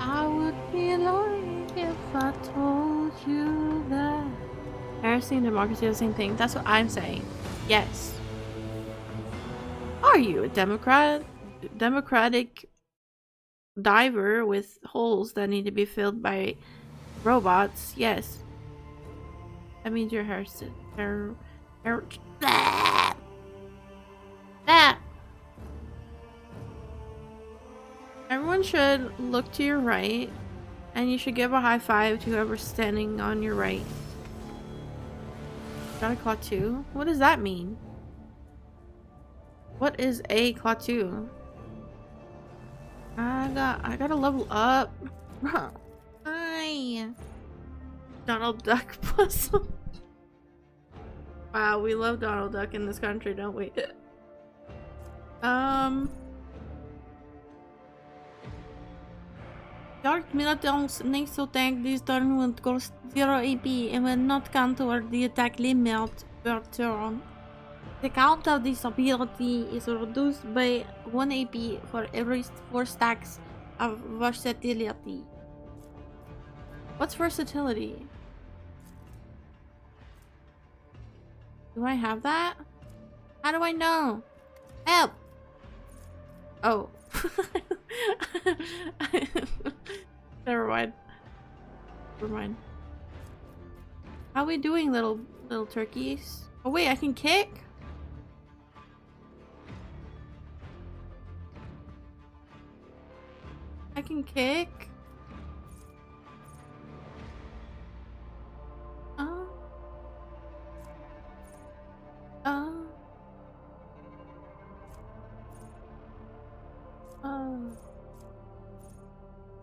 I would be lying if I told you that. Heresy and democracy are the same thing. That's what I'm saying. Yes. Are you a democratic diver with holes that need to be filled by robots? Yes. That means you're heresy. Everyone should look to your right, and you should give a high five to whoever's standing on your right. Got a claw 2? What does that mean? What is a claw 2? I gotta level up. Hi. Donald Duck puzzle. Wow, we love Donald Duck in this country, don't we? Dark militants next to tank this turn will cost 0 AP and will not counter the attack limit per turn. The count of this ability is reduced by 1 AP for every 4 stacks of versatility. What's versatility? Do I have that? How do I know? Help! Oh. Never mind. Never mind. How are we doing, little turkeys? Oh wait, I can kick? I can kick?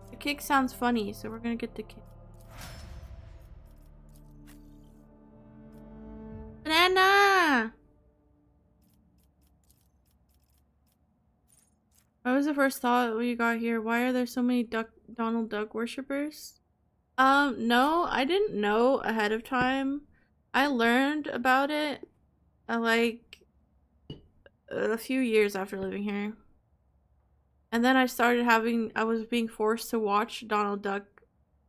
The kick sounds funny, so we're gonna get the kick. Banana! What was the first thought when you got here? Why are there so many Donald Duck worshippers? No, I didn't know ahead of time. I learned about it like a few years after living here. And then I was being forced to watch Donald Duck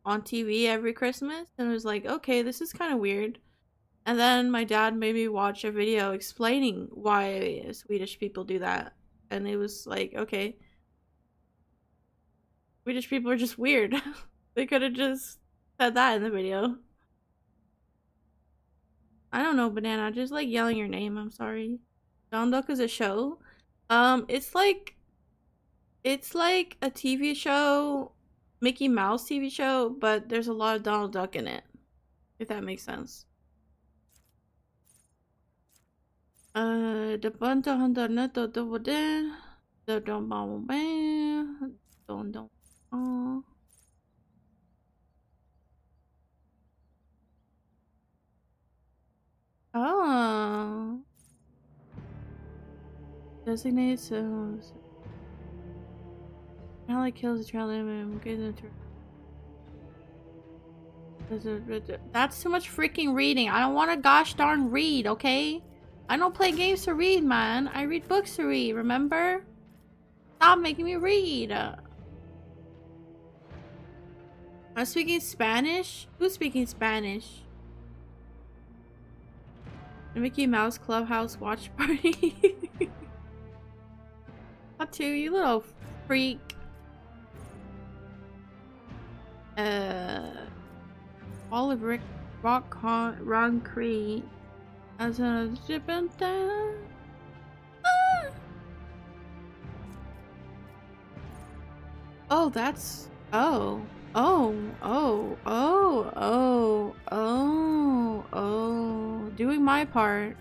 on TV every Christmas, and I was like, okay, this is kind of weird. And then my dad made me watch a video explaining why Swedish people do that. And it was like, okay, Swedish people are just weird. They could have just said that in the video. I don't know, Banana. I just like yelling your name. I'm sorry. Donald Duck is a show. It's like a TV show, Mickey Mouse TV show, but there's a lot of Donald Duck in it. If that makes sense. The bunta hunter neto double den. The don't bomb bam. Don't. Oh. Designated zones. Ally kills a child and that's too much freaking reading. I don't want to gosh darn read, okay? I don't play games to read, man. I read books to read, remember? Stop making me read. I'm speaking Spanish? Who's speaking Spanish? The Mickey Mouse Clubhouse watch party. Too, you little freak. Olive Rick Rock Concrete as a shipping down. Oh, that's doing my part.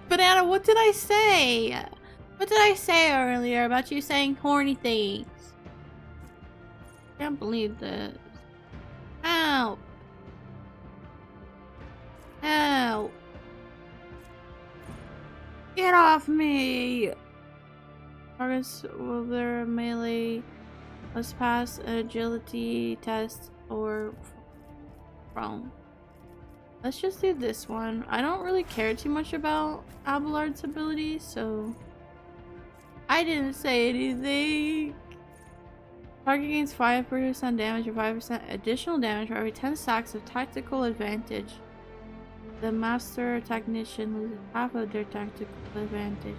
Banana, what did I say? What did I say earlier about you saying horny things? Can't believe this. Help! Help! Get off me! Targets will there melee must pass an agility test or prone. Let's just do this one. I don't really care too much about Abelard's abilities, so I didn't say anything. Target gains 5% damage or 5% additional damage for every 10 stacks of tactical advantage. The master technician loses half of their tactical advantage.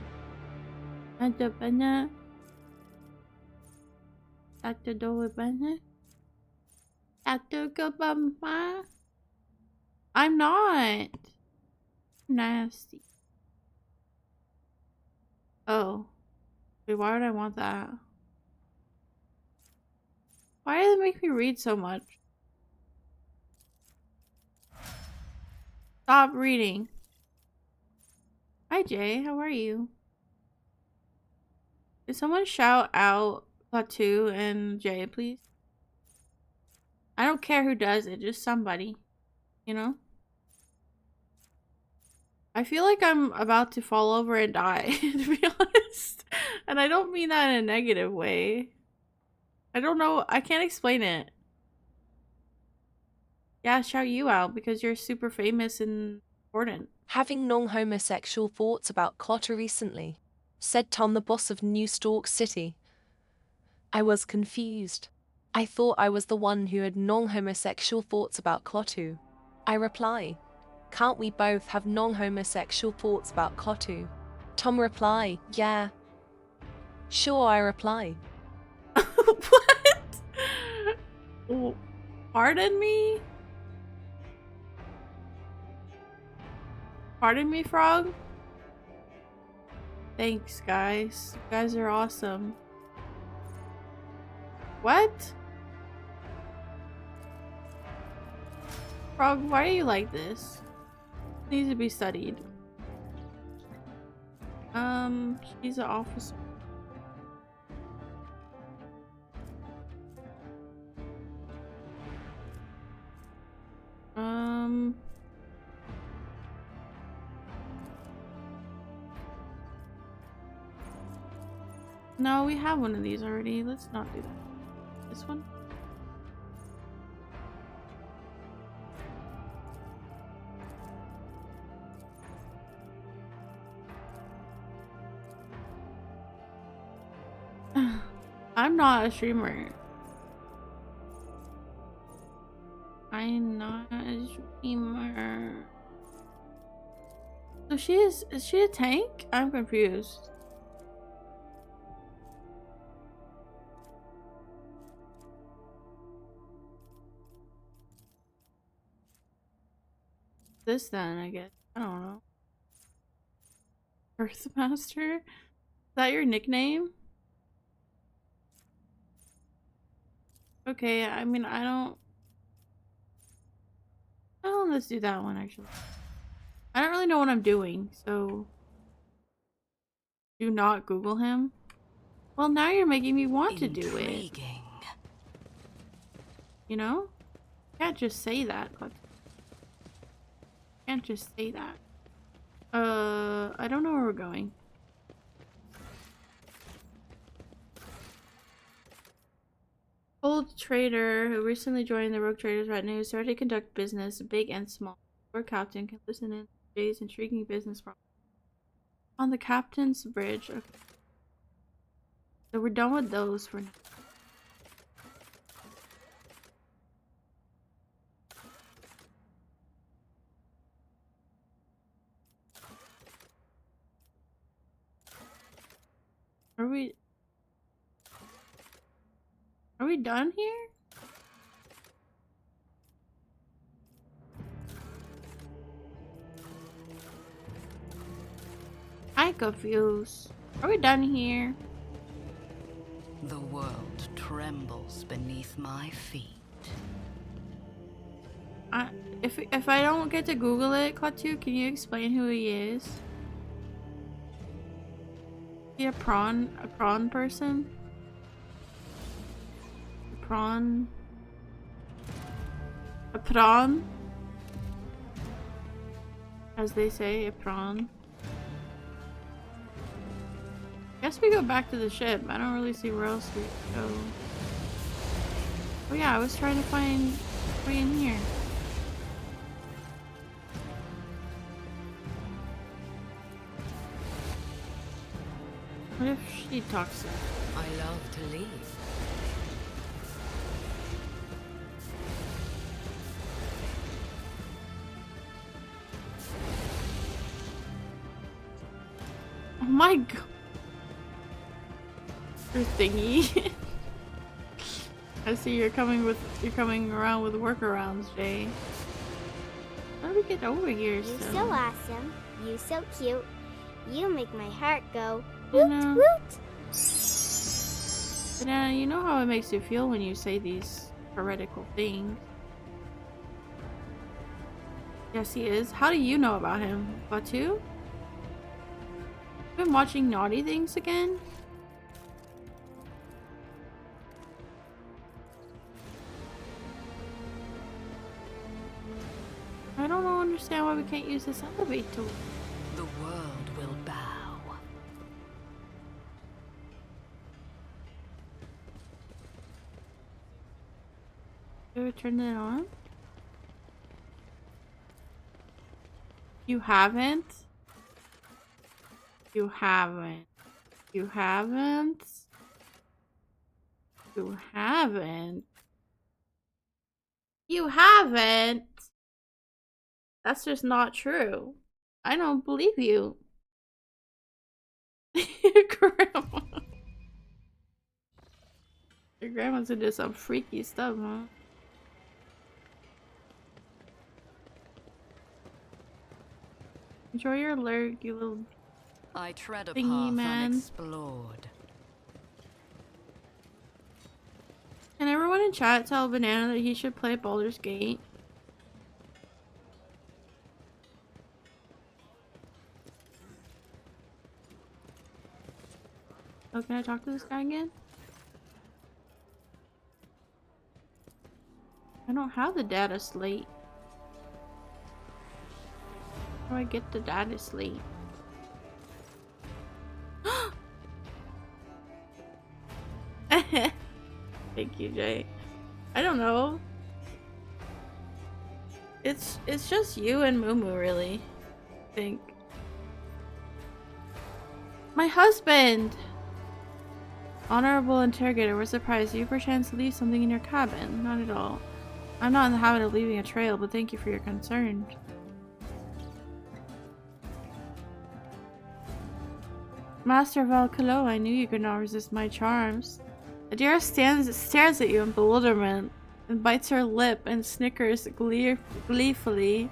I'm not nasty. Oh. Wait, why would I want that? Why does it make me read so much? Stop reading. Hi Jay, how are you? Did someone shout out Plateau and Jay, please? I don't care who does it, just somebody. You know? I feel like I'm about to fall over and die, to be honest. And I don't mean that in a negative way. I don't know, I can't explain it. Yeah, shout you out because you're super famous and important. Having non-homosexual thoughts about Clotter recently, said Tom, the boss of New Stork City. I was confused. I thought I was the one who had non-homosexual thoughts about Clotu. I reply, can't we both have non-homosexual thoughts about Clotu? Tom reply, yeah. Sure, I reply. What? Oh, pardon me? Pardon me, Frog? Thanks, guys. You guys are awesome. What? Frog, why are you like this? Needs to be studied. She's an officer. No, we have one of these already. Let's not do that. This one? I'm not a streamer. I'm not a streamer. So is she a tank? I'm confused. This then, I guess. I don't know. Earthmaster? Is that your nickname? Okay, I mean, I don't. Oh, let's do that one actually. I don't really know what I'm doing, so do not Google him. Well, now you're making me want to do it. You know? Can't just say that. Can't just say that. I don't know where we're going. Old trader who recently joined the Rogue Traders retinue started to conduct business, big and small. Our captain can listen in Jay's intriguing business problem. On the captain's bridge. Okay. So we're done with those for now. Are we done here? I'm confused. Are we done here? The world trembles beneath my feet. If I don't get to Google it, Klaatu, can you explain who he is? Is he a prawn person? A prawn? As they say, a prawn. Guess we go back to the ship. I don't really see where else we go. Oh yeah, I was trying to find way in here. What if she talks? I love to leave. Oh my god. Your thingy. I see you're coming around with workarounds, Jay. How do we get over here? You so awesome. You so cute. You make my heart go You woot know, woot. Banana, you know how it makes you feel when you say these heretical things. Yes, he is. How do you know about him? Batu? Been watching naughty things again? I don't understand why we can't use this elevator. The world will bow. You ever turn it on? You haven't? You haven't. You haven't? You haven't? You haven't? That's just not true. I don't believe you. Your grandma. Your grandma's into some freaky stuff, huh? Enjoy your lurk, you little I tread a thingy path man. unexplored. Can everyone in chat tell Banana that he should play Baldur's Gate? Oh, can I talk to this guy again? I don't have the data slate. How do I get the data slate? Thank you, Jay. I don't know. It's just you and Mumu, really. I think. My husband! Honorable interrogator, we're surprised. Do you perchance leave something in your cabin? Not at all. I'm not in the habit of leaving a trail, but thank you for your concern. Master Valkalo, I knew you could not resist my charms. Adira stares at you in bewilderment and bites her lip and snickers gleefully.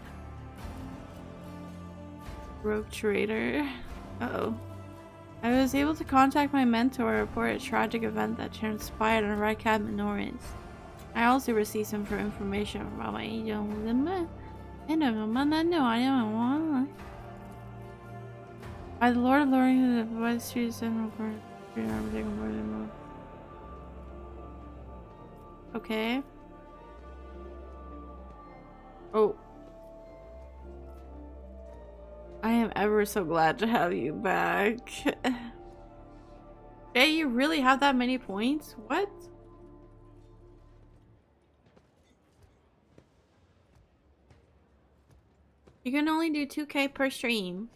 Rogue traitor. Uh-oh. I was able to contact my mentor and report a tragic event that transpired on Red Cab Norris. I also received some information about my young by the Lord of Loring, the Vice Street and okay. Oh. I am ever so glad to have you back. Jay, you really have that many points? What? You can only do 2K per stream.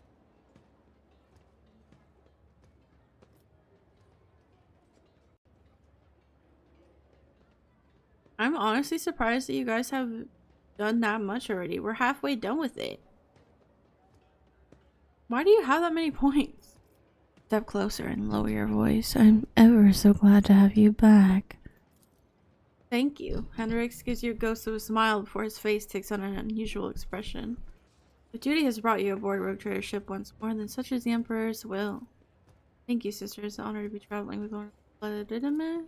I'm honestly surprised that you guys have done that much already. We're halfway done with it. Why do you have that many points? Step closer and lower your voice. I'm ever so glad to have you back. Thank you. Hendrix gives you a ghost of a smile before his face takes on an unusual expression. The duty has brought you aboard Rogue Trader ship once more, and such is the Emperor's will. Thank you, sister. It's an honor to be traveling with one of the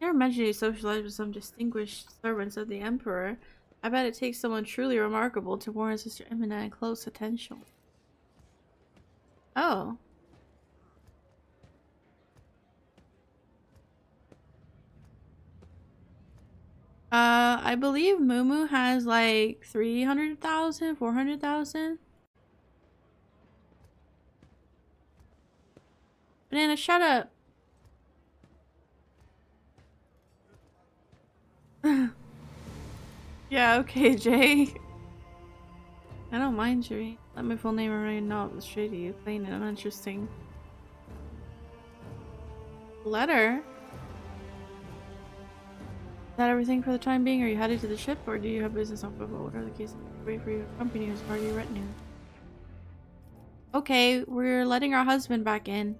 never mentioned you socialize with some distinguished servants of the Emperor. I bet it takes someone truly remarkable to warrant Sister Emina in close attention. Oh. I believe Mumu has like 300,000, 400,000. Banana, shut up. Yeah, okay, Jay. I don't mind, Jerry. Let my full name remain not straight to you, plain and uninteresting. Letter? Is that everything for the time being? Are you headed to the ship, or do you have business on foot? Whatever the case, wait for your company as part of your retinue. Okay, we're letting our husband back in.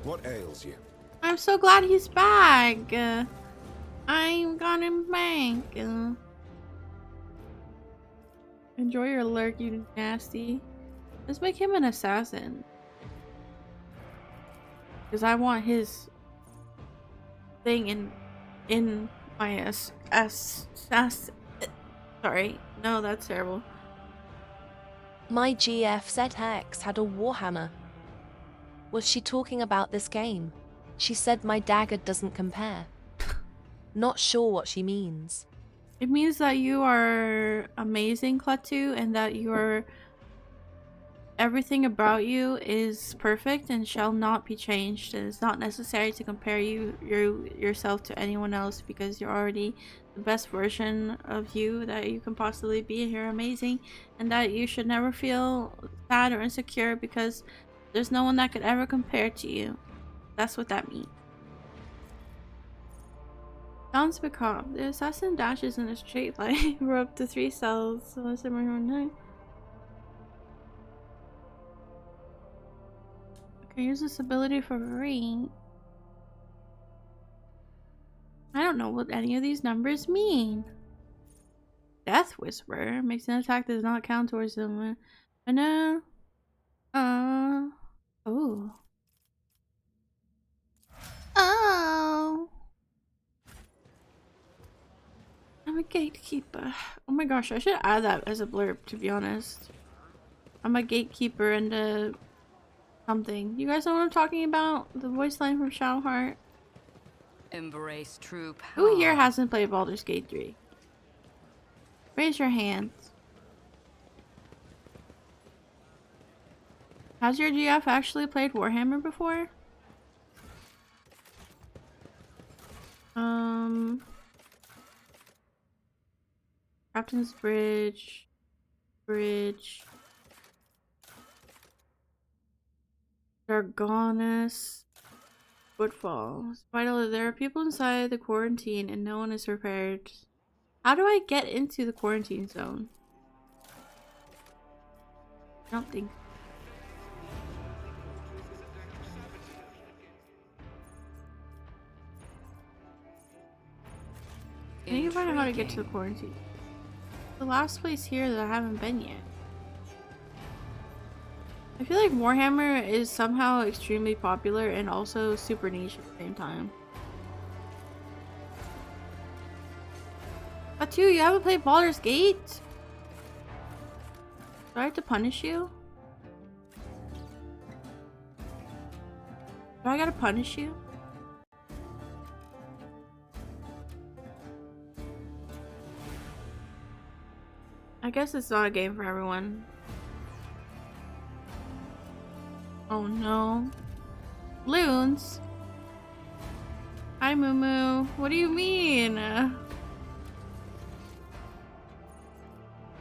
What ails you? I'm so glad he's back. I'm gonna bank. Enjoy your lurk, you nasty. Let's make him an assassin. Because I want his thing in my sorry. No, that's terrible. My GF ZX had a Warhammer. Was she talking about this game? She said my dagger doesn't compare. Not sure what she means. It means that you are amazing, Kletu, and that everything about you is perfect and shall not be changed. And it's not necessary to compare yourself to anyone else because you're already the best version of you that you can possibly be. You're amazing, and that you should never feel sad or insecure because there's no one that could ever compare to you. That's what that means. Sounds macabre. The assassin dashes in a straight line. We're up to 3 cells. So let's okay, use this ability for free. I don't know what any of these numbers mean. Death Whisper makes an attack that does not count towards them. Oh. Oh. I'm a gatekeeper. Oh my gosh, I should add that as a blurb, to be honest. I'm a gatekeeper and something. You guys know what I'm talking about? The voice line from Shadowheart. Embrace true power. Who here hasn't played Baldur's Gate 3? Raise your hands. Has your GF actually played Warhammer before? Captain's Bridge. Dargonus. Woodfall. It's vital that there are people inside the quarantine and no one is prepared. How do I get into the quarantine zone? I don't think. I need to find out how to get to the quarantine. The last place here that I haven't been yet. I feel like Warhammer is somehow extremely popular and also super niche at the same time. Batu, you haven't played Baldur's Gate? Do I have to punish you? Do I gotta punish you? I guess it's not a game for everyone. Oh no. Loons? Hi Moo Moo. What do you mean? How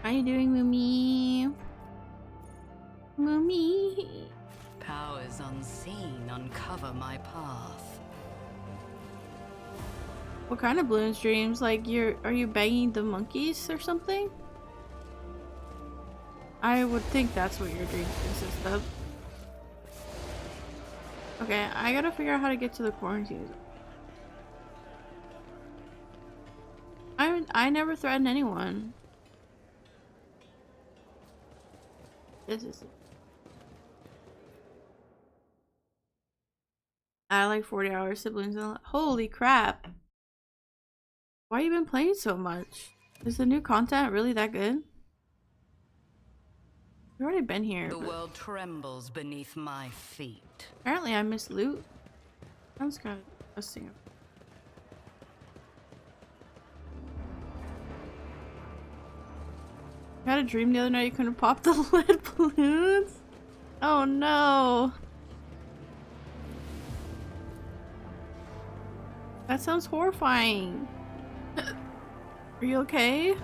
you doing, Moomy? Moomy. Powers unseen uncover my path. What kind of balloons dreams? Like are you banging the monkeys or something? I would think that's what your dreams consist of. Okay, I gotta figure out how to get to the quarantine zone. I never threatened anyone. This is. I like 40-hour siblings. Holy crap! Why you been playing so much? Is the new content really that good? We've already been here. The world trembles beneath my feet. Apparently I missed loot. Sounds kind of interesting. I had a dream the other night you couldn't pop the lead balloons. Oh no. That sounds horrifying. Are you okay? Do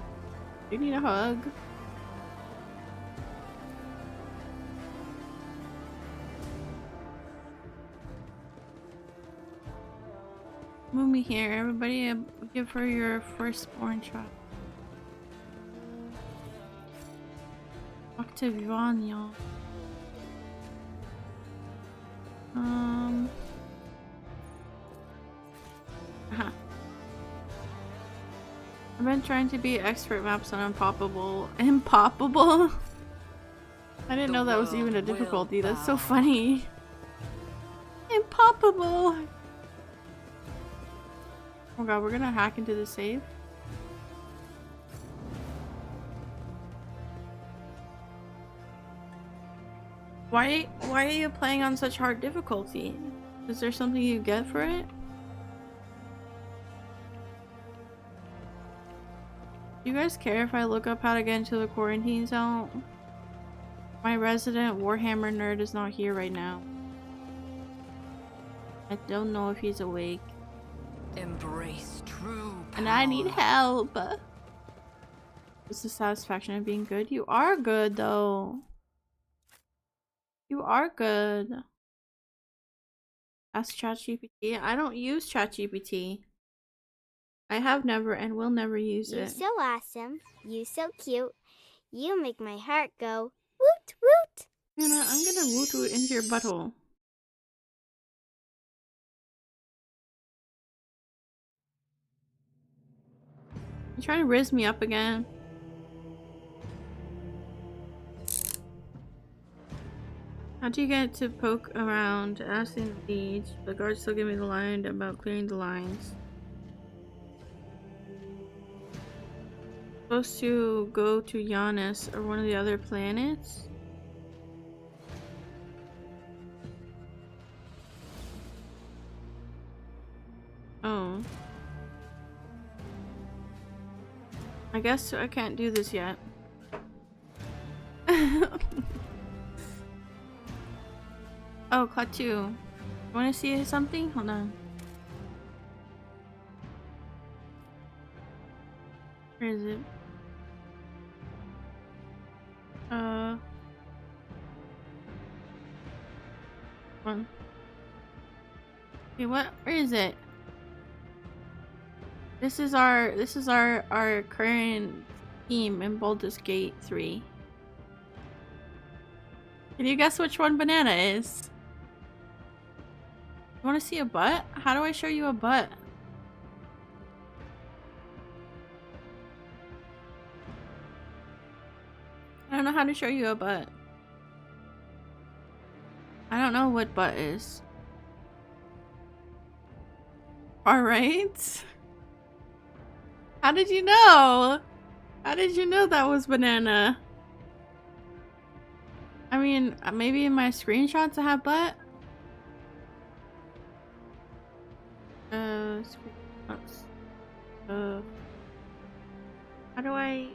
you need a hug? Move me here. Everybody give her your firstborn child. Talk to Vanya. Uh-huh. I've been trying to be expert maps on Unpoppable. Impoppable? I didn't know that was even a difficulty. That's so funny. Impoppable! Oh god, we're gonna hack into the save. Why are you playing on such hard difficulty? Is there something you get for it? Do you guys care if I look up how to get into the quarantine zone? My resident Warhammer nerd is not here right now. I don't know if he's awake. Embrace true power. And I need help. What's the satisfaction of being good? You are good though. You are good. Ask ChatGPT. I don't use ChatGPT. I have never and will never use You it. so awesome. You so cute. You make my heart go woot woot. I'm gonna woot woot into your butthole. You trying to riz me up again? How do you get to poke around asking the beach? The guards still give me the line about clearing the lines. Supposed to go to Giannis or one of the other planets? Oh. I guess I can't do this yet. Oh, Klaatu. You wanna see something? Hold on. Where is it? One. Okay, what? Where is it? This is our current team in Baldur's Gate 3. Can you guess which one Banana is? You wanna see a butt? How do I show you a butt? I don't know how to show you a butt. I don't know what butt is. Alright. How did you know? How did you know that was Banana? I mean, maybe in my screenshots I have butt? Screenshots. How do I...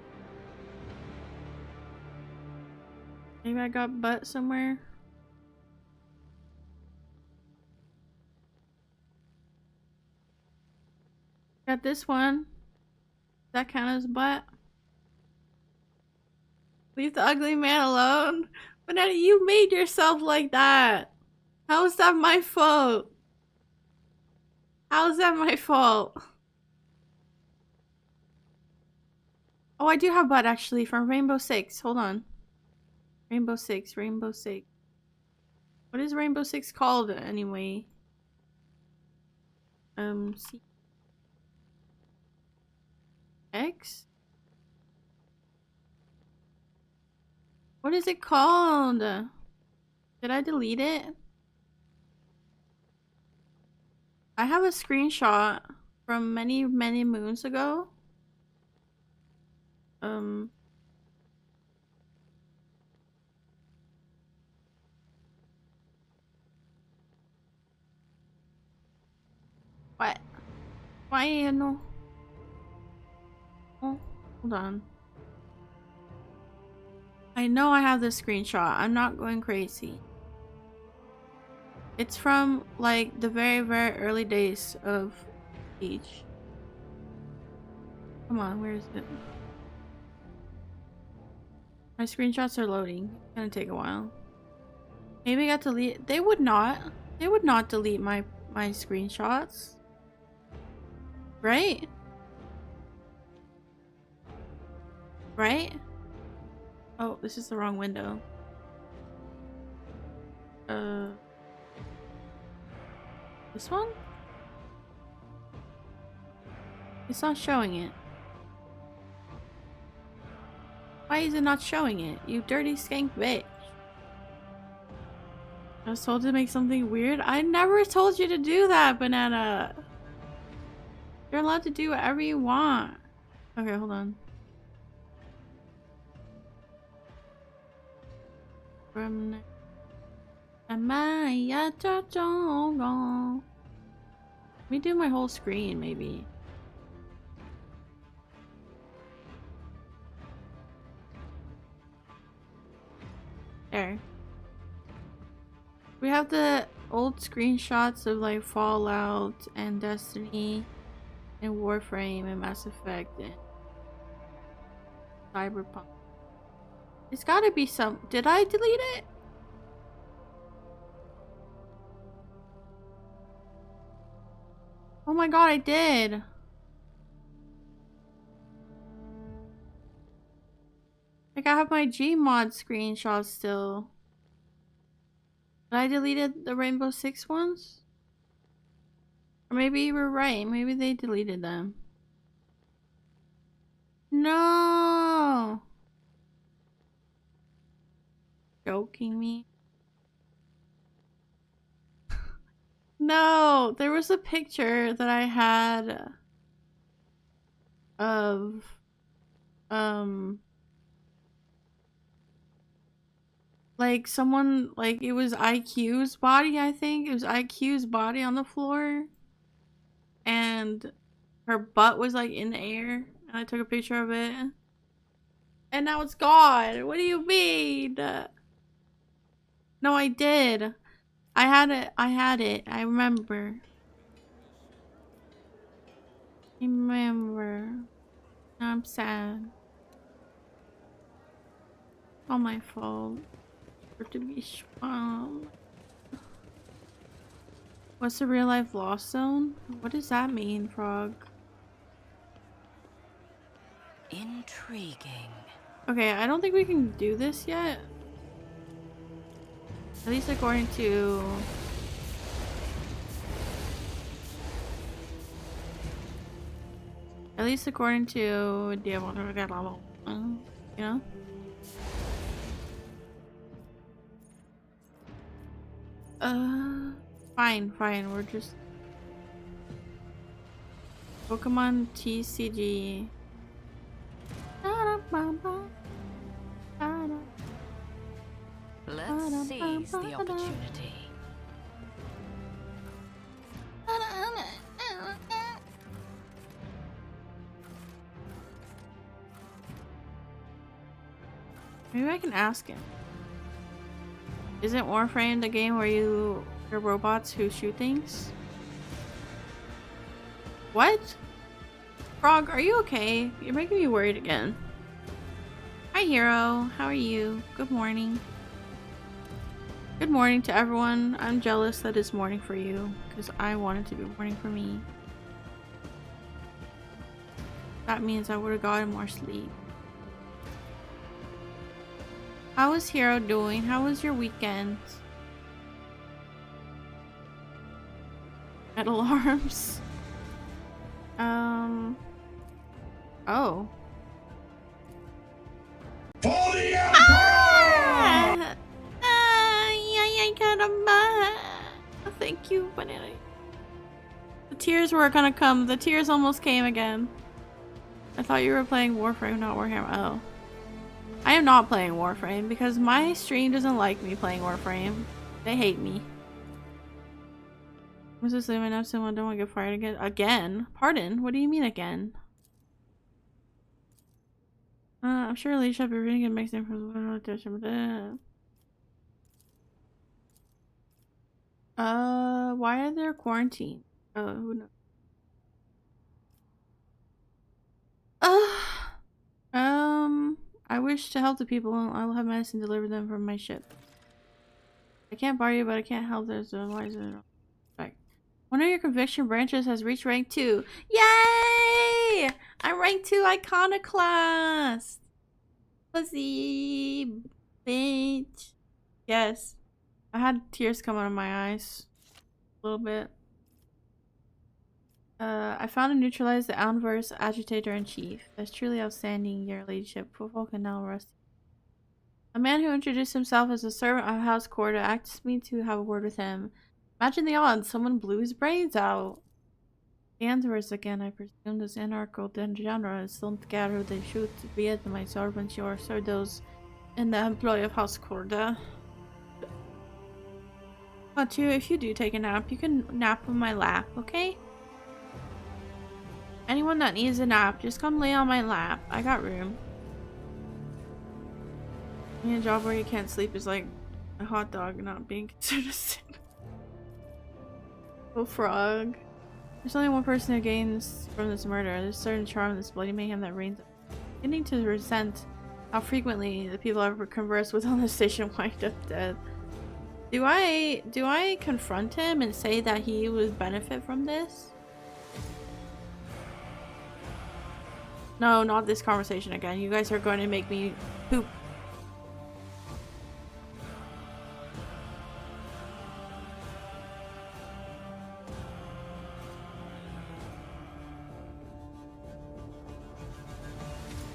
Maybe I got butt somewhere? Got this one. Does that count as butt? Leave the ugly man alone. Banana, you made yourself like that. How is that my fault? How is that my fault? Oh, I do have butt actually from Rainbow Six. Hold on. Rainbow Six, Rainbow Six. What is Rainbow Six called anyway? C X? What is it called? Did I delete it? I have a screenshot from many moons ago. What? Why you know? Oh, hold on. I know I have this screenshot. I'm not going crazy. It's from like the very early days of Siege. Come on, where is it? My screenshots are loading. It's gonna take a while. Maybe I got delete. They would not delete my screenshots. Right? Right? Oh, this is the wrong window. This one? It's not showing it. Why is it not showing it? You dirty skank bitch. I was told to make something weird. I never told you to do that, Banana. You're allowed to do whatever you want. Okay, hold on. Let me do my whole screen, maybe. There. We have the old screenshots of like Fallout and Destiny and Warframe and Mass Effect and Cyberpunk. It's gotta be some. Did I delete it? Oh my god, I did. Like, I have my Gmod screenshots still. Did I deleted the Rainbow Six ones? Or maybe you were right. Maybe they deleted them. No! Joking me? No! There was a picture that I had of like someone, like it was IQ's body, I think. It was IQ's body on the floor. And her butt was like in the air. And I took a picture of it. And now it's gone. What do you mean? No, I did. I had it. I had it. I remember. I remember. Now I'm sad. All my fault. For to be strong. What's the real life lost zone? What does that mean, Frog? Intriguing. Okay, I don't think we can do this yet. At least according to... At least according to... You know? Fine, we're just... Pokemon TCG. Let's seize the opportunity. Maybe I can ask him. Isn't Warframe the game where you're robots who shoot things? What? Frog, are you okay? You're making me worried again. Hi, Hero. How are you? Good morning. Good morning to everyone. I'm jealous that it's morning for you, because I want it to be morning for me. That means I would have gotten more sleep. How is Hero doing? How was your weekend? At alarms? Oh. For the Empire! Thank you, Banana. The tears were gonna come. The tears almost came again. I thought you were playing Warframe, not Warhammer. Oh. I am not playing Warframe because my stream doesn't like me playing Warframe. They hate me. Was this living up someone don't want to get fired again? Again? Pardon? What do you mean again? I'm sure Alicia will be reading and mixing from why are there quarantine? Who knows? I wish to help the people. I will have medicine delivered them from my ship. I can't bar you, but I can't help this. Why is it? One of your conviction branches has reached rank 2. Yay! I'm rank 2 iconoclast. Pussy bitch. Yes. I had tears come out of my eyes. A little bit. I found and neutralized the Anver's agitator-in-chief. That's truly outstanding, your ladyship. Footfall can now rest. A man who introduced himself as a servant of House Corda asked me to have a word with him. Imagine the odds, someone blew his brains out. The Anvers again, I presume this anarchical degenerates don't care who they shoot, be it my servants or those in the employ of House Corda. But if you do take a nap, you can nap on my lap, okay? Anyone that needs a nap, just come lay on my lap. I got room. I mean, a job where you can't sleep is like a hot dog not being considered a sin. Oh, frog. There's only one person who gains from this murder. There's a certain charm in this bloody mayhem that reigns. I'm beginning to resent how frequently the people I've conversed with on the station wind up dead. Do I confront him and say that he would benefit from this? No, not this conversation again. You guys are going to make me poop.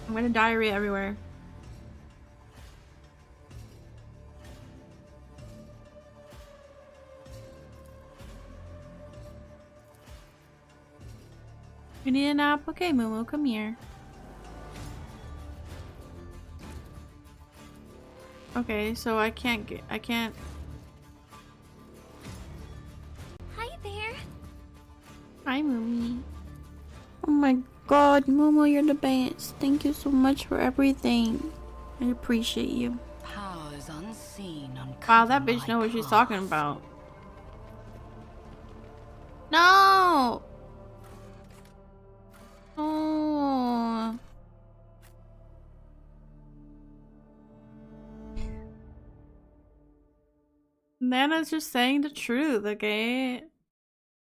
I'm gonna diarrhea everywhere. You need a nap? Okay, Momo, come here. Okay, so I can't. Hi there. Hi, Moomy. Oh my god, Momo, you're the best. Thank you so much for everything. I appreciate you. Powers unseen Wow, that bitch knows what she's talking about. No! Oh. Nana's just saying the truth, okay?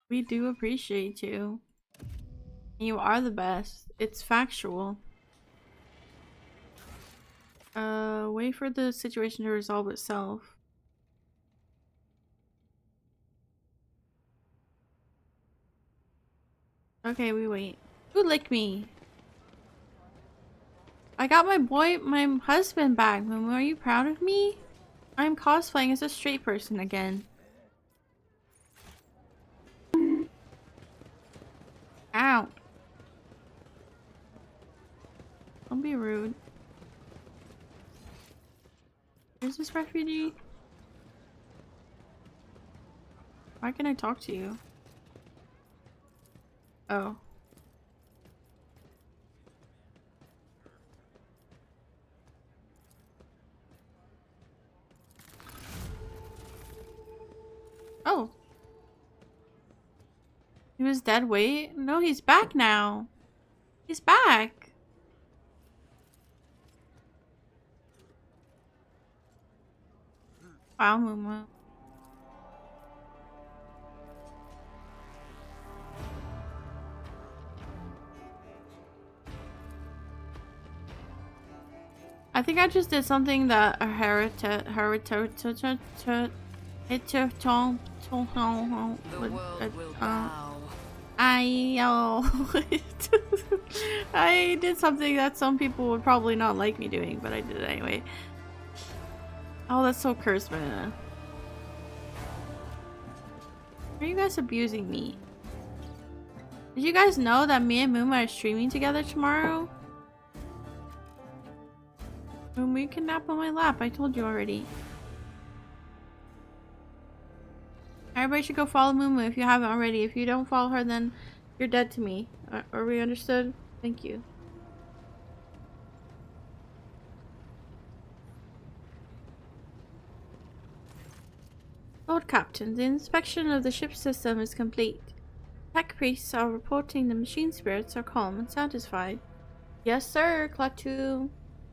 We do appreciate you. You are the best. It's factual. Wait for the situation to resolve itself. Okay, we wait. Who licked me? I got my husband back. Momo, are you proud of me? I'm cosplaying as a straight person again. Ow. Don't be rude. Where's this refugee? Why can't I talk to you? Oh. Oh. He was dead weight? No, he's back now. He's back. Wow, Momo. I think I just did something that a The world will bow. I did something that some people would probably not like me doing, but I did it anyway. Oh, that's so cursed, man. Why are you guys abusing me? Did you guys know that me and Mooma are streaming together tomorrow? And we can nap on my lap, I told you already. Everybody should go follow Mumu if you haven't already. If you don't follow her, then you're dead to me. Are we understood? Thank you. Lord Captain, the inspection of the ship's system is complete. Tech priests are reporting the machine spirits are calm and satisfied. Yes, sir, Klaatu.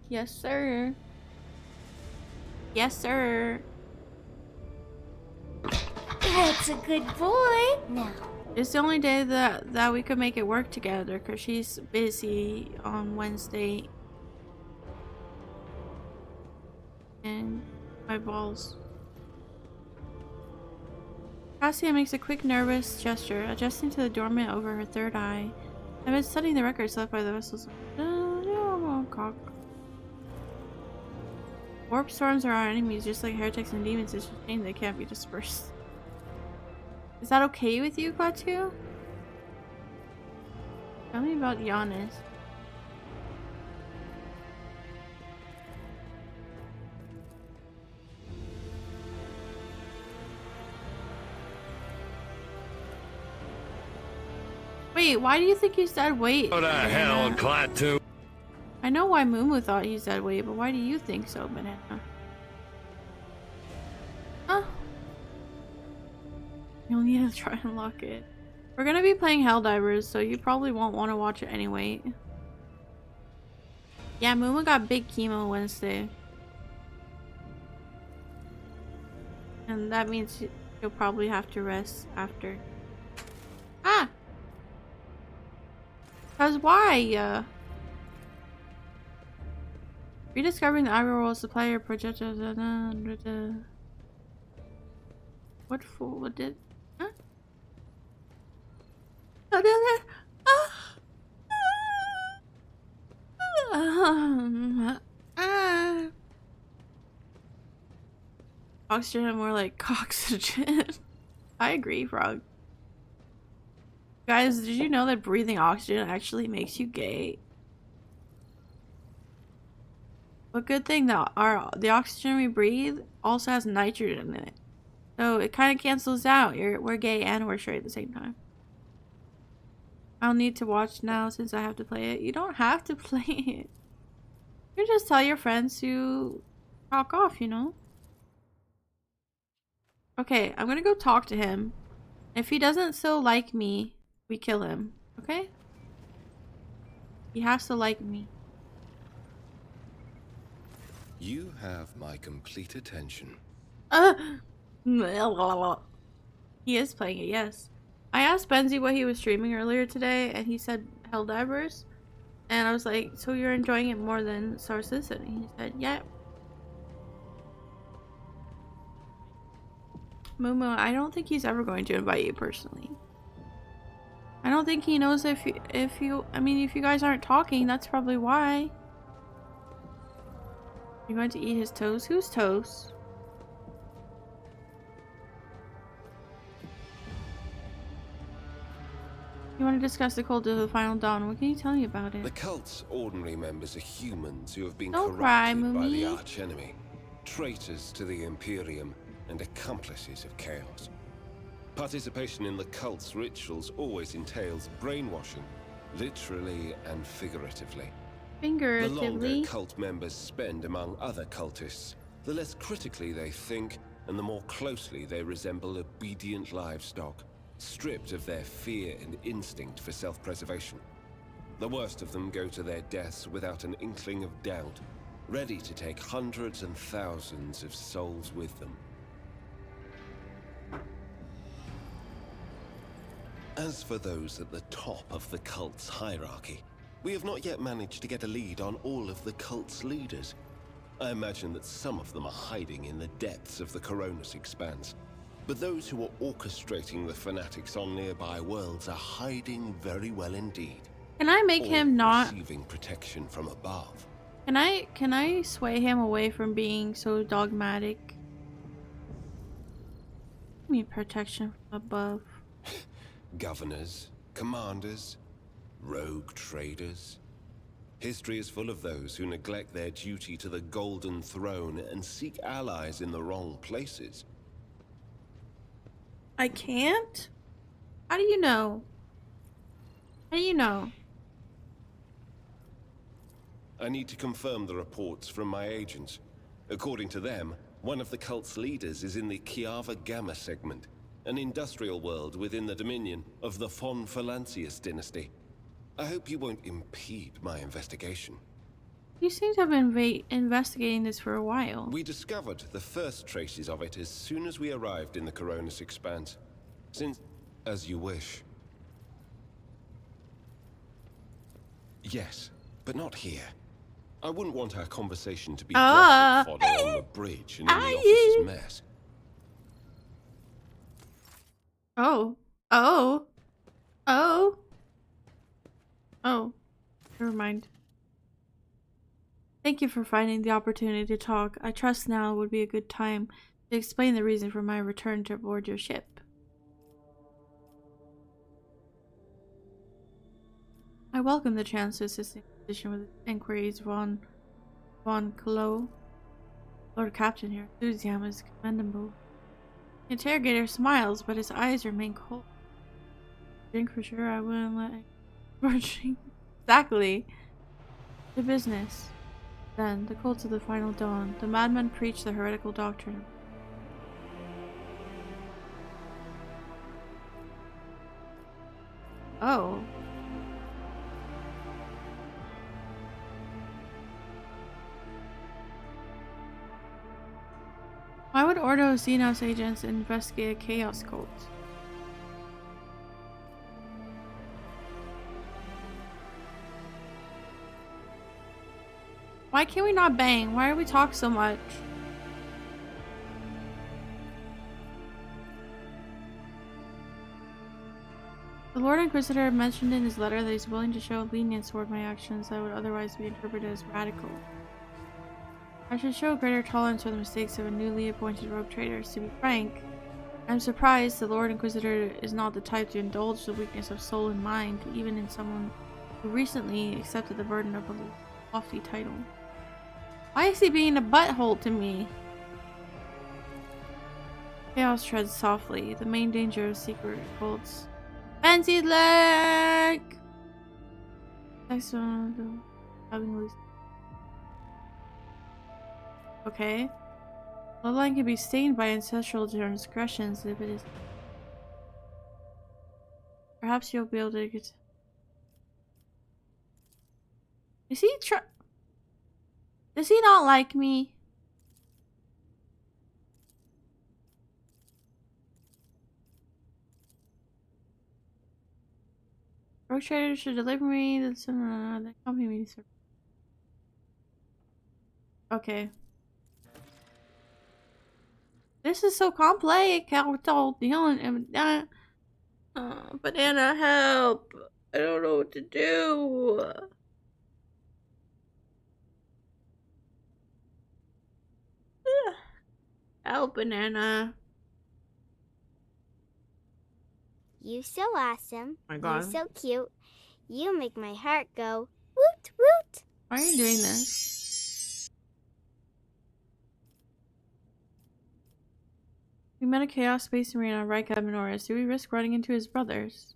Yes, sir. Yes, sir. That's a good boy. Now, It's the only day that we could make it work together because she's busy on Wednesday. And my balls. Cassia makes a quick nervous gesture, adjusting to the dormant over her third eye. I've been studying the records left by the vessels. Cock. Warp storms are our enemies, just like heretics and demons. It's a shame they can't be dispersed. Is that okay with you, Klaatu? Tell me about Giannis. Wait, why do you think he's dead weight? What the hell, Klaatu? I know why Mumu thought he's dead weight, but why do you think so, Banana? Huh? You'll need to try and lock it. We're gonna be playing Helldivers, so you probably won't want to watch it anyway. Yeah, Mumu got big chemo Wednesday. And that means you'll probably have to rest after. Ah! Cause why? Rediscovering the Iroh supplier project. What for? What did? Huh? How did it? Oxygen, more like coxygen. I agree, Frog. Guys, did you know that breathing oxygen actually makes you gay? But good thing that the oxygen we breathe also has nitrogen in it. So it kind of cancels out. We're gay and we're straight at the same time. I'll need to watch now since I have to play it. You don't have to play it. You just tell your friends to talk off, you know? Okay, I'm gonna go talk to him. If he doesn't still like me, we kill him. Okay? He has to like me. You have my complete attention. He is playing it, yes. I asked Benzie what he was streaming earlier today, and he said Helldivers. And I was like, so you're enjoying it more than Star Citizen? And he said, yeah. Mumu, I don't think he's ever going to invite you personally. I don't think he knows if you guys aren't talking, that's probably why. You're going to eat his toes? Whose toes? You want to discuss the cult of the Final Dawn? What can you tell me about it? The cult's ordinary members are humans who have been Don't cry, corrupted by the Mumi. archenemy, traitors to the Imperium, and accomplices of chaos. Participation in the cult's rituals always entails brainwashing, literally and figuratively. The longer Figuratively. cult members spend among other cultists, the less critically they think, and the more closely they resemble obedient livestock, stripped of their fear and instinct for self-preservation. The worst of them go to their deaths without an inkling of doubt, ready to take hundreds and thousands of souls with them. As for those at the top of the cult's hierarchy, we have not yet managed to get a lead on all of the cult's leaders. I imagine that some of them are hiding in the depths of the Coronis Expanse. But those who are orchestrating the fanatics on nearby worlds are hiding very well indeed. Can I make him not? Receiving protection from above. Can I sway him away from being so dogmatic? I mean protection from above. Governors, commanders, rogue traders. History is full of those who neglect their duty to the Golden Throne and seek allies in the wrong places. I can't? How do you know? How do you know? I need to confirm the reports from my agents. According to them, one of the cult's leaders is in the Kiava Gamma segment, an industrial world within the dominion of the Von Valancius dynasty. I hope you won't impede my investigation. You seem to have been investigating this for a while. We discovered the first traces of it as soon as we arrived in the Coronis Expanse. Since As you wish. Yes, but not here. I wouldn't want our conversation to be gossip fodder on the bridge and in the officer's mess. Oh. Oh. Oh. Oh. Never mind. Thank you for finding the opportunity to talk. I trust now would be a good time to explain the reason for my return to board your ship. I welcome the chance to assist in position with inquiries von Klo. Lord Captain, your enthusiasm is commendable. The interrogator smiles, but his eyes remain cold. Drink for sure, I wouldn't let it. Exactly. The business. Then, the cult of the final dawn. The madmen preach the heretical doctrine. Oh. Why would Ordo Xenos agents investigate a chaos cult? Why can't we not bang? Why do we talk so much? The Lord Inquisitor mentioned in his letter that he's willing to show lenience toward my actions that would otherwise be interpreted as radical. I should show greater tolerance for the mistakes of a newly appointed rogue trader. To be frank, I'm surprised the Lord Inquisitor is not the type to indulge the weakness of soul and mind, even in someone who recently accepted the burden of a lofty title. Why is he being a butthole to me? Chaos treads softly. The main danger of secret cults. Fancy leg! Okay. Bloodline can be stained by ancestral transgressions if it is. Perhaps you'll be able to get. Is he Does he not like me? Rogue trader should deliver me the company me. Okay. This is so complex. How it's all dealing and banana, help! I don't know what to do. Help, banana. You so awesome. My God. You so cute. You make my heart go woot woot. Why are you doing this? We met a Chaos Space Marine on Rika Minoris. Do we risk running into his brothers?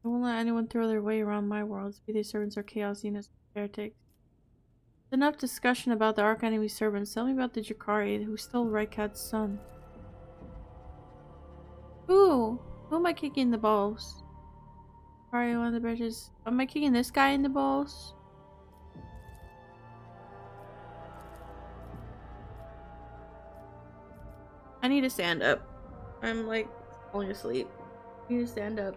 I won't let anyone throw their weight around my worlds, be they servants or Chaos Xenos heretics. Enough discussion about the Arch Enemy servants. Tell me about the Jakari who stole Rykat's son. Ooh, who am I kicking in the balls? Sorry, one of the bridges. Am I kicking this guy in the balls? I need to stand up. I'm like falling asleep. I need to stand up.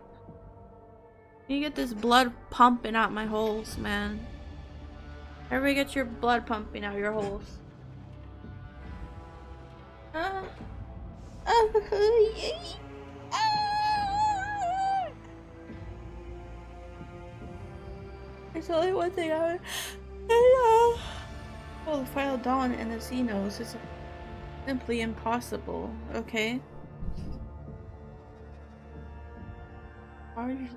You get this blood pumping out my holes, man. Everybody get your blood pumping out your holes. There's only one thing I would. Oh, the final dawn and the Xenos is simply impossible. Okay. Why would you?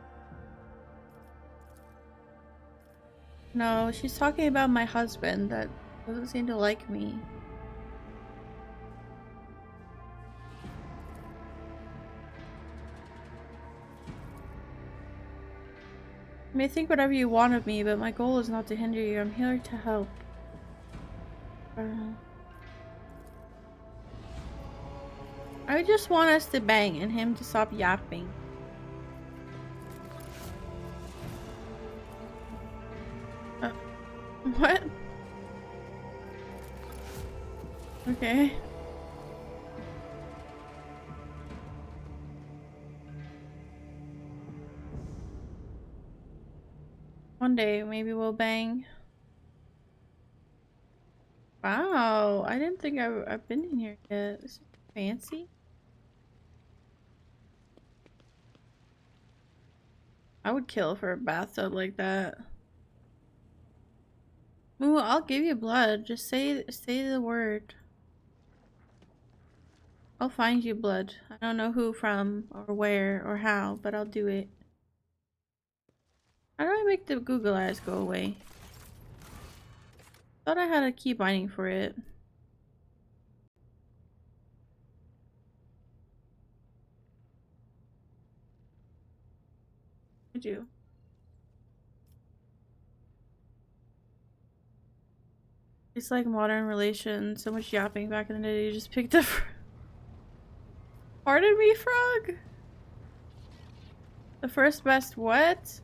No, she's talking about my husband that doesn't seem to like me. You may think whatever you want of me, but my goal is not to hinder you. I'm here to help. I just want us to bang and him to stop yapping. What? Okay. One day, maybe we'll bang. Wow, I didn't think I've been in here yet. This is fancy. I would kill for a bathtub like that. Ooh, I'll give you blood. Just say the word. I'll find you blood. I don't know who from or where or how, but I'll do it. How do I make the Google eyes go away? Thought I had a key binding for it. I do. It's like modern relations. So much yapping back in the day. You just picked up. Pardon me, frog? The first best what?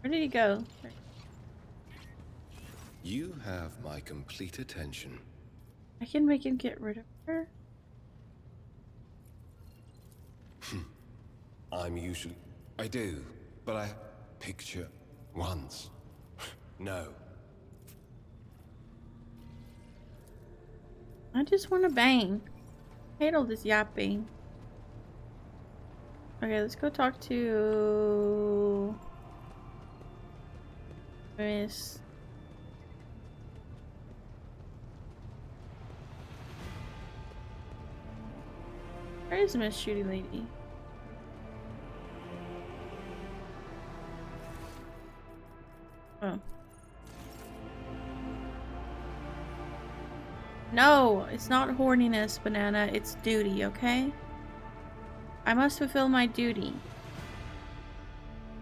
Where did he go? You have my complete attention. I can make him get rid of her. I do, but I picture once. No. I just want to bang. I hate all this yapping. Okay, let's go talk to Miss. Where is Miss Shooty Lady? Oh. No, it's not horniness, Banana. It's duty, okay? I must fulfill my duty.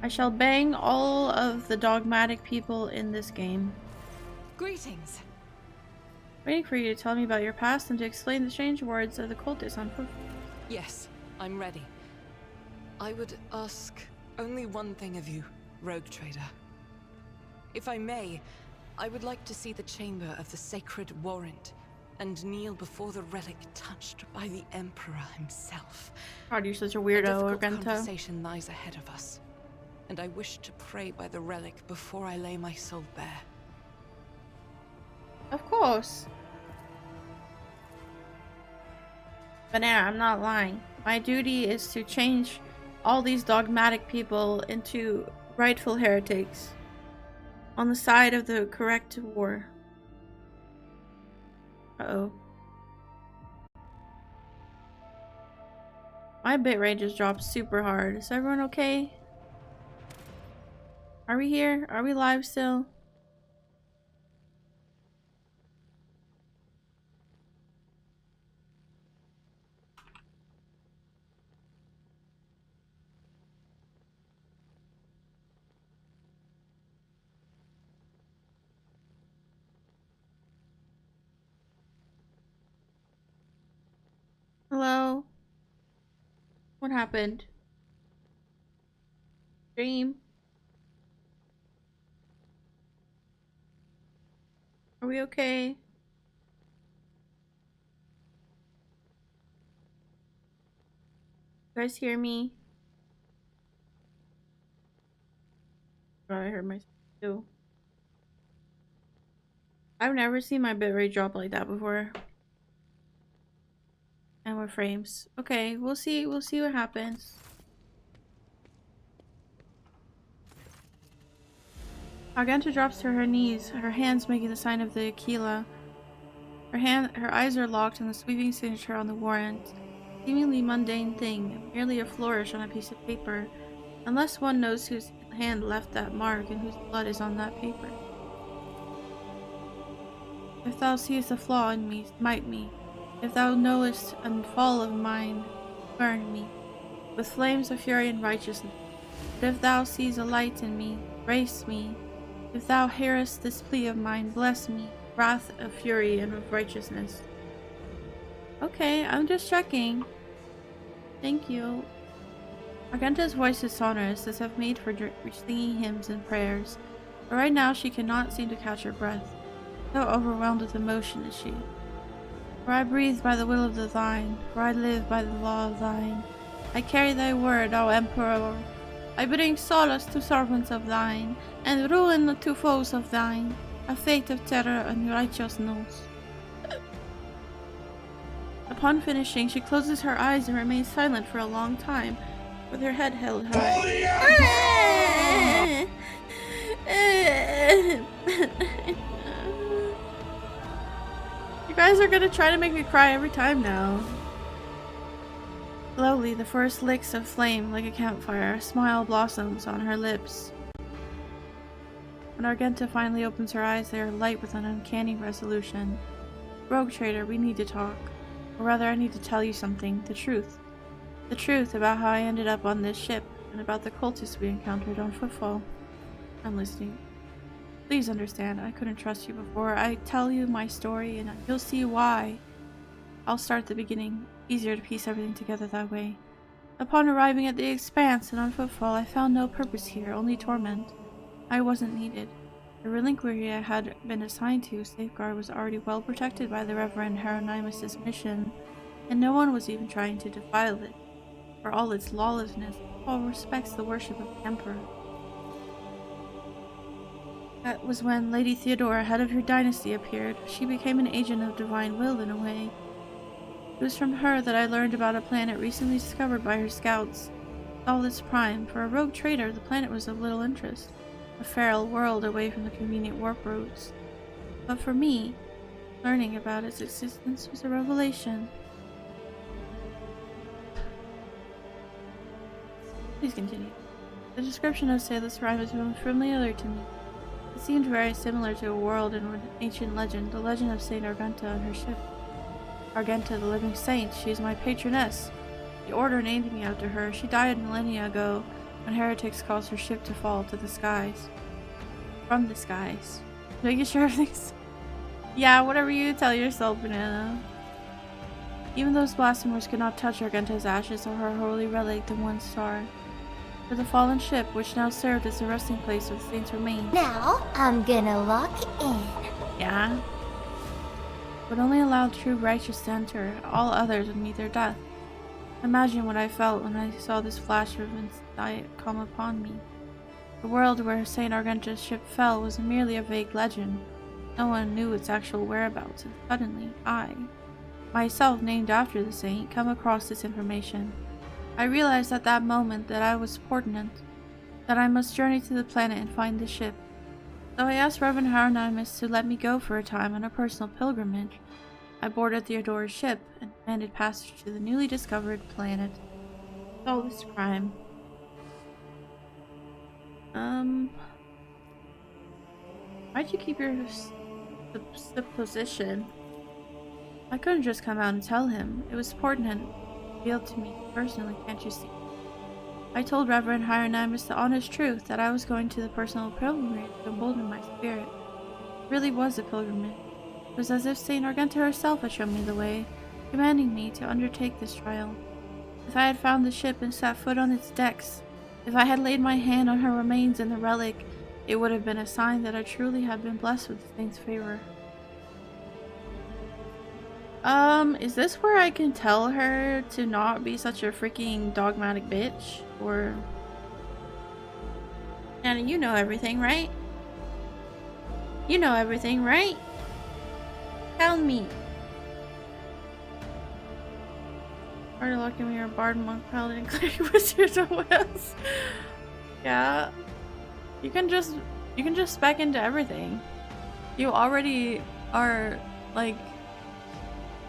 I shall bang all of the dogmatic people in this game. Greetings. Waiting for you to tell me about your past and to explain the strange words of the cultists on foot. Yes, I'm ready. I would ask only one thing of you, rogue trader. If I may, I would like to see the chamber of the sacred warrant and kneel before the relic touched by the Emperor himself. God, you're such a A weirdo, difficult Orgento. conversation lies ahead of us, and I wish to pray by the relic before I lay my soul bare. Of course. Banana, I'm not lying. My duty is to change all these dogmatic people into rightful heretics on the side of the correct war. Uh-oh. My bitrate just dropped super hard. Is everyone okay? Are we here? Are we live still? Hello? What happened? Dream? Are we okay? You guys hear me? Oh, I heard myself too. I've never seen my bitrate drop like that before. And more frames. Okay, we'll see what happens. Argenta drops to her knees, her hands making the sign of the Aquila. Her eyes are locked on the sweeping signature on the warrant. Seemingly mundane thing, merely a flourish on a piece of paper, unless one knows whose hand left that mark and whose blood is on that paper. If thou seest a flaw in me, smite me. If thou knowest a fall of mine, burn me with flames of fury and righteousness. But if thou seest a light in me, grace me. If thou hearest this plea of mine, bless me, wrath of fury and of righteousness. Okay, I'm just checking. Thank you. Argenta's voice is sonorous, as if made for singing hymns and prayers, but right now she cannot seem to catch her breath. So overwhelmed with emotion is she. For I breathe by the will of the thine, for I live by the law of thine. I carry thy word, O Emperor. I bring solace to servants of thine, and ruin to foes of thine, a fate of terror and righteousness. Upon finishing, she closes her eyes and remains silent for a long time, with her head held high. You guys are gonna try to make me cry every time now. Slowly, the first licks of flame like a campfire, a smile blossoms on her lips. When Argenta finally opens her eyes, they are light with an uncanny resolution. Rogue Trader, we need to talk. Or rather, I need to tell you something. The truth. The truth about how I ended up on this ship, and about the cultists we encountered on Footfall. I'm listening. Please understand, I couldn't trust you before. I tell you my story, and you'll see why. I'll start at the beginning. Easier to piece everything together that way. Upon arriving at the Expanse and on Footfall, I found no purpose here, only torment. I wasn't needed. The relinquery I had been assigned to, Safeguard, was already well protected by the Reverend Hieronymus' mission, and no one was even trying to defile it. For all its lawlessness, all respects the worship of the Emperor. That was when Lady Theodora, head of your dynasty, appeared. She became an agent of divine will in a way. It was from her that I learned about a planet recently discovered by her scouts. Solus Prime. For a rogue trader, the planet was of little interest. A feral world away from the convenient warp routes. But for me, learning about its existence was a revelation. Please continue. The description of Solus Prime has been familiar to me. It seemed very similar to a world in an ancient legend, the legend of Saint Argenta and her ship. Argenta, the living saint, she is my patroness. The Order named me after her. She died millennia ago when heretics caused her ship to fall to the skies. From the skies. Making sure everything's... Yeah, whatever you tell yourself, Banana. Even those blasphemers could not touch Argenta's ashes or her holy relic, the one star. For the fallen ship, which now served as the resting place of the saints' remains. Now, I'm gonna lock in. Yeah? Would only allow true righteous to enter. All others would meet their death. Imagine what I felt when I saw this flash of insight come upon me. The world where Saint Argenta's ship fell was merely a vague legend. No one knew its actual whereabouts, and suddenly I, myself named after the saint, come across this information. I realized at that moment that I was portent, that I must journey to the planet and find the ship. So I asked Reverend Hieronymus to let me go for a time on a personal pilgrimage. I boarded Theodora's ship and demanded passage to the newly discovered planet. Solus Prime. Why'd you keep your supposition? I couldn't just come out and tell him. It was portent revealed to me personally, can't you see? I told Reverend Hieronymus the honest truth that I was going to the personal pilgrimage to embolden my spirit. It really was a pilgrimage. It was as if Saint Argenta herself had shown me the way, commanding me to undertake this trial. If I had found the ship and set foot on its decks, if I had laid my hand on her remains and the relic, it would have been a sign that I truly had been blessed with the saint's favor. Is this where I can tell her to not be such a freaking dogmatic bitch? Or... Anna, you know everything, right? You know everything, right? Tell me. Part of lucky when you're a bard, monk, paladin, cleric, wizard, or what else? Yeah. You can just spec into everything. You already are like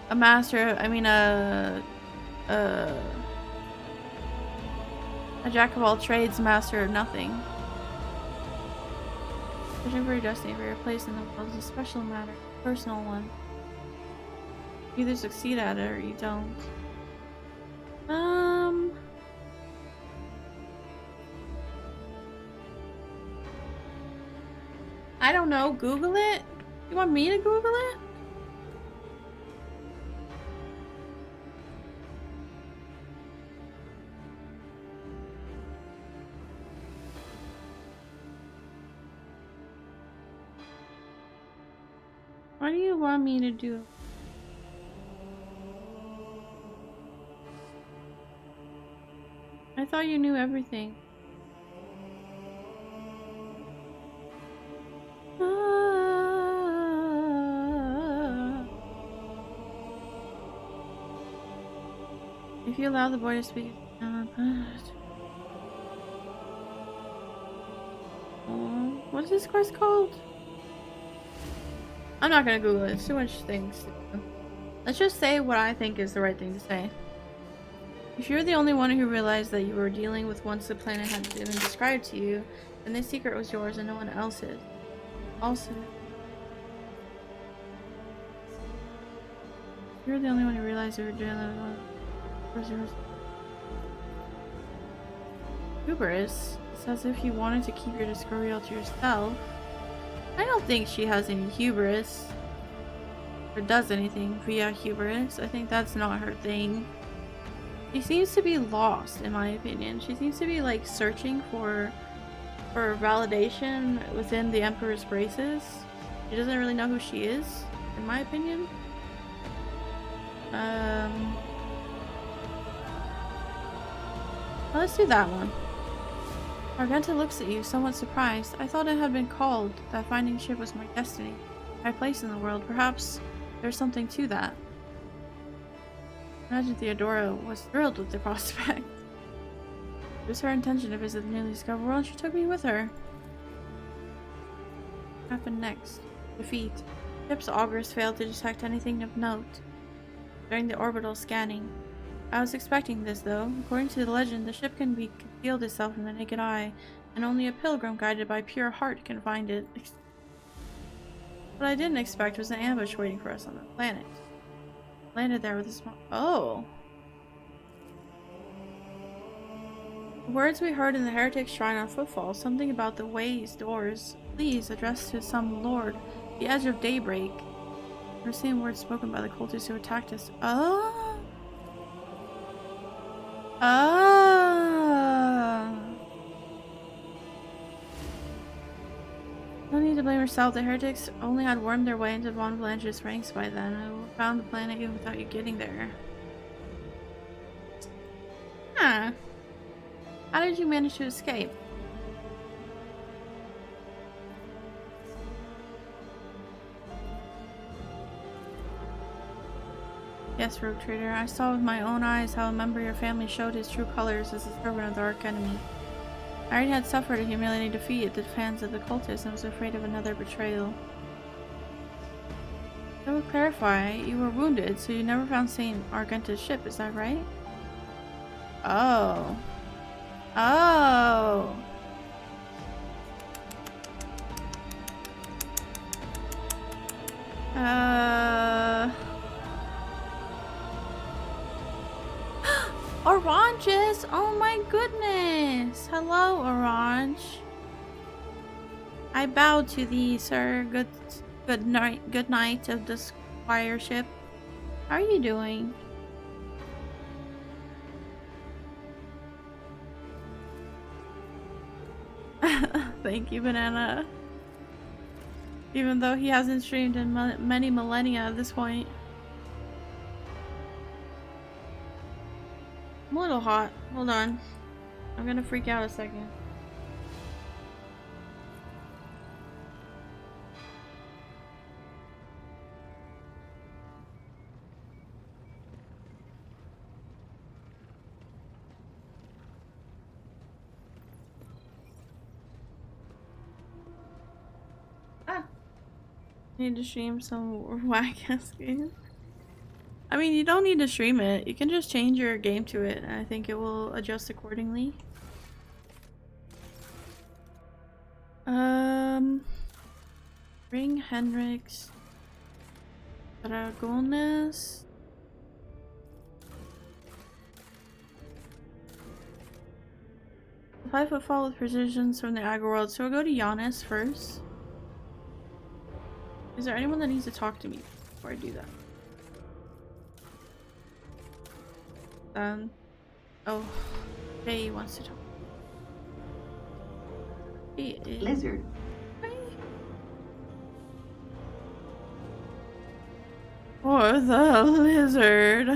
a master, I mean a jack of all trades, master of nothing. Searching for your destiny, for your place in the world is a special matter, a personal one. You either succeed at it or you don't. I don't know, Google it? You want me to Google it? What do you want me to do? I thought you knew everything. If you allow the boy to speak, what is this quest called? I'm not gonna Google it. It's too much things to do. Let's just say what I think is the right thing to say. If you're the only one who realized that you were dealing with once the planet had been described to you, then this secret was yours and no one else's. Also, you're the only one who realized you were dealing with hubris. It's as if you wanted to keep your discovery all to yourself. I don't think she has any hubris. Or does anything via hubris. I think that's not her thing. She seems to be lost, in my opinion. She seems to be like searching for validation within the Emperor's braces. She doesn't really know who she is, in my opinion. Well, let's do that one. Argenta looks at you, somewhat surprised. I thought it had been called that finding ship was my destiny, my place in the world. Perhaps there's something to that. Imagine Theodora was thrilled with the prospect. It was her intention to visit the newly discovered world, and she took me with her. What happened next? Defeat. Ship's augurs failed to detect anything of note during the orbital scanning. I was expecting this, though. According to the legend, the ship can be concealed itself from the naked eye, and only a pilgrim guided by pure heart can find it. What I didn't expect was an ambush waiting for us on the planet. Landed there with a small— oh! The words we heard in the heretic shrine on Footfall, something about the ways, doors, please, addressed to some lord, the edge of daybreak. We're seeing words spoken by the cultists who attacked us. Oh! Oh! No need to blame herself. The heretics only had wormed their way into Von Blanche's ranks by then. I found the planet even without you getting there. Huh. How did you manage to escape? Yes, Rogue Trader. I saw with my own eyes how a member of your family showed his true colors as a servant of the Arch Enemy. I already had suffered a humiliating defeat at the hands of the cultists and was afraid of another betrayal. That would clarify, you were wounded, so you never found Saint Argenta's ship, is that right? Oh. Oh! Oranges! Oh my goodness! Hello, Orange. I bow to thee, sir. Good night of the squireship. How are you doing? Thank you, Banana. Even though he hasn't streamed in many millennia at this point. I'm a little hot. Hold on. I'm gonna freak out a second. Need to stream some whack ass game. I mean, you don't need to stream it. You can just change your game to it, and I think it will adjust accordingly. Ring Henrik's Dragones. The 5-foot fall with precisions from the Agro world. So we'll go to Giannis first. Is there anyone that needs to talk to me before I do that? Oh, Jay wants to talk. He is Lizard. Or the lizard.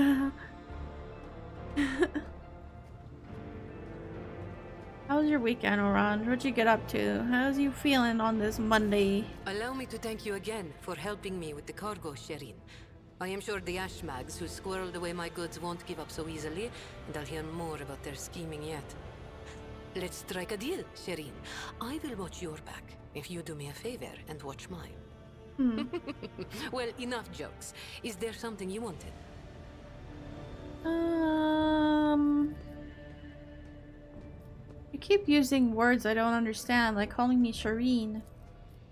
How was your weekend, Orange? What'd you get up to? How's you feeling on this Monday? Allow me to thank you again for helping me with the cargo, Sherin. I am sure the Ashmags who squirreled away my goods won't give up so easily, and I'll hear more about their scheming yet. Let's strike a deal, Shireen. I will watch your back if you do me a favor and watch mine. Well, enough jokes. Is there something you wanted? You keep using words I don't understand, like calling me Shireen.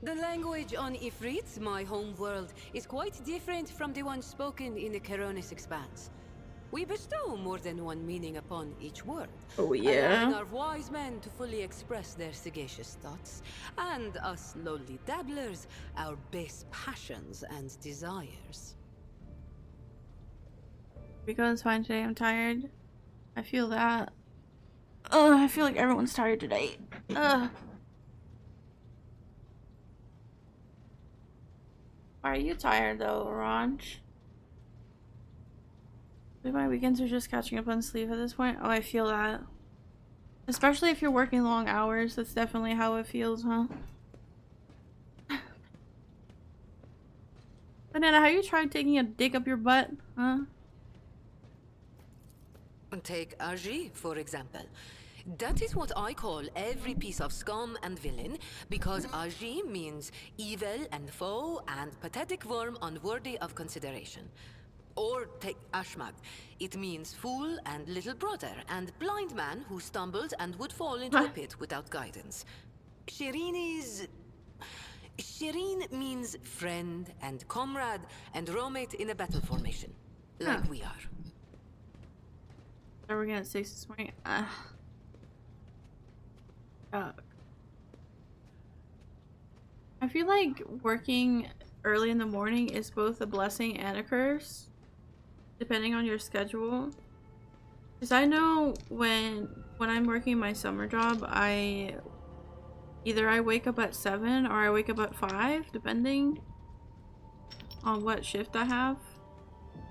The language on Ifrit, my home world, is quite different from the one spoken in the Keronis Expanse. We bestow more than one meaning upon each word, Oh allowing our wise men to fully express their sagacious thoughts, and us lowly dabblers, our base passions and desires. Rico's fine today. I'm tired. I feel that. Ugh, I feel like everyone's tired today. Ugh. Why are you tired though, Orange? Maybe my weekends are just catching up on sleep at this point. Oh, I feel that. Especially if you're working long hours. That's definitely how it feels, huh? Banana, have you tried taking a dick up your butt? Huh? Take Aji, for example. That is what I call every piece of scum and villain, because Aji means evil and foe and pathetic worm unworthy of consideration. Or take Ashmag. It means fool and little brother and blind man who stumbled and would fall into a pit without guidance. Shireen means friend and comrade and roommate in a battle formation. Like we are. Are we gonna 6 this morning? I feel like working early in the morning is both a blessing and a curse, depending on your schedule. Because I know when I'm working my summer job, either I wake up at 7 or I wake up at 5, depending on what shift I have.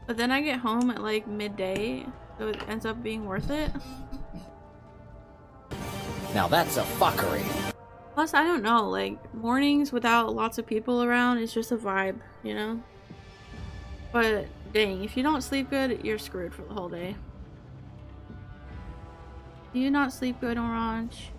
But then I get home at like midday, so it ends up being worth it. Now that's a fuckery. Plus, I don't know, like, mornings without lots of people around is just a vibe, you know? But, dang, if you don't sleep good, you're screwed for the whole day. Do you not sleep good, Orange?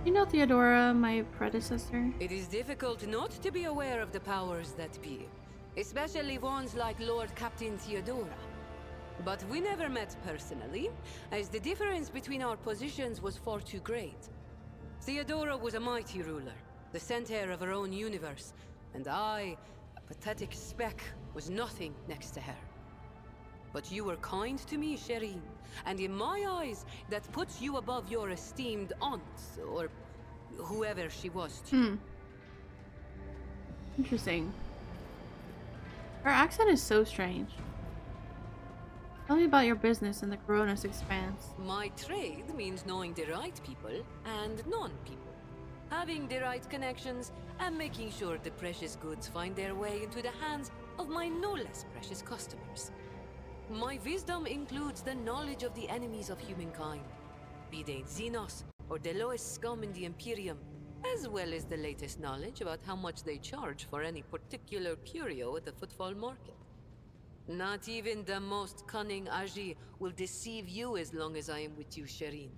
You know Theodora, my predecessor? It is difficult not to be aware of the powers that be, especially ones like Lord Captain Theodora. But we never met personally, as the difference between our positions was far too great. Theodora was a mighty ruler, the center of her own universe, and I, a pathetic speck, was nothing next to her. But you were kind to me, Shireen, and in my eyes, that puts you above your esteemed aunt, or whoever she was to you. Interesting. Her accent is so strange. Tell me about your business in the Coronis Expanse. My trade means knowing the right people and non-people. Having the right connections and making sure the precious goods find their way into the hands of my no less precious customers. My wisdom includes the knowledge of the enemies of humankind, be they Xenos or the lowest scum in the Imperium, as well as the latest knowledge about how much they charge for any particular curio at the Footfall Market. Not even the most cunning Aji will deceive you as long as I am with you, Shireen.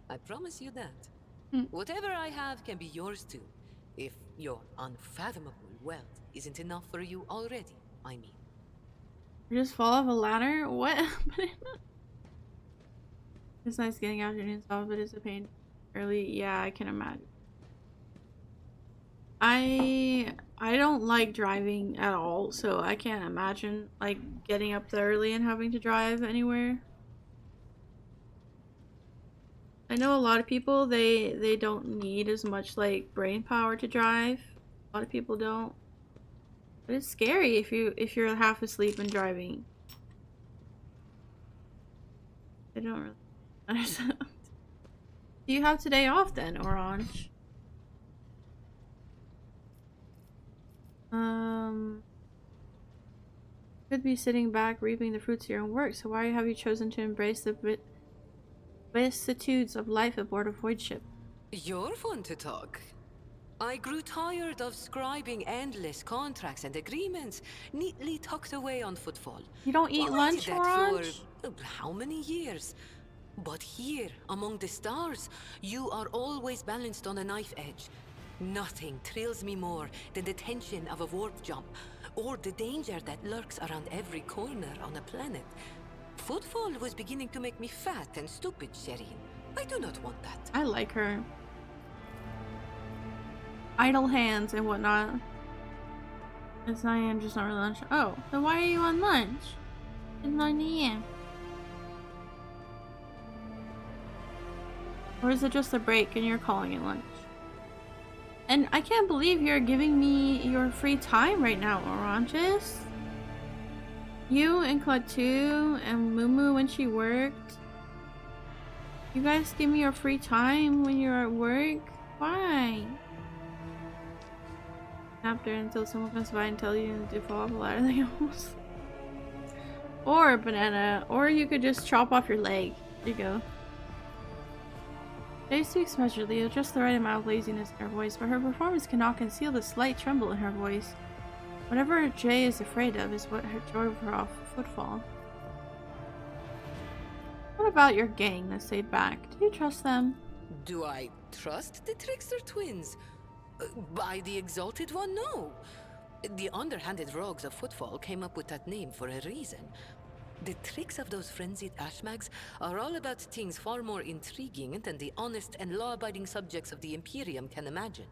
I promise you that. Whatever I have can be yours too, if your unfathomable wealth isn't enough for you already, I mean. You just fall off a ladder? What? It's nice getting afternoons off, but it's a pain early. Yeah, I can imagine. I don't like driving at all, so I can't imagine like getting up there early and having to drive anywhere. I know a lot of people they don't need as much like brain power to drive. A lot of people don't. But it's scary if you're half asleep and driving. I don't really understand. Do you have today off then, Orange? Could be sitting back reaping the fruits of your own work, so why have you chosen to embrace the vicissitudes of life aboard a void ship? You're fun to talk. I grew tired of scribing endless contracts and agreements neatly tucked away on footfall. You don't eat Well, I did lunch, that for Orange? how many years? But here, among the stars, you are always balanced on a knife edge. Nothing thrills me more than the tension of a warp jump, or the danger that lurks around every corner on a planet. Footfall was beginning to make me fat and stupid, Shireen. I do not want that. I like her. Idle hands and whatnot. It's 9 a.m. just not really lunch. Oh, then why are you on lunch? It's 9 a.m. Or is it just a break and you're calling it lunch? And I can't believe you're giving me your free time right now, Oranges. You and Klaatu and Mumu when she worked. You guys give me your free time when you're at work? Why? After until someone comes by and tell you to fall off a ladder, they almost. Or a banana, or you could just chop off your leg. There you go. Jay speaks measuredly, with just the right amount of laziness in her voice, but her performance cannot conceal the slight tremble in her voice. Whatever Jay is afraid of is what drove her off footfall. What about your gang that stayed back? Do you trust them? Do I trust the Trickster twins? By the Exalted One, no. The underhanded rogues of Footfall came up with that name for a reason. The tricks of those frenzied ashmags are all about things far more intriguing than the honest and law-abiding subjects of the Imperium can imagine.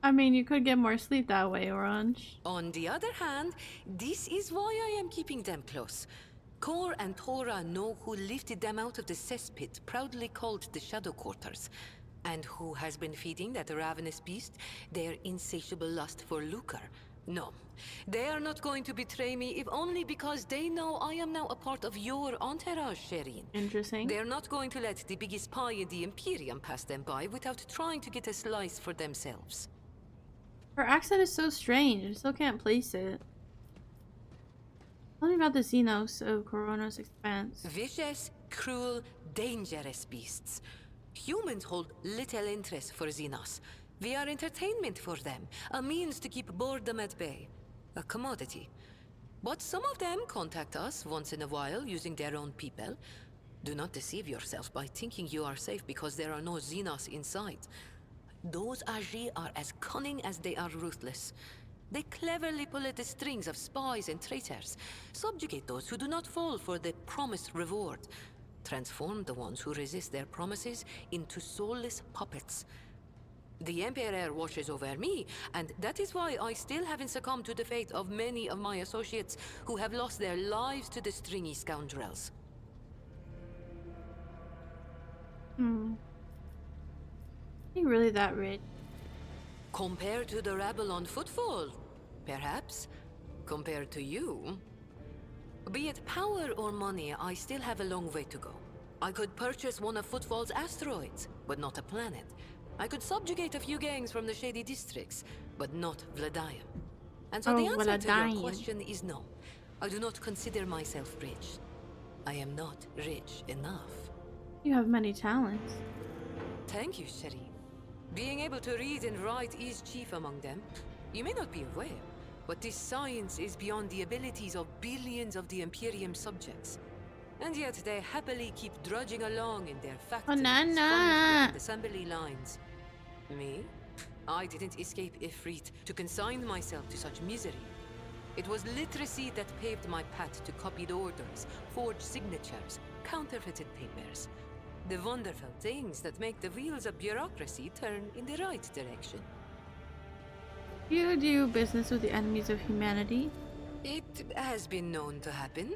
I mean, you could get more sleep that way, Orange. On the other hand, this is why I am keeping them close. Kor and Tora know who lifted them out of the cesspit proudly called the Shadow Quarters, and who has been feeding that ravenous beast their insatiable lust for lucre. No, they are not going to betray me, if only because they know I am now a part of your entourage, Shireen. Interesting. They're not going to let the biggest pie in the Imperium pass them by without trying to get a slice for themselves. Her accent is so strange, I still can't place it. Tell me about the Xenos of Corona's Expanse. Vicious, cruel, dangerous beasts. Humans hold little interest for Xenos. We are entertainment for them, a means to keep boredom at bay. A commodity. But some of them contact us once in a while using their own people. Do not deceive yourself by thinking you are safe because there are no Xenos in sight. Those Agi are as cunning as they are ruthless. They cleverly pull at the strings of spies and traitors, subjugate those who do not fall for the promised reward, transform the ones who resist their promises into soulless puppets. The Emperor watches over me, and that is why I still haven't succumbed to the fate of many of my associates who have lost their lives to the stringy scoundrels. Are you really that rich? Compared to the rabble on Footfall, perhaps. Compared to you. Be it power or money, I still have a long way to go. I could purchase one of Footfall's asteroids, but not a planet. I could subjugate a few gangs from the shady districts, but not Vladium. And so the answer to your question is no. I do not consider myself rich. I am not rich enough. You have many talents. Thank you, Shireen. Being able to read and write is chief among them. You may not be aware, but this science is beyond the abilities of billions of the Imperium subjects. And yet they happily keep drudging along in their factories, and assembly lines. Me? I didn't escape Ifrit to consign myself to such misery. It was literacy that paved my path to copied orders, forged signatures, counterfeited papers. The wonderful things that make the wheels of bureaucracy turn in the right direction. You do business with the enemies of humanity? It has been known to happen.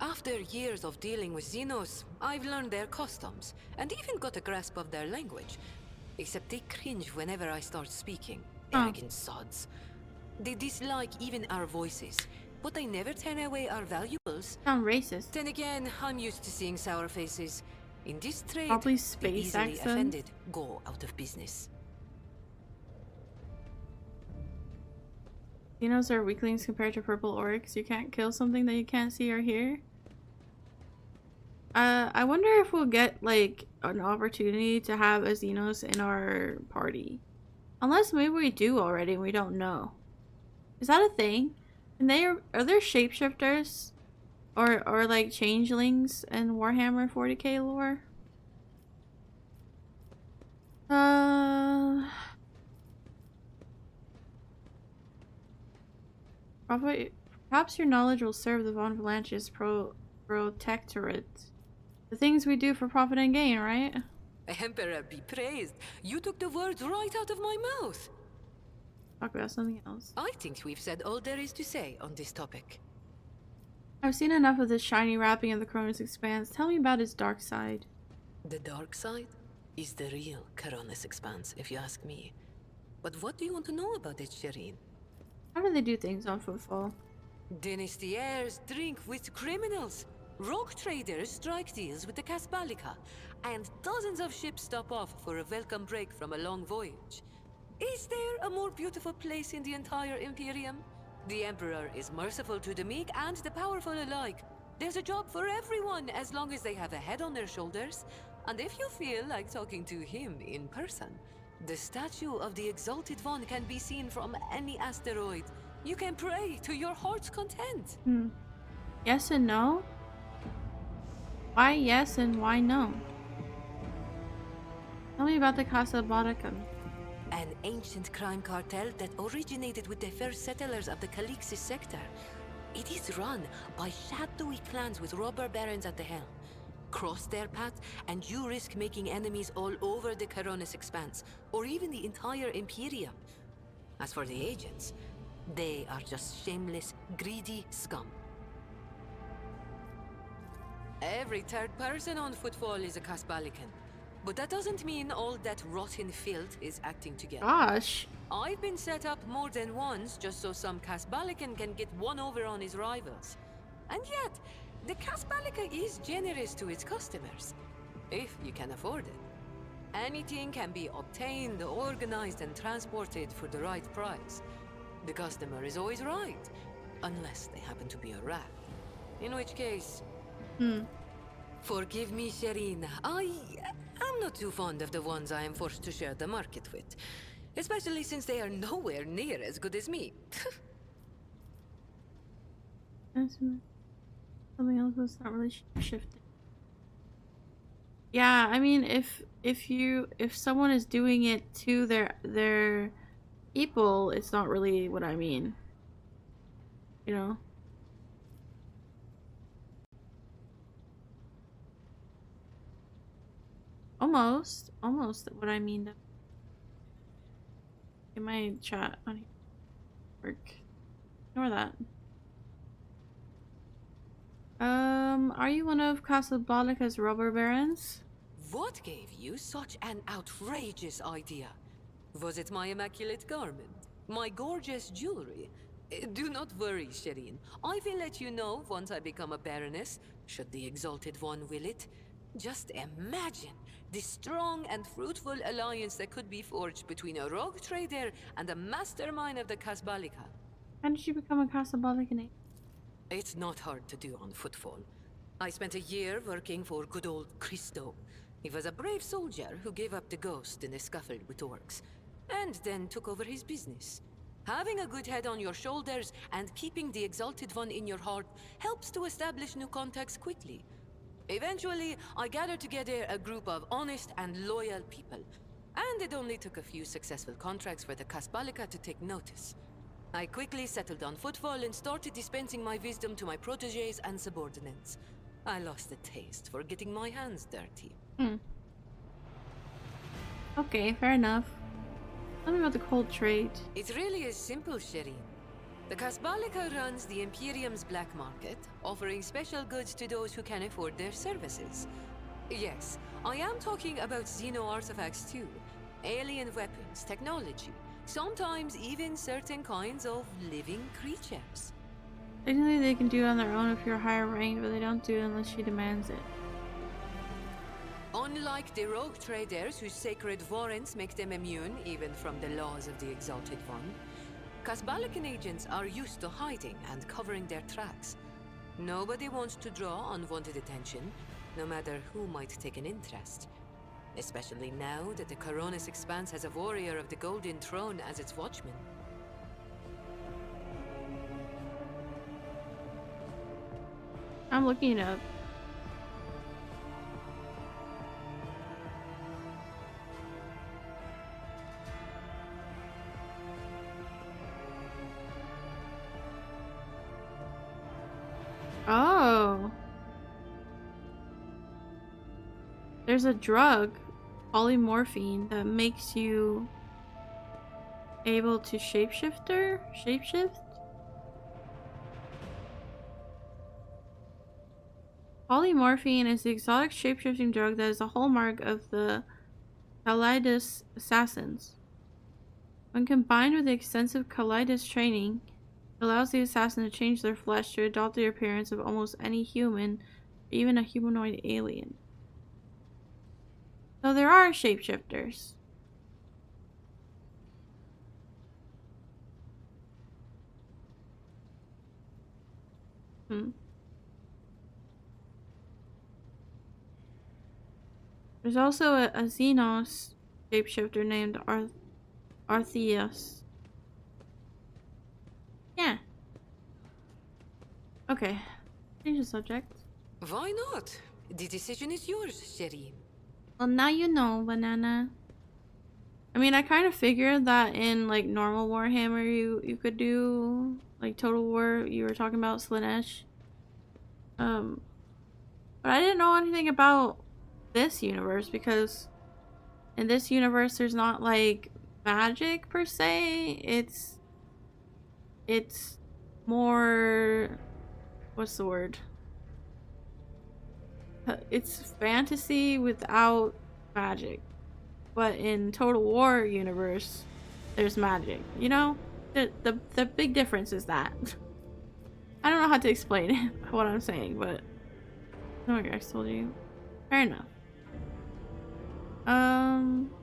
After years of dealing with Xenos, I've learned their customs, and even got a grasp of their language. Except they cringe whenever I start speaking. Arrogant sods. They dislike even our voices, but they never turn away our valuables. Sound racist. Then again, I'm used to seeing sour faces. In this trade, Probably the space easily accent. offended go out of business. Xenos are weaklings compared to purple orcs. You can't kill something that you can't see or hear. I wonder if we'll get like an opportunity to have a Xenos in our party. Unless maybe we do already and we don't know. Is that a thing? And are there shapeshifters? Or like changelings in Warhammer 40k lore? Perhaps your knowledge will serve the Von Valanche's protectorate. The things we do for profit and gain, right? Emperor be praised. You took the words right out of my mouth. Talk about something else. I think we've said all there is to say on this topic. I've seen enough of this shiny wrapping of the Cronus Expanse. Tell me about its dark side. The dark side is the real Cronus Expanse, if you ask me. But what do you want to know about it, Shireen? How do they do things on Footfall? Dynasties drink with criminals. Rogue traders strike deals with the Casbalica. And dozens of ships stop off for a welcome break from a long voyage. Is there a more beautiful place in the entire Imperium? The Emperor is merciful to the meek and the powerful alike. There's a job for everyone as long as they have a head on their shoulders. And if you feel like talking to him in person, the statue of the Exalted One can be seen from any asteroid. You can pray to your heart's content. Yes and no? Why yes and why no? Tell me about the Casablanca. An ancient crime cartel that originated with the first settlers of the Calixis sector. It is run by shadowy clans with robber barons at the helm. Cross their path, and you risk making enemies all over the Cronus Expanse, or even the entire Imperium. As for the agents, they are just shameless, greedy scum. Every third person on Footfall is a Casbalican. But that doesn't mean all that rotten filth is acting together. Gosh. I've been set up more than once just so some Casbalican can get one over on his rivals. And yet, the Casbalica is generous to its customers, if you can afford it. Anything can be obtained, organized, and transported for the right price. The customer is always right, unless they happen to be a rat. In which case... Forgive me, Shireen. I'm not too fond of the ones I am forced to share the market with. Especially since they are nowhere near as good as me. Something else was not really shifting. Yeah, I mean, if someone is doing it to their people, it's not really what I mean. You know? Almost what I mean. In my chat on here. Work. Ignore that. Are you one of Casablanca's robber barons? What gave you such an outrageous idea? Was it my immaculate garment? My gorgeous jewelry? Do not worry, Shireen. I will let you know once I become a baroness, should the Exalted One will it. Just imagine the strong and fruitful alliance that could be forged between a rogue trader and a mastermind of the Casbalica. How did you become a Casablancan? It's not hard to do on Footfall. I spent a year working for good old Christo. He was a brave soldier who gave up the ghost in a scuffle with orcs, and then took over his business. Having a good head on your shoulders and keeping the Exalted One in your heart helps to establish new contacts quickly. Eventually, I gathered together a group of honest and loyal people, and it only took a few successful contracts for the Casbalica to take notice. I quickly settled on Footfall and started dispensing my wisdom to my protégés and subordinates. I lost the taste for getting my hands dirty. Okay, fair enough. Tell me about the cold trade. It really is simple, Shireen. The Casbalica runs the Imperium's black market, offering special goods to those who can afford their services. Yes, I am talking about Xeno artifacts too. Alien weapons, technology, sometimes even certain kinds of living creatures. Technically, they can do it on their own if you're higher ranked, but they don't do it unless she demands it. Unlike the rogue traders whose sacred warrants make them immune even from the laws of the Exalted One, Casbalican agents are used to hiding and covering their tracks. Nobody wants to draw unwanted attention, no matter who might take an interest. Especially now that the Coronis Expanse has a warrior of the Golden Throne as its watchman. I'm looking it up. Oh. There's a drug, polymorphine, that makes you able to shapeshift? Polymorphine is the exotic shapeshifting drug that is a hallmark of the Kalidas assassins. When combined with the extensive Kalidas training, it allows the assassin to change their flesh to adopt the appearance of almost any human, or even a humanoid alien. So there are shapeshifters. There's also a Xenos shapeshifter named Artheus. Yeah. Okay. Change the subject. Why not? The decision is yours, Shireen. Well, now you know, Banana. I mean, I kind of figured that in like normal Warhammer, you could do like Total War. You were talking about Slanesh. But I didn't know anything about this universe because in this universe there's not like magic per se. It's more, what's the word? It's fantasy without magic. But in Total War universe, there's magic. You know? The big difference is that. I don't know how to explain it, what I'm saying, but no, I told you. Fair enough.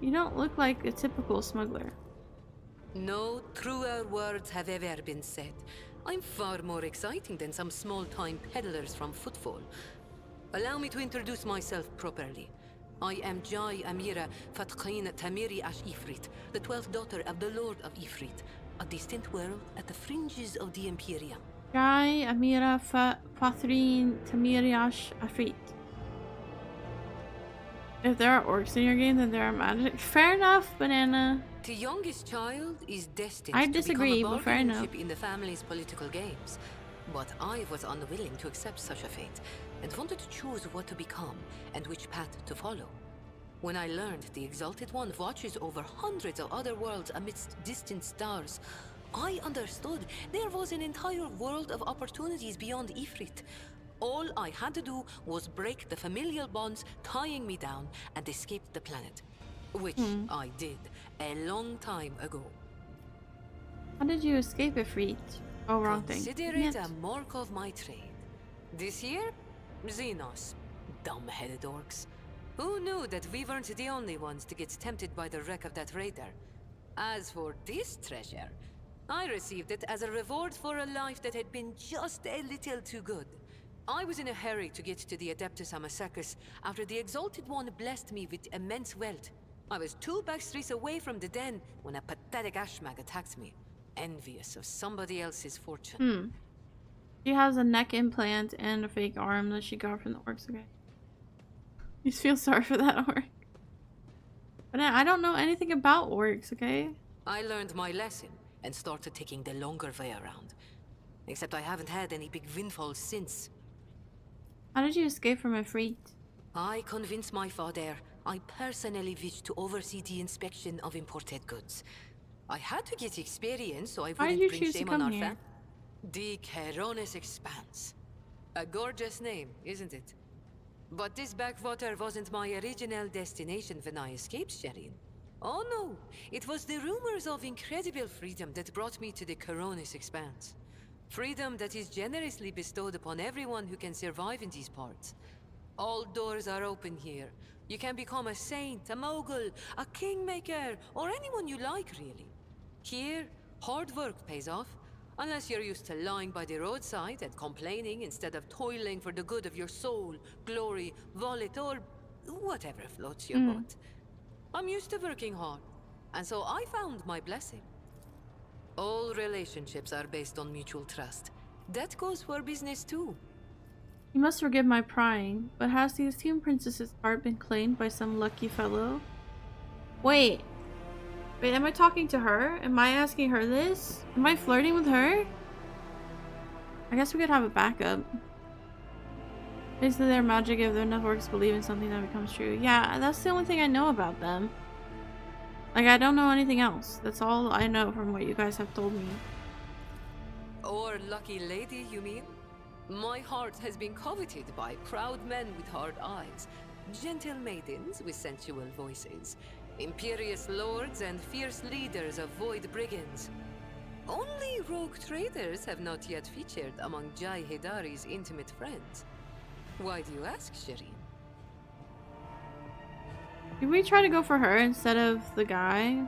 You don't look like a typical smuggler. No truer words have ever been said. I'm far more exciting than some small-time peddlers from Footfall. Allow me to introduce myself properly. I am Jai Amira Fatqin Tamiri Ash Ifrit, the 12th daughter of the Lord of Ifrit, a distant world at the fringes of the Imperium. Jai Amira Fathrin Tamiriash Afrit. If there are orcs in your game, then there are magic. Fair enough, Banana. The youngest child is destined I to disagree, become a but fair enough. bargaining chip in the family's political games. But I was unwilling to accept such a fate, and wanted to choose what to become and which path to follow. When I learned the Exalted One watches over hundreds of other worlds amidst distant stars, I understood there was an entire world of opportunities beyond Ifrit. All I had to do was break the familial bonds tying me down and escape the planet. Which I did a long time ago. How did you escape Ifrit? Oh, wrong thing. Consider it a mark of my trade. This year, Xenos. Dumb-headed orcs. Who knew that we weren't the only ones to get tempted by the wreck of that raider? As for this treasure, I received it as a reward for a life that had been just a little too good. I was in a hurry to get to the Adeptus Amasacus after the Exalted One blessed me with immense wealth. I was 2 backstreets away from the den when a pathetic ashmag attacked me, envious of somebody else's fortune. She has a neck implant and a fake arm that she got from the orcs, okay? You feel sorry for that orc. But I don't know anything about orcs, okay? I learned my lesson and started taking the longer way around. Except I haven't had any big windfalls since. How did you escape from Ifrit? I convinced my father I personally wished to oversee the inspection of imported goods. I had to get experience so I Why did wouldn't you bring choose to shame come on our here? family. The Coronis Expanse. A gorgeous name, isn't it? But this backwater wasn't my original destination when I escaped Sherin. Oh no, it was the rumors of incredible freedom that brought me to the Coronis Expanse. Freedom that is generously bestowed upon everyone who can survive in these parts. All doors are open here. You can become a saint, a mogul, a kingmaker, or anyone you like, really. Here, hard work pays off. Unless you're used to lying by the roadside and complaining instead of toiling for the good of your soul, glory, wallet, or whatever floats your boat. I'm used to working hard, and so I found my blessing. All relationships are based on mutual trust. That goes for business too. You must forgive my prying, but has the esteemed princess's heart been claimed by some lucky fellow? Wait, am I talking to her? Am I asking her this? Am I flirting with her? I guess we could have a backup. Basically, their magic if enough orcs believe in something that becomes true. Yeah, that's the only thing I know about them. Like, I don't know anything else. That's all I know from what you guys have told me. Or lucky lady, you mean? My heart has been coveted by proud men with hard eyes, gentle maidens with sensual voices, imperious lords and fierce leaders of void brigands. Only rogue traders have not yet featured among Jai Hedari's intimate friends. Why do you ask, Shireen? Did we try to go for her instead of the guy?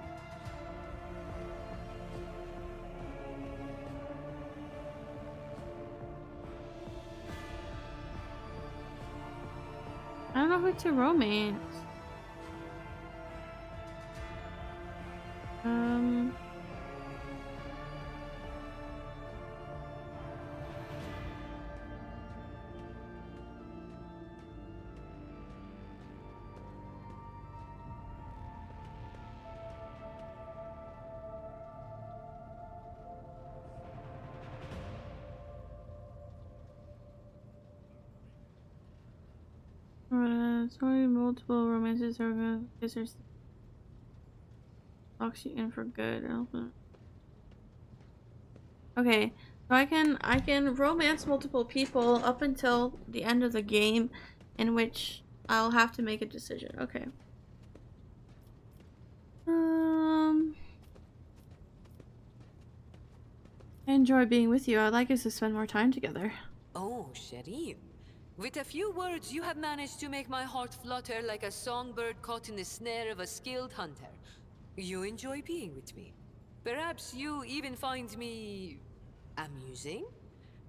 I don't know who to romance. Sorry, multiple romances are gonna kiss her. Locks you in for good. Okay, so I can romance multiple people up until the end of the game, in which I'll have to make a decision. Okay. I enjoy being with you. I'd like us to spend more time together. Oh, Shireen. With a few words, you have managed to make my heart flutter like a songbird caught in the snare of a skilled hunter. You enjoy being with me. Perhaps you even find me amusing?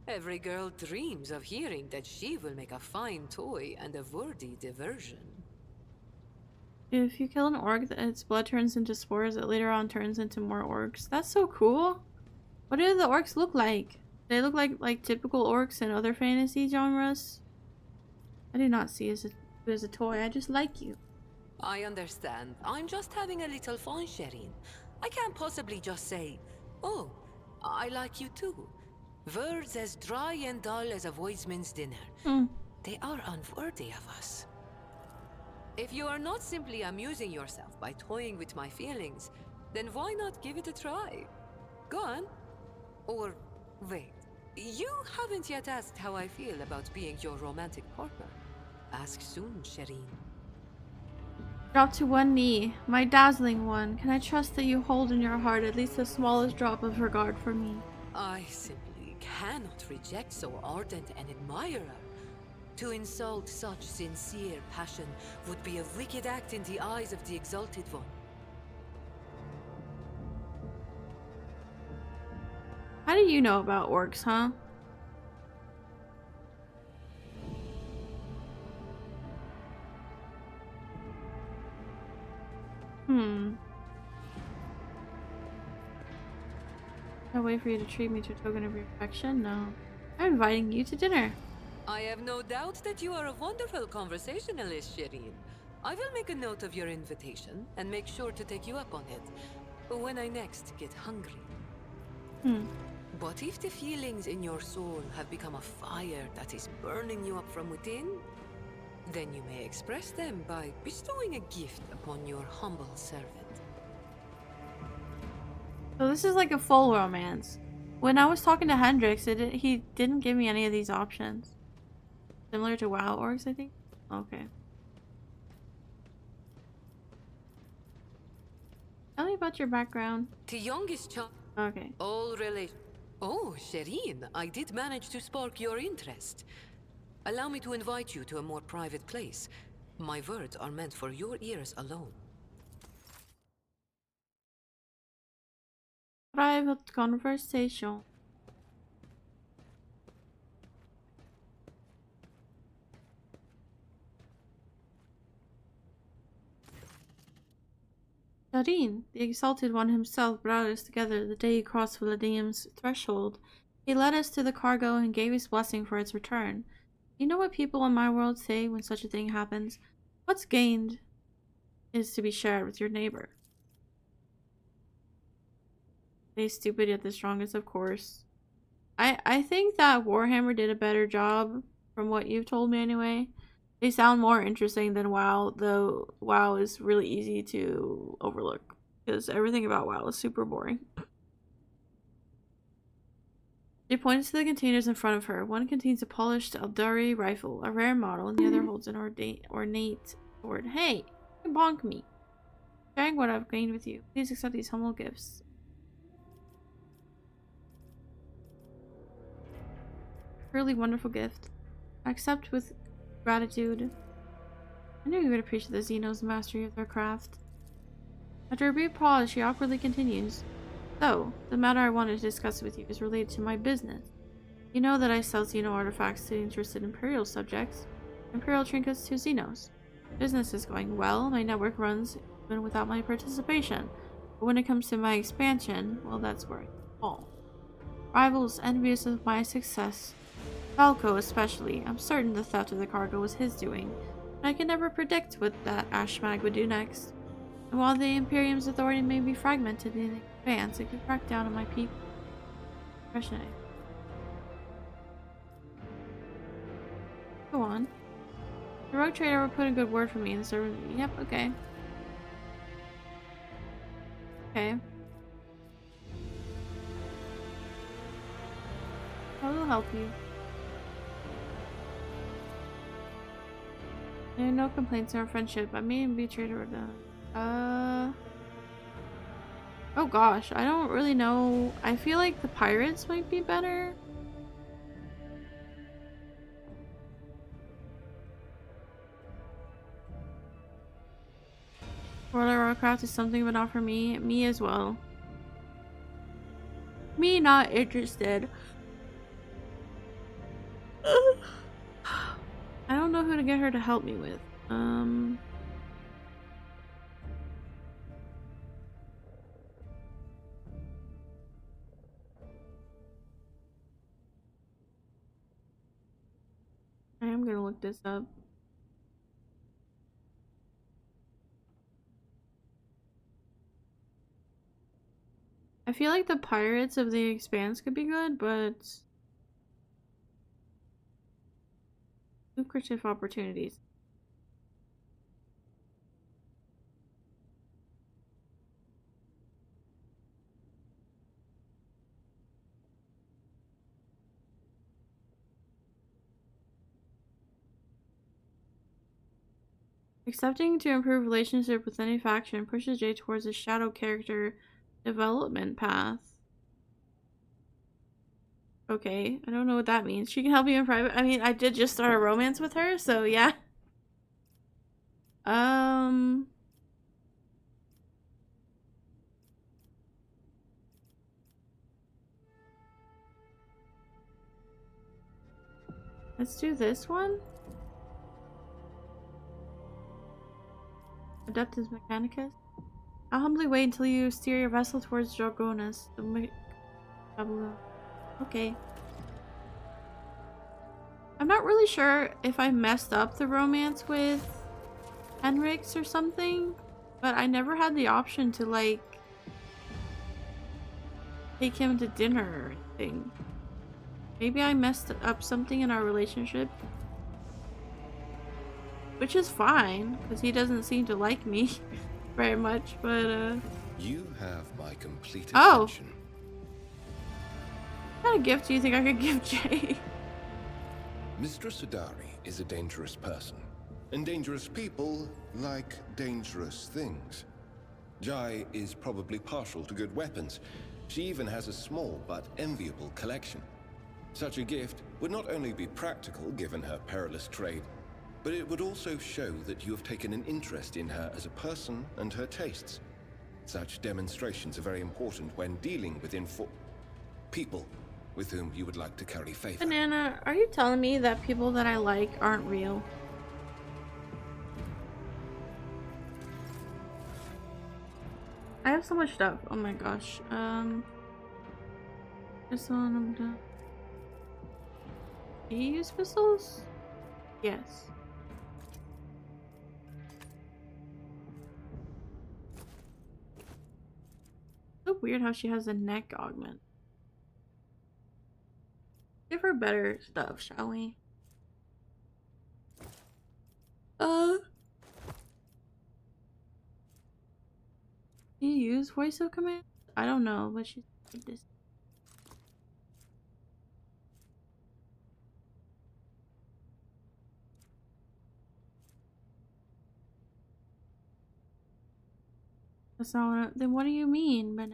Every girl dreams of hearing that she will make a fine toy and a worthy diversion. If you kill an orc, its blood turns into spores that later on turns into more orcs. That's so cool. What do the orcs look like? They look like typical orcs in other fantasy genres. I do not see you as a toy. I just like you. I understand. I'm just having a little fun, Shireen. I can't possibly just say, oh, I like you too. Words as dry and dull as a voidsman's dinner. They are unworthy of us. If you are not simply amusing yourself by toying with my feelings, then why not give it a try? Go on. Or, wait. You haven't yet asked how I feel about being your romantic partner. Ask soon, Shireen. Drop to one knee, my dazzling one. Can I trust that you hold in your heart at least the smallest drop of regard for me? I simply cannot reject so ardent an admirer. To insult such sincere passion would be a wicked act in the eyes of the exalted one. How do you know about orcs, huh? I'll wait for you to treat me to a token of your affection? No. I'm inviting you to dinner. I have no doubt that you are a wonderful conversationalist, Shireen. I will make a note of your invitation and make sure to take you up on it when I next get hungry. But if the feelings in your soul have become a fire that is burning you up from within, then you may express them by bestowing a gift upon your humble servant. So this is like a full romance. When I was talking to Hendrix, he didn't give me any of these options. Similar to WoW orcs, I think? Okay. Tell me about your background. The youngest child. Okay. All relation. Oh, Shireen, I did manage to spark your interest. Allow me to invite you to a more private place. My words are meant for your ears alone. Private conversation. Darin, the exalted one himself, brought us together the day he crossed Vladim's threshold. He led us to the cargo and gave his blessing for its return. You know what people in my world say when such a thing happens? What's gained is to be shared with your neighbor. They stupid yet the strongest, of course. I think that Warhammer did a better job from what you've told me anyway. They sound more interesting than WoW, though WoW is really easy to overlook because everything about WoW is super boring. She points to the containers in front of her. One contains a polished Eldari rifle, a rare model, and the other holds an ornate sword. Hey, you bonk me. Sharing what I've gained with you. Please accept these humble gifts. Truly wonderful gift. I accept with gratitude. I knew you would appreciate the Xenos' mastery of their craft. After a brief pause, she awkwardly continues. So, the matter I wanted to discuss with you is related to my business. You know that I sell Xeno artifacts to interested Imperial subjects, Imperial trinkets to Xenos. Business is going well, my network runs even without my participation. But when it comes to my expansion, well, that's where I fall. Rivals envious of my success. Falco especially. I'm certain the theft of the cargo was his doing, and I can never predict what that Ashmag would do next. And while the Imperium's authority may be fragmented in advance, it could crack down on my people. Go on. The rogue trader will put a good word for me in the servant. Yep, okay. Okay. I will help you. There are no complaints in our friendship. I may be traitor or done. Oh gosh, I don't really know. I feel like the pirates might be better. World of Warcraft is something, but not for me. Me as well. Me not interested. I don't know who to get her to help me with. I am gonna look this up. I feel like the Pirates of the Expanse could be good, but lucrative opportunities. Accepting to improve relationship with any faction pushes Jay towards a shadow character development path. Okay, I don't know what that means. She can help you in private. I mean, I did just start a romance with her, so yeah. Let's do this one. Adeptus Mechanicus. I'll humbly wait until you steer your vessel towards Drogonis. Okay. I'm not really sure if I messed up the romance with Henrix or something, but I never had the option to, like, take him to dinner or anything. Maybe I messed up something in our relationship. Which is fine, because he doesn't seem to like me very much, but You have my complete oh. attention. What kind of gift do you think I could give Jay? Mistress Adari is a dangerous person, and dangerous people like dangerous things. Jai is probably partial to good weapons. She even has a small but enviable collection. Such a gift would not only be practical given her perilous trade, but it would also show that you have taken an interest in her as a person and her tastes. Such demonstrations are very important when dealing with people with whom you would like to curry favor. Banana, are you telling me that people that I like aren't real? have so much stuff. Oh my gosh. This one I'm done. Do you use pistols? Yes. So weird how she has a neck augment. Give her better stuff, shall we? Do you use voice of command? I don't know, but she's this. That's not what then what do you mean, but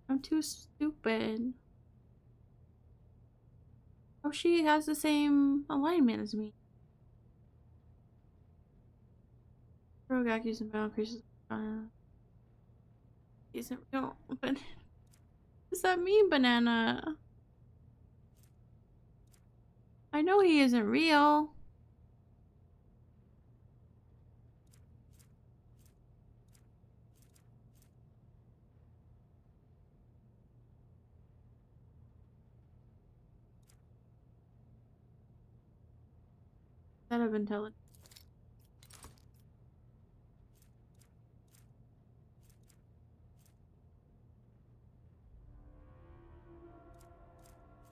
I'm too stupid. Oh, she has the same alignment as me. Rogak using battle increases. Isn't real, but does that mean banana? I know he isn't real. That have intelligence.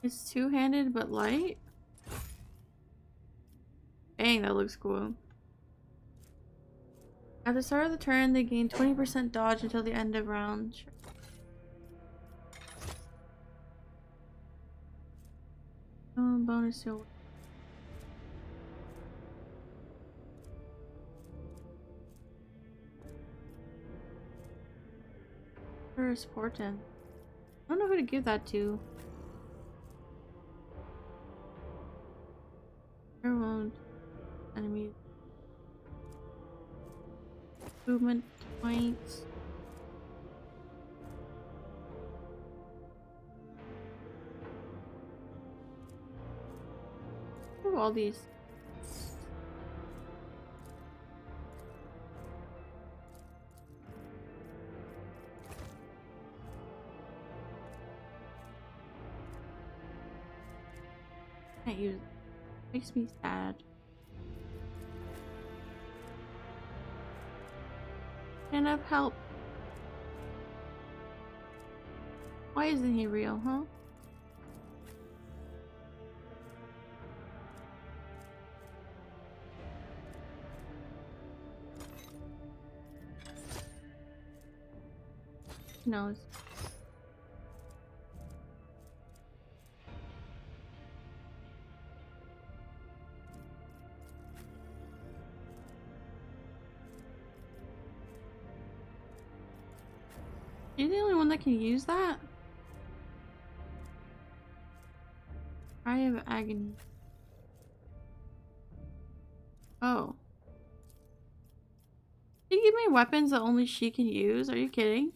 It's two-handed but light. Dang, that looks cool. At the start of the turn, they gain 20% dodge until the end of round. Sure. Bonus to first portent. I don't know who to give that to. Wound enemies. Movement points. What are all these? Can't use it. Makes me sad. Enough help. Why isn't he real, huh? Who knows? You're the only one that can use that? I have agony. Oh. You give me weapons that only she can use? Are you kidding?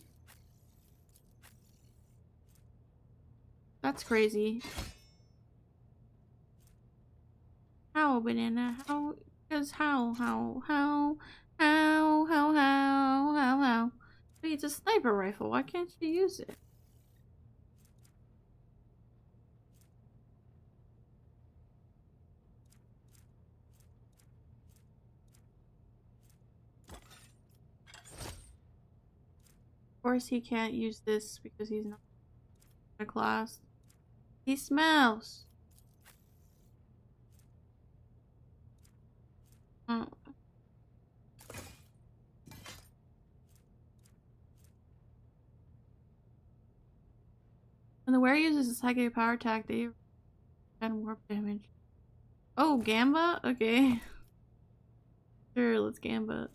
That's crazy. How, banana? How? Because how? Wait, it's a sniper rifle. Why can't she use it? Of course he can't use this because he's not in a class. He smells. Oh. When the wearer uses a psychic power attack, they and warp damage. Oh, Gamba? Okay. Sure, let's Gamba.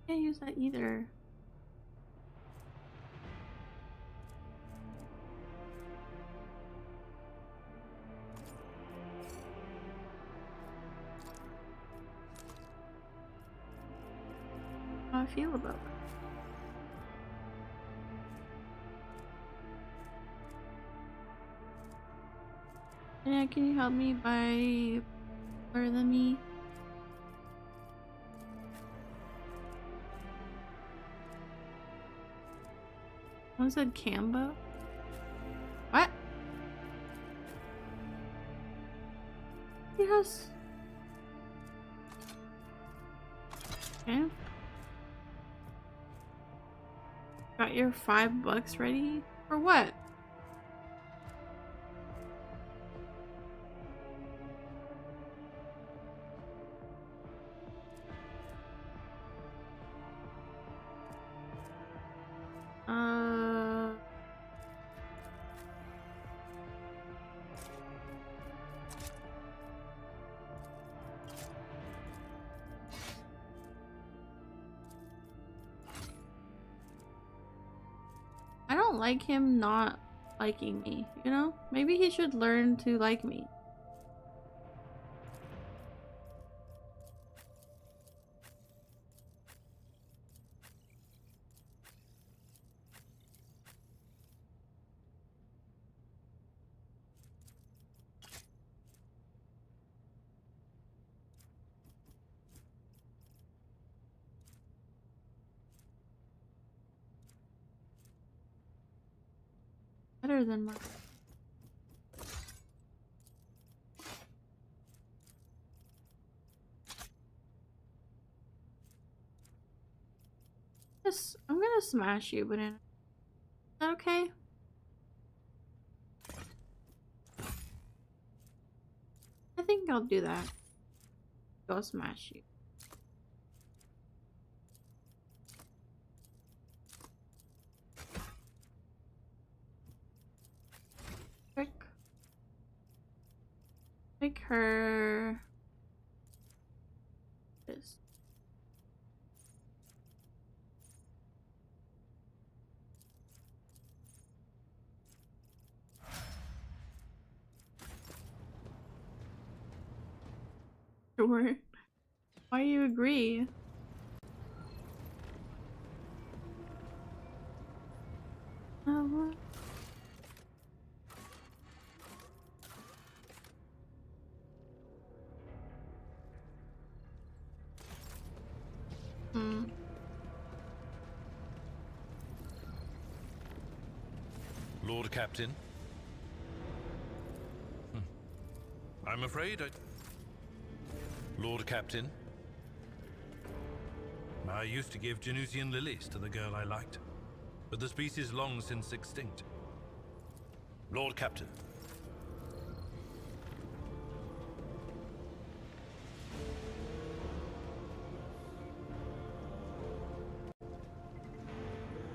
Can't use that either. how I feel about that. Yeah, can you help me by further than me? One said Canva. What? Yes. Okay. Got your $5 ready? For what? I don't like him not liking me, you know? Maybe he should learn to like me. Better than mine. Yes, I'm gonna smash you, Banana. Is that okay? I think I'll do that. Go smash you. Quick. Make her this. Sure. Why you agree? What? Lord Captain. I'm afraid Lord Captain. I used to give Genusian lilies to the girl I liked, but the species long since extinct. Lord Captain.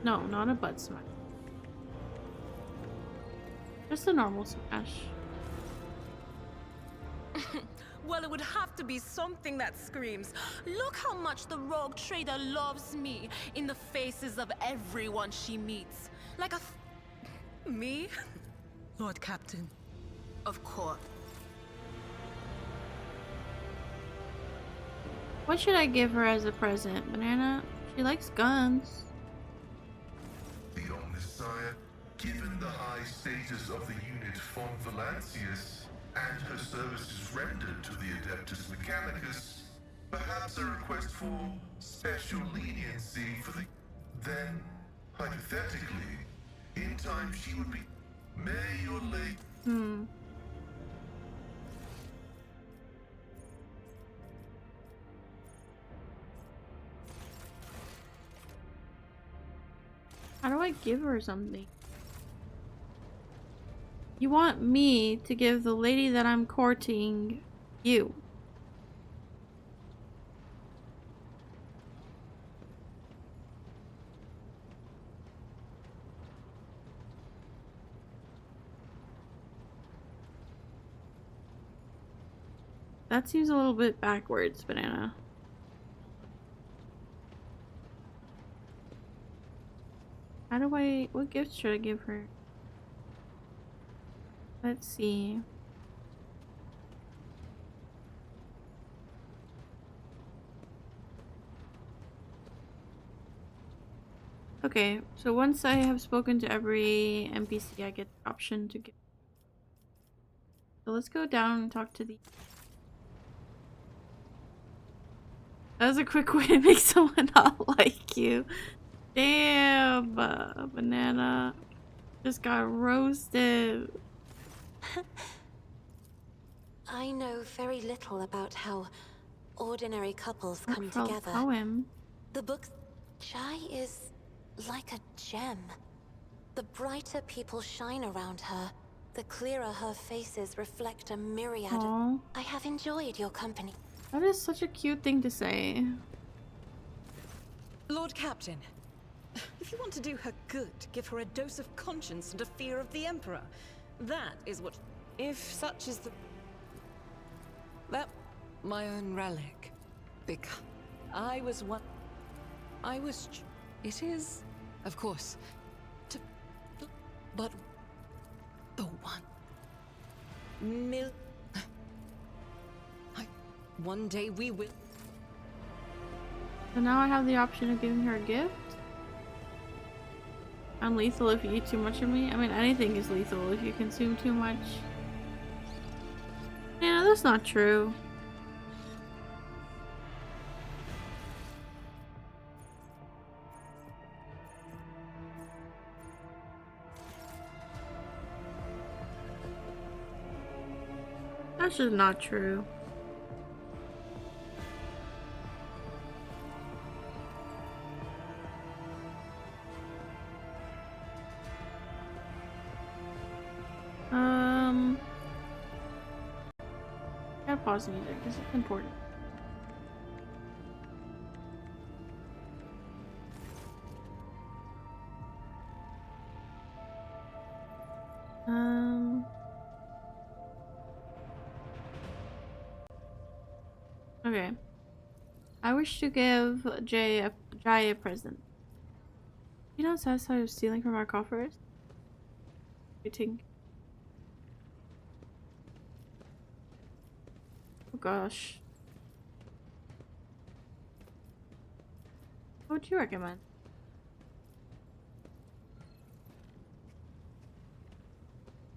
No, not a butt smash. Just a normal smash. Well, it would have to be something that screams, "Look how much the rogue trader loves me," in the faces of everyone she meets. Like me? Lord Captain. Of course. What should I give her as a present, Banana? She likes guns. The Omnissiah, given the high status of the unit von Valancius and her services rendered to the Adeptus Mechanicus, perhaps a request for special leniency for the... Then, hypothetically, in time she would be... May your late... How do I give her something? You want me to give the lady that I'm courting you. That seems a little bit backwards, Banana. How do I... What gift should I give her? Let's see. Okay, so once I have spoken to every NPC, I get the option to give. So let's go down and talk to the. That was a quick way to make someone not like you. Damn, banana just got roasted. I know very little about how ordinary couples come together. Poem. The book Chai is like a gem. The brighter people shine around her, the clearer her faces reflect a myriad. Aww. I have enjoyed your company. That is such a cute thing to say. Lord Captain, if you want to do her good, give her a dose of conscience and a fear of the Emperor. That is what... If such is the... That... My own relic. Because I was one... It is... Of course. But... The one... One day we will... So now I have the option of giving her a gift? I'm lethal if you eat too much of me? I mean, anything is lethal if you consume too much. Yeah, that's not true. That's just not true. Gotta pause the music. This is important. Okay. I wish to give Jai a present. You know, satisfied with stealing from our coffers? Waiting. Oh gosh. What would you recommend?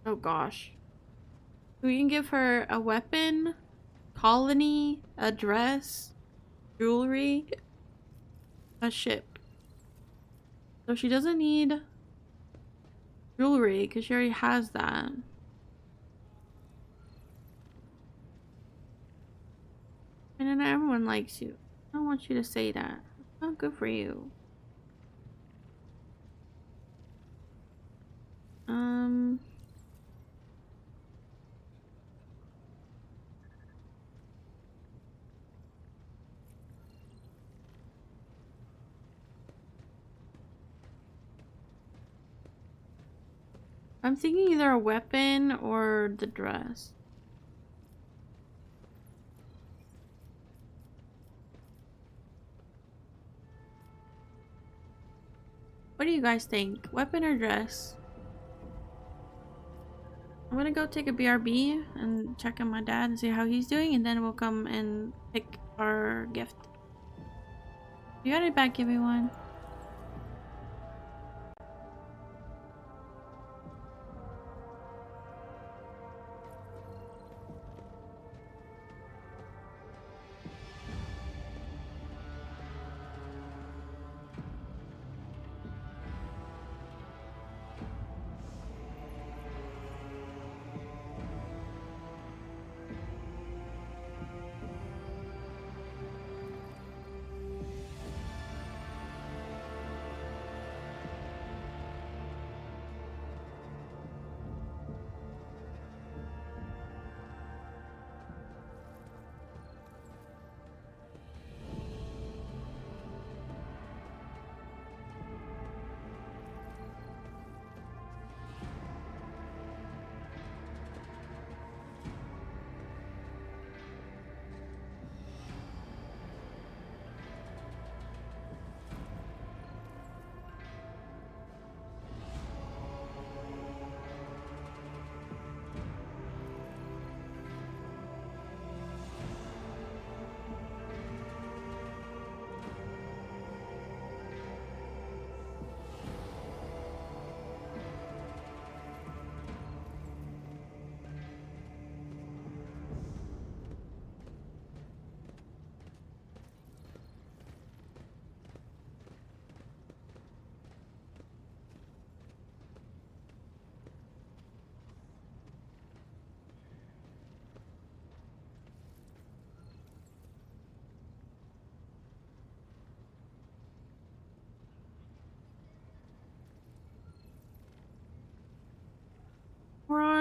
Oh gosh. We can give her a weapon, colony, a dress, jewelry, a ship. So she doesn't need jewelry because she already has that. And then everyone likes you. I don't want you to say that. It's not good for you. I'm thinking either a weapon or the dress. What do you guys think? Weapon or dress? I'm gonna go take a BRB and check on my dad and see how he's doing, and then we'll come and pick our gift. You got it back, everyone.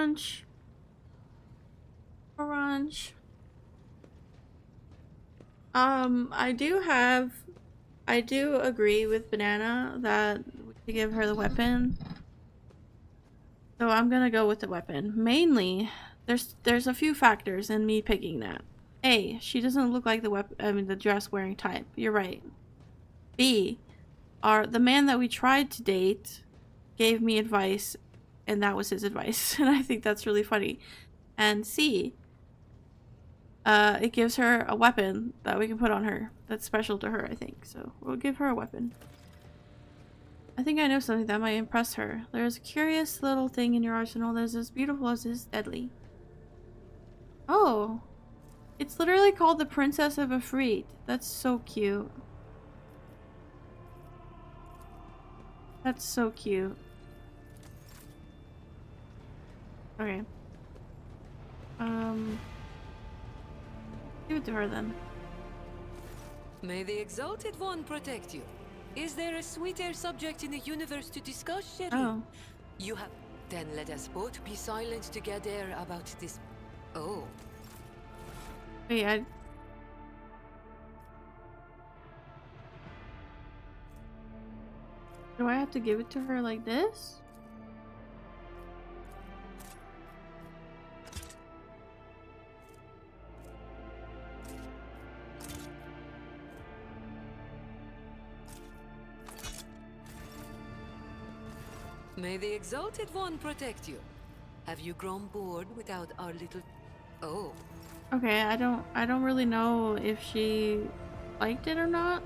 Crunch. Crunch. I do agree with Banana that we should give her the weapon. So I'm gonna go with the weapon. Mainly, there's a few factors in me picking that. A, she doesn't look like the dress wearing type. You're right. B, the man that we tried to date gave me advice, and that was his advice, and I think that's really funny. And C, it gives her a weapon that we can put on her that's special to her, I think. So we'll give her a weapon. I think I know something that might impress her. There's a curious little thing in your arsenal that's as beautiful as it's deadly. Oh, it's literally called the Princess of Afrit. That's so cute. That's so cute. Okay. Give it to her then. May the Exalted One protect you. Is there a sweeter subject in the universe to discuss, Sherry? Oh. You have... Then let us both be silent together about this... Oh. Wait, do I have to give it to her like this? May the Exalted One protect you. Have you grown bored without our little... Oh. Okay, I don't really know if she liked it or not.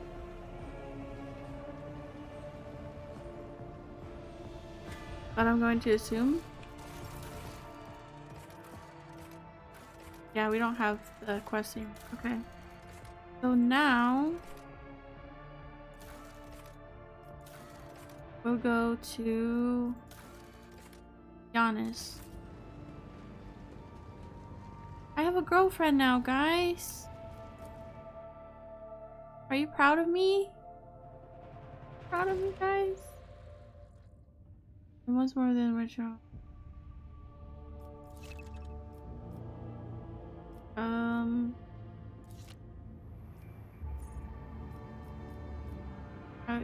But I'm going to assume. Yeah, we don't have the quest here. Okay. So now we'll go to Giannis. I have a girlfriend now, guys. Are you proud of me? Proud of me, guys? It was more than original. I...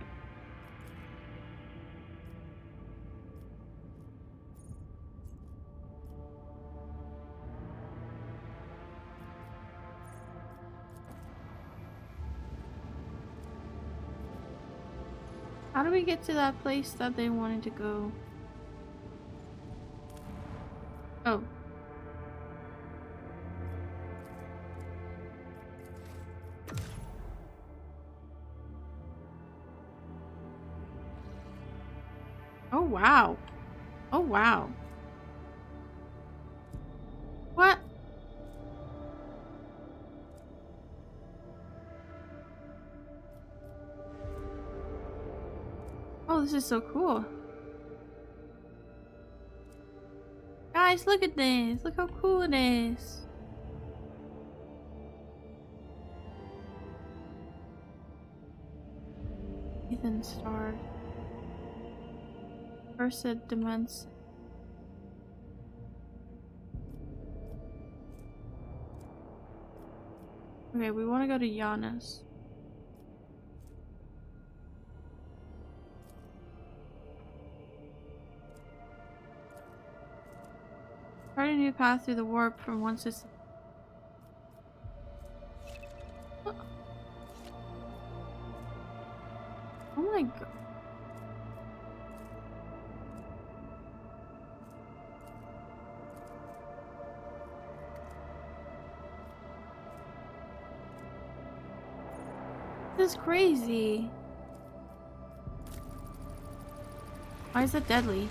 How do we get to that place that they wanted to go? Oh. Oh wow. Oh wow. What? Oh, this is so cool. Guys, look at this. Look how cool it is. Ethan starred. Cursed Demence. Okay, we want to go to Giannis. Start a new path through the warp from one system. Oh my god. This is crazy. Why is that deadly?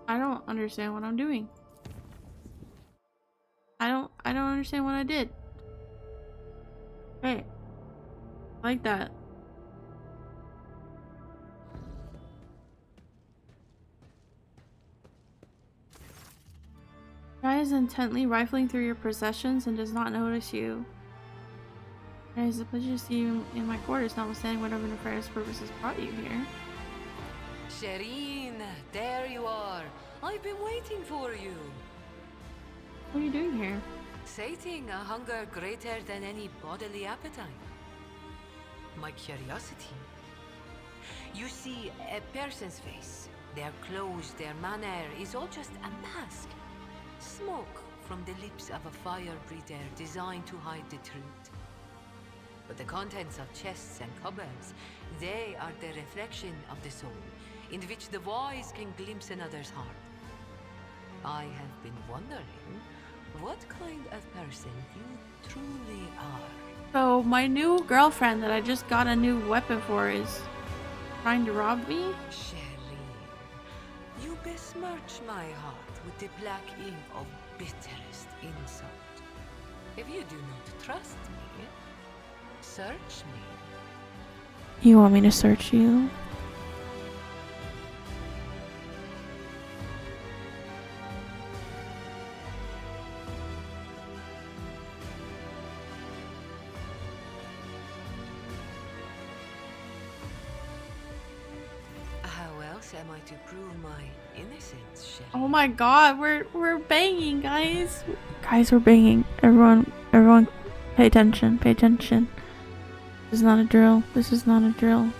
I don't understand what I'm doing. I don't understand what I did. Hey. Like that. Try Guy is intently rifling through your possessions and does not notice you. It is a pleasure to see you in my quarters, notwithstanding whatever nefarious purposes brought you here. Shireen, there you are. I've been waiting for you. What are you doing here? Sating a hunger greater than any bodily appetite. My curiosity. You see, a person's face, their clothes, their manner is all just a mask. Smoke from the lips of a fire breather designed to hide the truth. But the contents of chests and cupboards, they are the reflection of the soul, in which the wise can glimpse another's heart. I have been wondering what kind of person you truly are. So my new girlfriend that I just got a new weapon for is trying to rob me? Shireen, you besmirch my heart with the black ink of bitterest insult. If you do not trust me, search me. You want me to search you? Am I to prove my innocence, Sherry? Oh my god, we're banging, guys. Guys, we're banging. Everyone pay attention. Pay attention. This is not a drill. This is not a drill.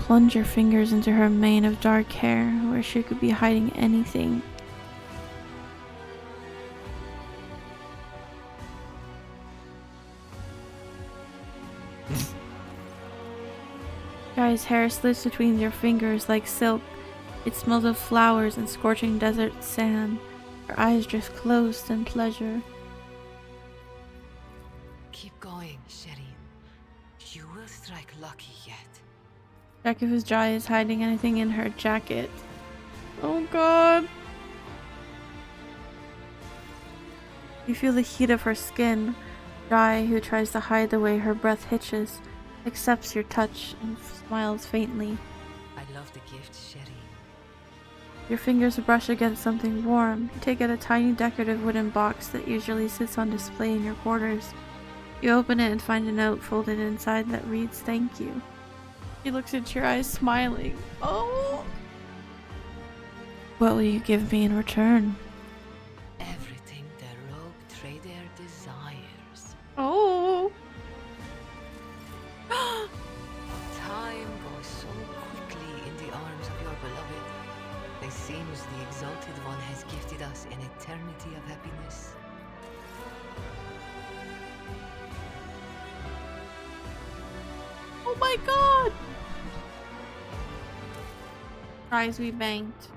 Plunge your fingers into her mane of dark hair, where she could be hiding anything. Guy's hair slips between your fingers like silk. It smells of flowers and scorching desert sand. Her eyes drift closed in pleasure. Keep going, Shireen. You will strike lucky yet. Check if his jaw is hiding anything in her jacket. Oh god. You feel the heat of her skin. Jai, who tries to hide the way her breath hitches, accepts your touch and smiles faintly. I love the gift, Shireen. Your fingers brush against something warm. You take out a tiny decorative wooden box that usually sits on display in your quarters. You open it and find a note folded inside that reads, "Thank you." He looks into your eyes, smiling. Oh! What will you give me in return? Everything the rogue trader desires. Oh! Time goes so quickly in the arms of your beloved. It seems the Exalted One has gifted us an eternity of happiness. Oh my god! Guys, we banked.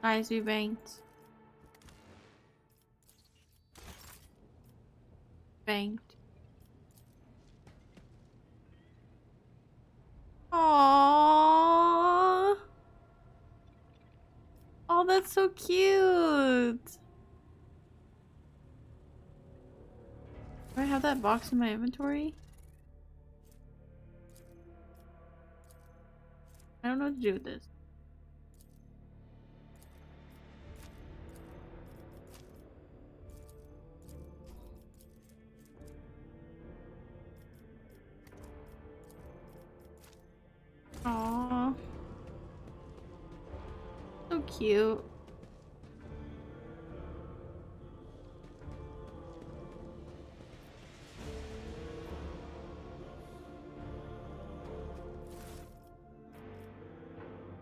Guys, we banked. Banked. Aww. Oh, that's so cute. Do I have that box in my inventory? I don't know what to do with this. Aww. So cute.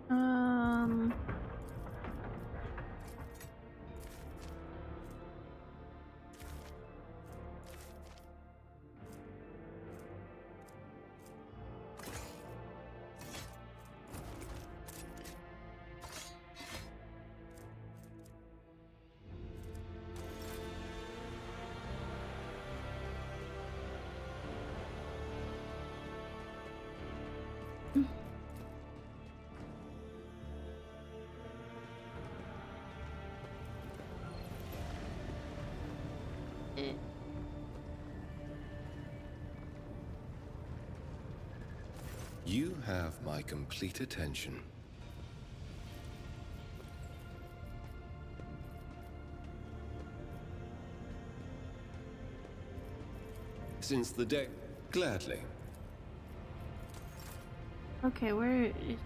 Um... You have my complete attention. Since the day... Gladly. Okay, where is...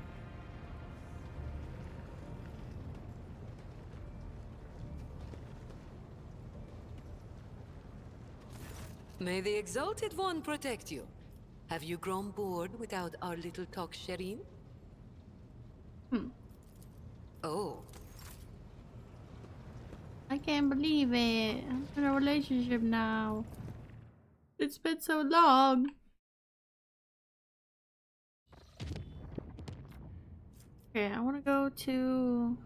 May the Exalted One protect you. Have you grown bored without our little talk, Shireen? Oh. I can't believe it. I'm in a relationship now. It's been so long. Okay, I want to go to...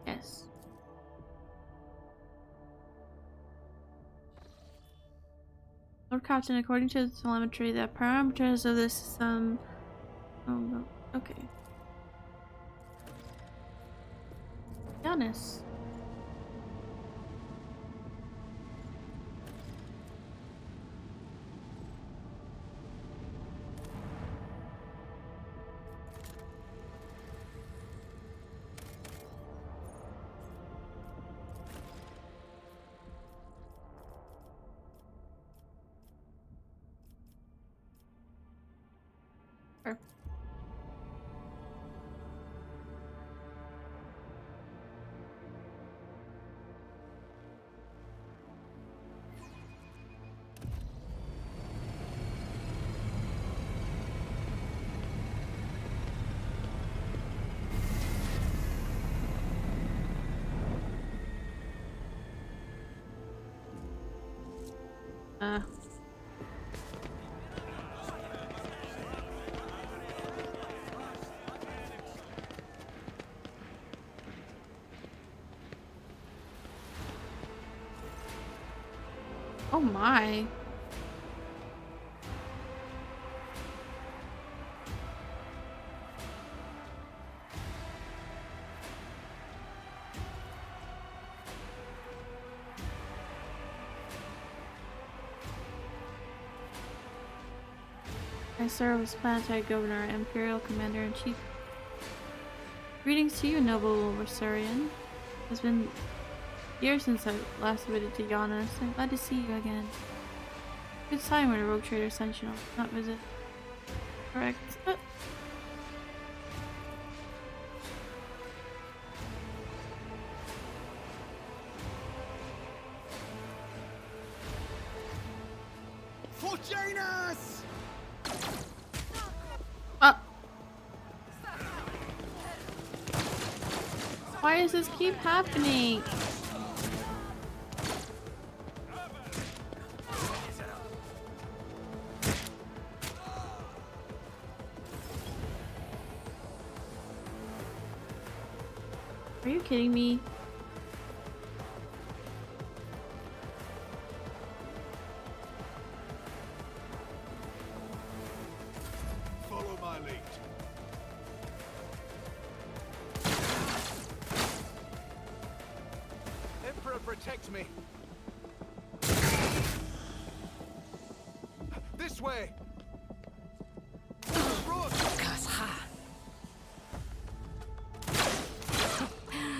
Yes. Lord Captain, according to the telemetry, the parameters of this system... Oh, no. Okay. Be honest. Sure. Oh my. I serve as Planetary Governor, Imperial Commander-in-Chief. Greetings to you, noble Versarian. It's been years since I last visited to Giannis. I'm glad to see you again. Good sign when a rogue trader sent you not visit. Correct. Fortunus! Why does this keep happening? Are you kidding me? Follow my lead. Emperor, protect me. This way.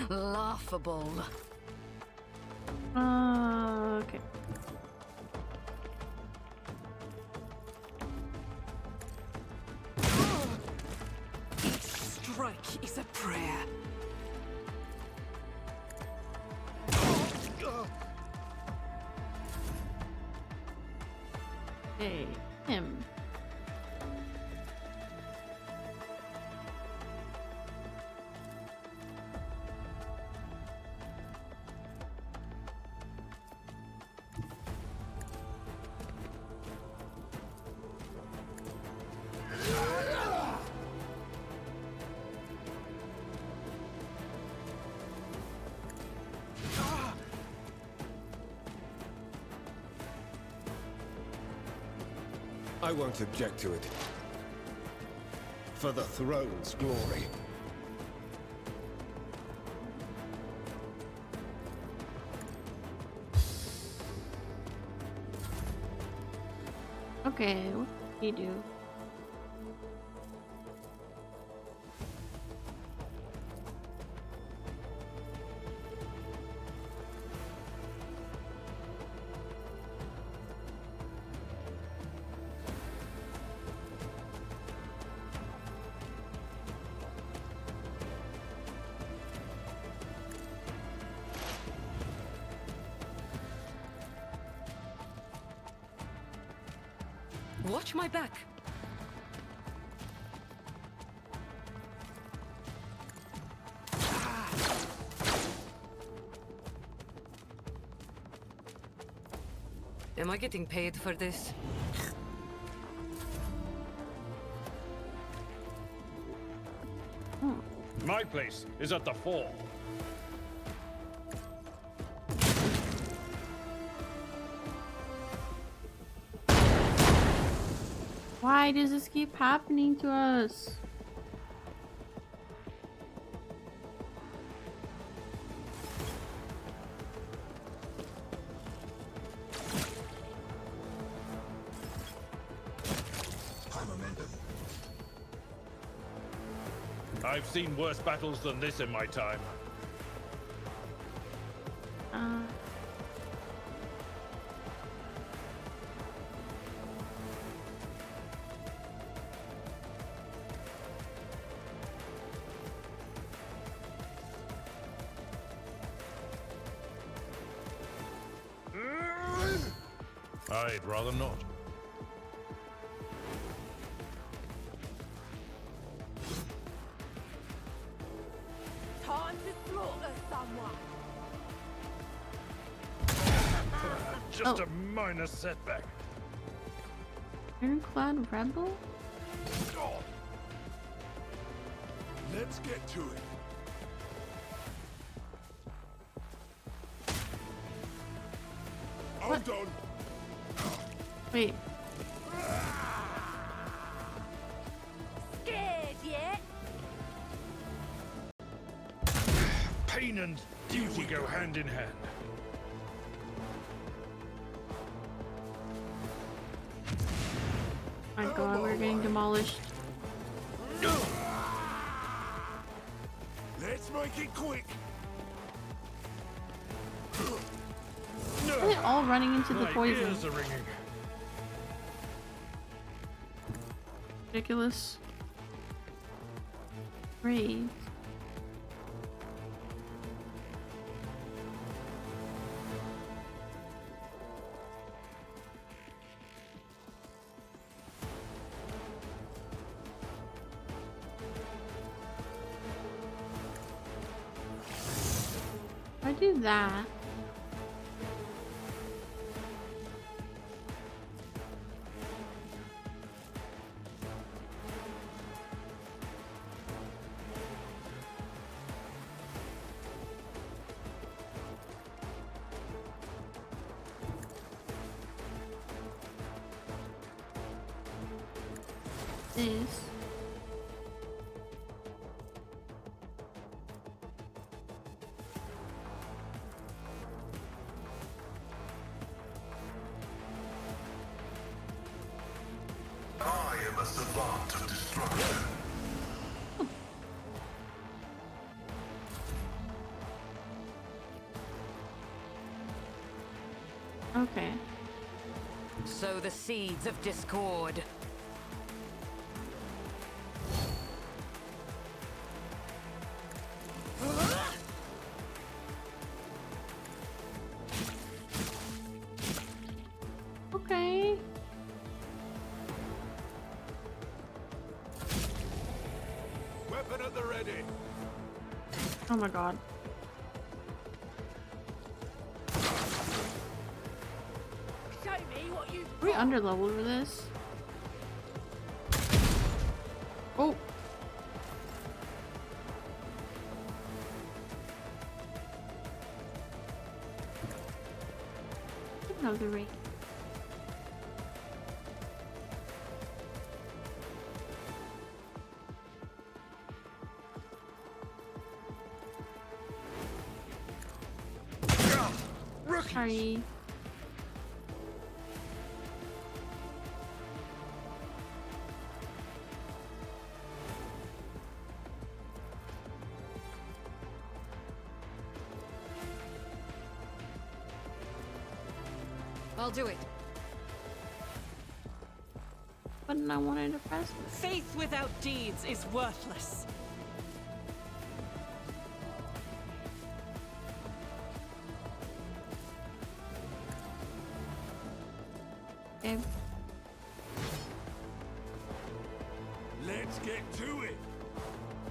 Laughable. Okay. Each strike is a prayer. Hey, him. I won't object to it. For the throne's glory. Okay, what did he do? Watch my back. Am I getting paid for this? My place is at the fall. Why does this keep happening to us? I've seen worse battles than this in my time. I'd rather not. Time to slaughter someone. Just a minor setback. Ironclad Rebel? Let's get to it. What? Hold on. Wait. Scared yet? Pain and duty go hand in hand. My god, we're getting demolished. Let's make it quick. Are they all running into the My poison? ears are ringing. Ridiculous. Great. I do that. This. I am a savant of destruction. Okay. Sow the seeds of discord. Okay. Weapon at the ready. Oh my god. Show me what you. Are we underleveled for this? Oh. Another ring. Sorry. I'll do it. Button I wanted to press. Faith without deeds is worthless. Okay. Let's get to it.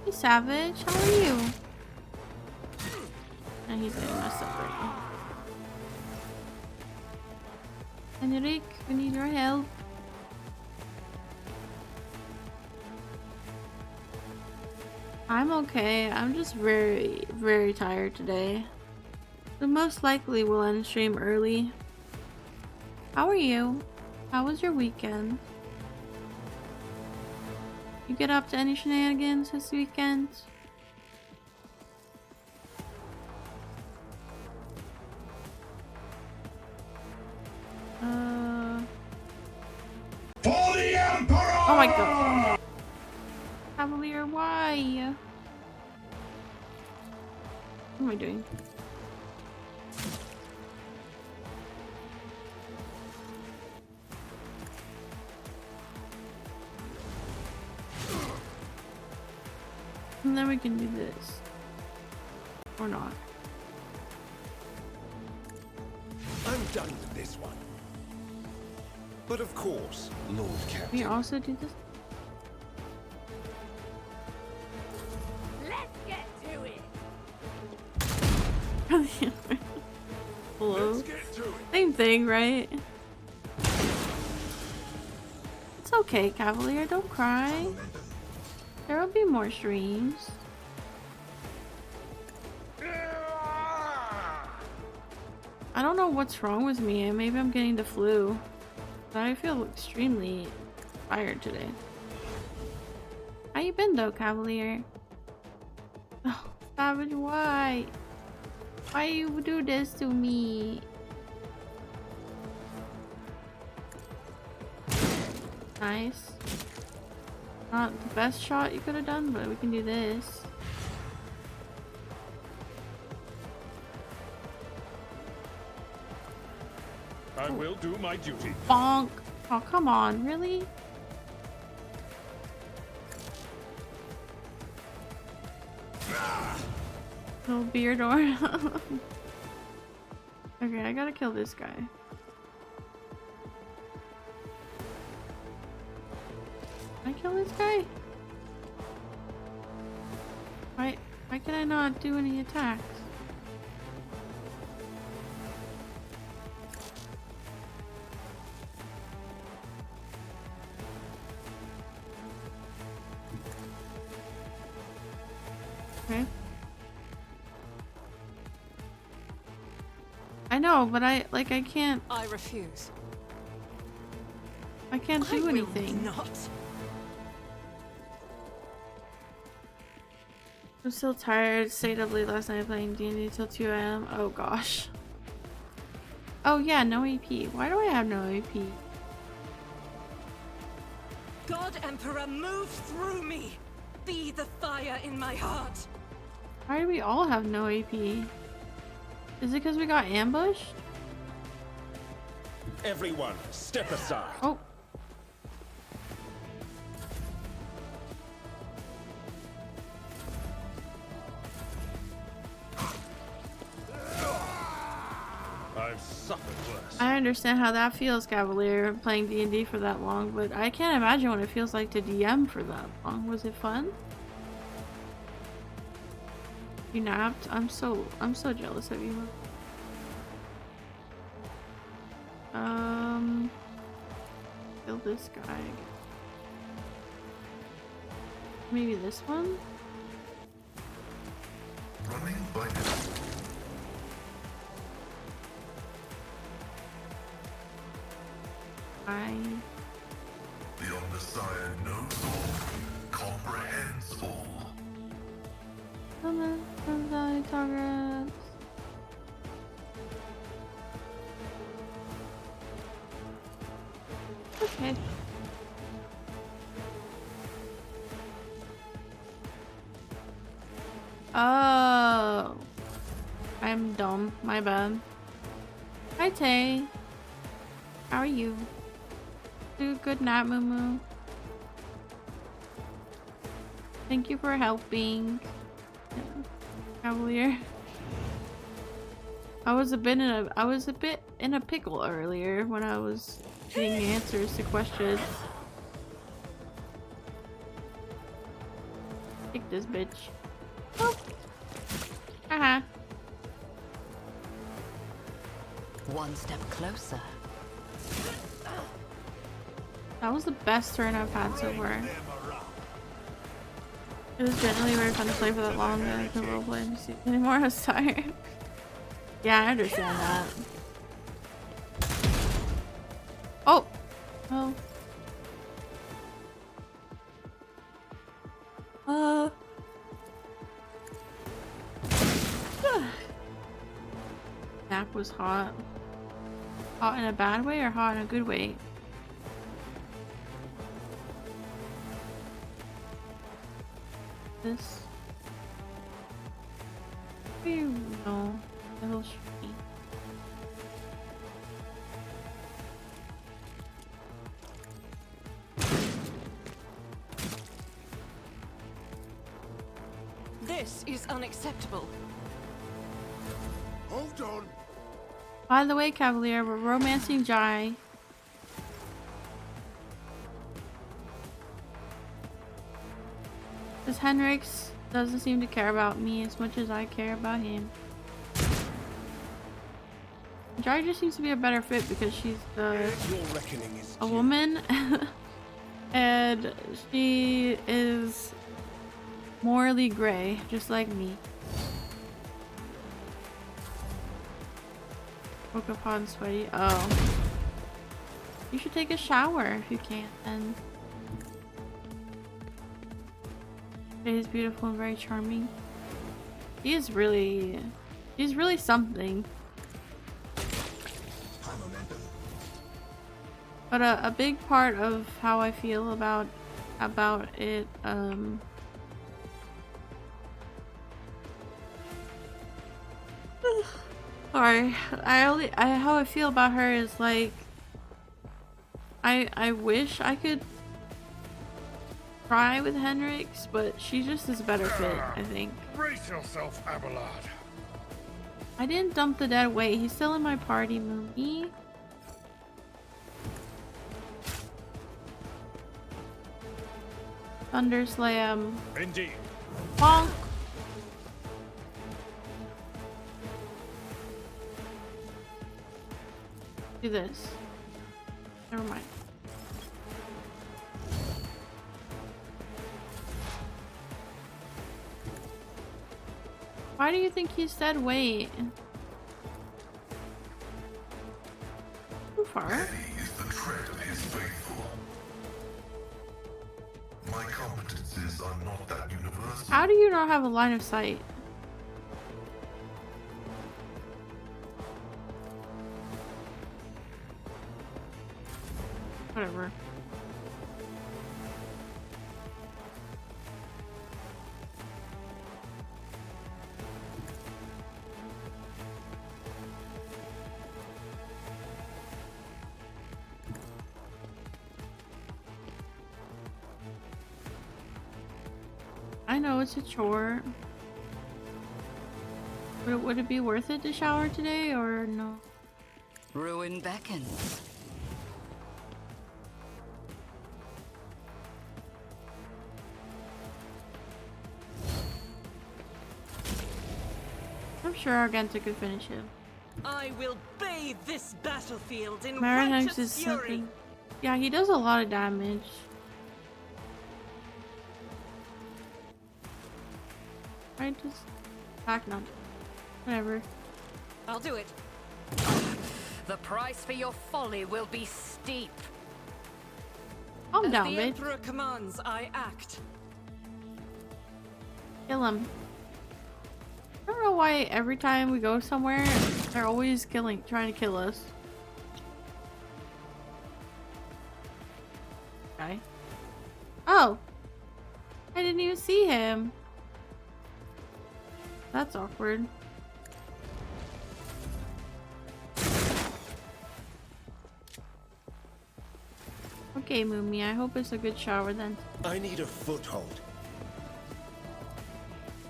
Hey, Savage, how are you? And he's getting messed up right now. Henrik, we need your help. I'm okay. I'm just very, very tired today. So most likely we'll end stream early. How are you? How was your weekend? You get up to any shenanigans this weekend? For the Emperor! Oh my god. Cavalier, why? What am I doing? And then we can do this. Or not. I'm done with this one. But of course, Lord Captain. We also do this. Let's get to it. Hello? Let's get to it. Same thing, right? It's okay, Cavalier, don't cry. There will be more streams. I don't know what's wrong with me. Maybe I'm getting the flu. But I feel extremely tired today. How you been though, Cavalier? Oh, Savage, why? Why you do this to me? Nice. Not the best shot you could have done, but we can do this. I will do my duty. Bonk! Oh, come on, really? Little beard or okay, I gotta kill this guy. Can I kill this guy? Why can I not do any attacks? Okay. I know, but I can't. I refuse. I can't do anything. Not. I'm still tired. Stayed up late last night playing D&D till 2 AM. Oh gosh. Oh yeah, no AP. Why do I have no AP? God Emperor, move through me. Be the fire in my heart. Why do we all have no AP? Is it because we got ambushed? Everyone, step aside. Oh. I've suffered worse. I understand how that feels, Cavalier, playing D&D for that long, but I can't imagine what it feels like to DM for that long. Was it fun? You napped? I'm so jealous of you. Kill this guy. Maybe this one? Running by distance. The Omnissiah knows all, comprehends all. Targets. Okay. Oh. I'm dumb. My bad. Hi, Tay. How are you? Do a good night, Moo. Thank you for helping. Cavalier. I was a bit in a pickle earlier when I was getting answers to questions. Take this bitch. Oh. Uh-huh. One step closer. That was the best turn I've had so far. It was generally very fun to play for that long and I couldn't roleplay anymore. I was tired. Yeah, I understand that. Oh! Oh. Nap was hot. Hot in a bad way or hot in a good way? This. You know, a little shitty. This is unacceptable. Hold on. By the way, Cavalier, we're romancing Jai. Because Henrix doesn't seem to care about me as much as I care about him. Jai just seems to be a better fit because she's a woman. And she is morally gray, just like me. Woke up hot and sweaty. Oh. You should take a shower if you can. And he's beautiful and very charming. He's really something. But a big part of how I feel about it, sorry, how I feel about her is like, I wish I could try with Henrix, but she just is a better fit, I think. Brace yourself, Abelard. I didn't dump the dead away. He's still in my party, Mooney. Thunder Slam. Indeed. Bonk. Do this. Never mind. Why do you think he said wait? Too far. Heavy is the tread of his faithful. My competences are not that universal. How do you not have a line of sight? Whatever. I know it's a chore. Would it be worth it to shower today or no? Ruin beckons. I'm sure Argenta could finish it. I will bathe this battlefield in Marinx righteous is fury. something. Yeah, he does a lot of damage. I just attack not. Whatever. I'll do it. The price for your folly will be steep. Calm down, As the bitch. Emperor commands, I act. Kill him. I don't know why every time we go somewhere, they're always trying to kill us. Okay. Oh! I didn't even see him. That's awkward. Okay, Moomy, I hope it's a good shower then. I need a foothold.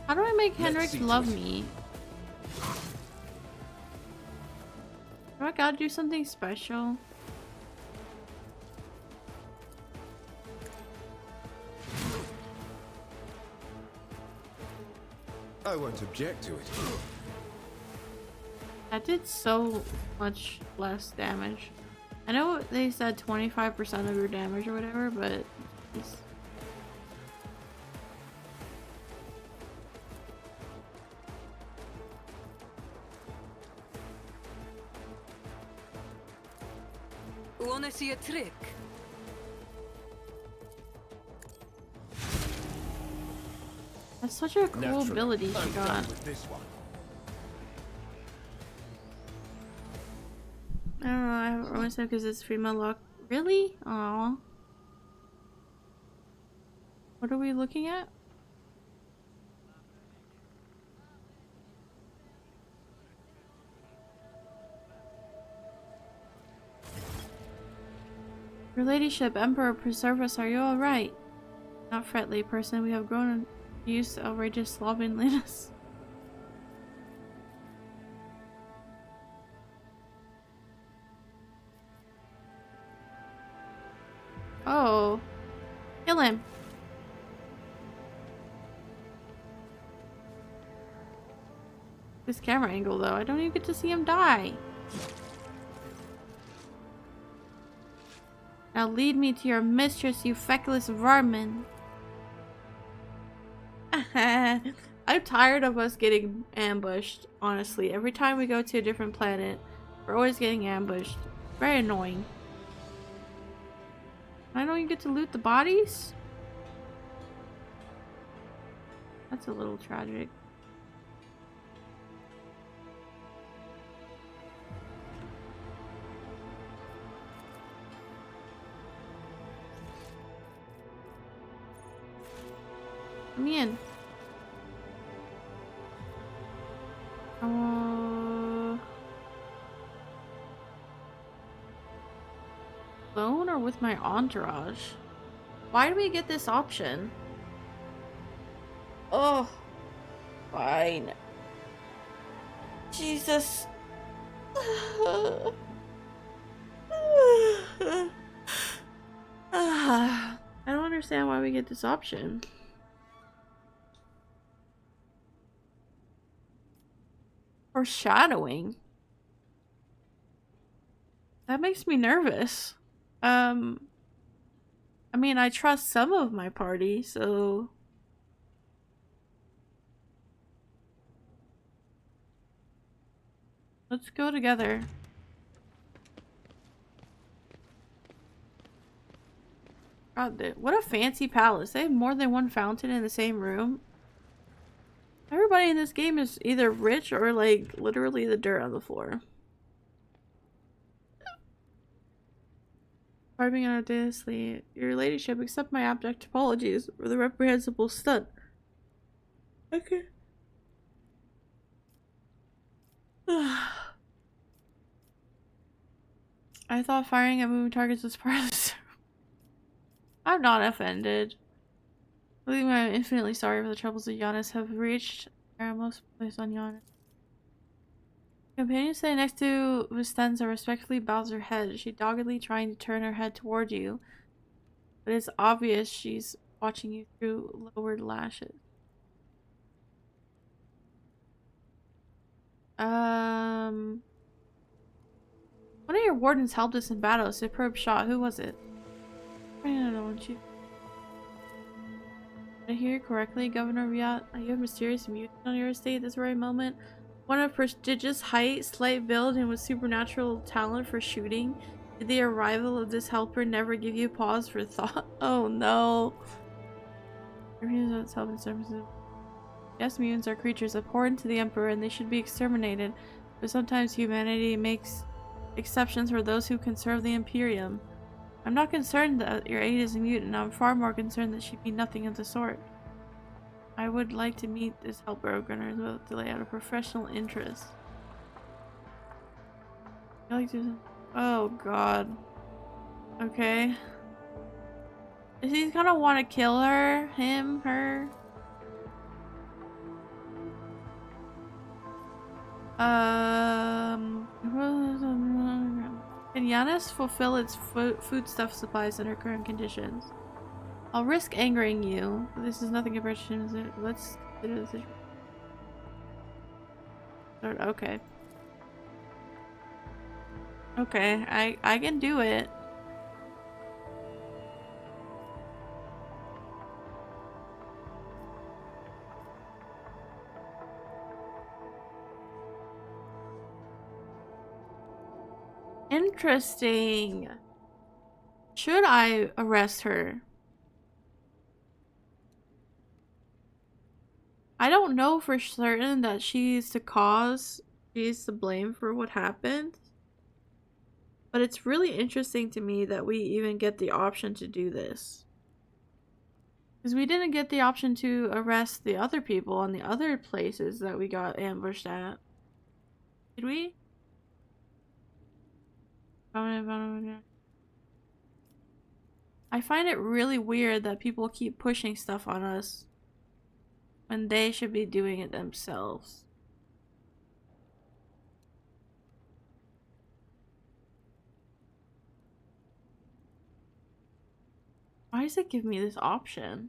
How do I make Let's Henrik see to love it. me? Do I gotta do something special? I won't object to it. That did so much less damage. I know they said 25% of your damage or whatever, but it's... Wanna see a trick? That's such a cool Naturally, ability she I'm got. done with this one. I don't know, I haven't romance him because it's female luck. Really? Aww. What are we looking at? Your ladyship, Emperor, preserve us, are you alright? Not fretly, person, we have grown used to outrageous slovenliness. Oh. Kill him. This camera angle though, I don't even get to see him die. Now lead me to your mistress, you feckless vermin. I'm tired of us getting ambushed, honestly. Every time we go to a different planet, we're always getting ambushed. Very annoying. I don't even get to loot the bodies? That's a little tragic. Come in. Alone or with my entourage? Why do we get this option? Oh, fine. Jesus. I don't understand why we get this option. Foreshadowing. That makes me nervous. I mean, I trust some of my party, so... Let's go together. God, what a fancy palace. They have more than one fountain in the same room. Everybody in this game is either rich or like literally the dirt on the floor. Farming audaciously. Your ladyship, accept my abject apologies for the reprehensible stunt. Okay. I thought firing at moving targets was part of this. I'm not offended. Believe me, I'm infinitely sorry for the troubles that Giannis have reached. There are most placed on Giannis. Companion standing next to Vistenza respectfully bows her head. She doggedly trying to turn her head toward you, but it's obvious she's watching you through lowered lashes. One of your wardens helped us in battle. Superb shot. Who was it? I don't know. Did I hear you correctly, Governor Riot? You have mysterious mutant on your estate at this very moment. One of prodigious height, slight build, and with supernatural talent for shooting. Did the arrival of this helper never give you pause for thought? Oh no. Yes, mutants are creatures abhorrent to the Emperor and they should be exterminated, but sometimes humanity makes exceptions for those who can serve the Imperium. I'm not concerned that your aide is a mutant. I'm far more concerned that she be nothing of the sort. I would like to meet this helper of Gunners without delay out of professional interest. I like to... Oh god. Okay. Is he gonna want to kill her? Him? Her? Can Giannis fulfill its foodstuff supplies under current conditions? I'll risk angering you, but this is nothing compared to him. Let's consider the situation. Okay. Okay, I can do it. Interesting. Should I arrest her? I don't know for certain that she's to blame for what happened. But it's really interesting to me that we even get the option to do this. Because we didn't get the option to arrest the other people on the other places that we got ambushed at. Did we? I find it really weird that people keep pushing stuff on us when they should be doing it themselves. Why does it give me this option?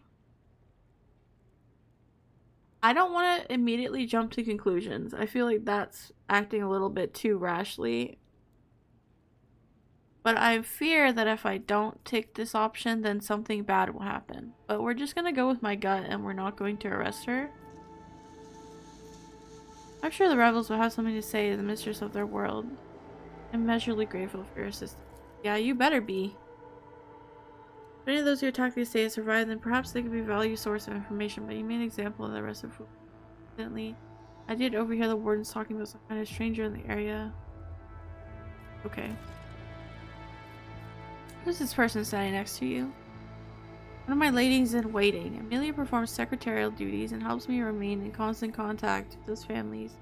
I don't want to immediately jump to conclusions. I feel like that's acting a little bit too rashly. But I fear that if I don't take this option, then something bad will happen. But we're just gonna go with my gut and we're not going to arrest her. I'm sure the rebels will have something to say to the mistress of their world. I'm immeasurably grateful for your assistance. Yeah, you better be. If any of those who attacked the estate survive, then perhaps they could be a value source of information, but you made an example of the rest of Incidentally, I did overhear the wardens talking about some kind of stranger in the area. Okay. Who's this person standing next to you? One of my ladies in waiting. Amelia performs secretarial duties and helps me remain in constant contact with those families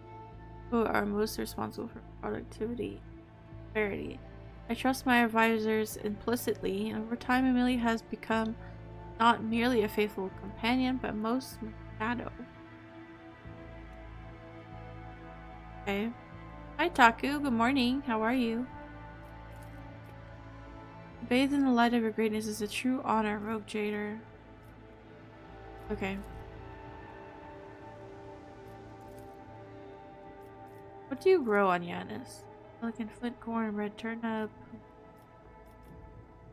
who are most responsible for productivity and prosperity. I trust my advisors implicitly, and over time Amelia has become not merely a faithful companion, but most my shadow. Okay. Hi Taku, good morning. How are you? Bathed in the light of your greatness is a true honor, Rogue Jader. Okay. What do you grow on Yanis? Pelican flint, corn, red turnip.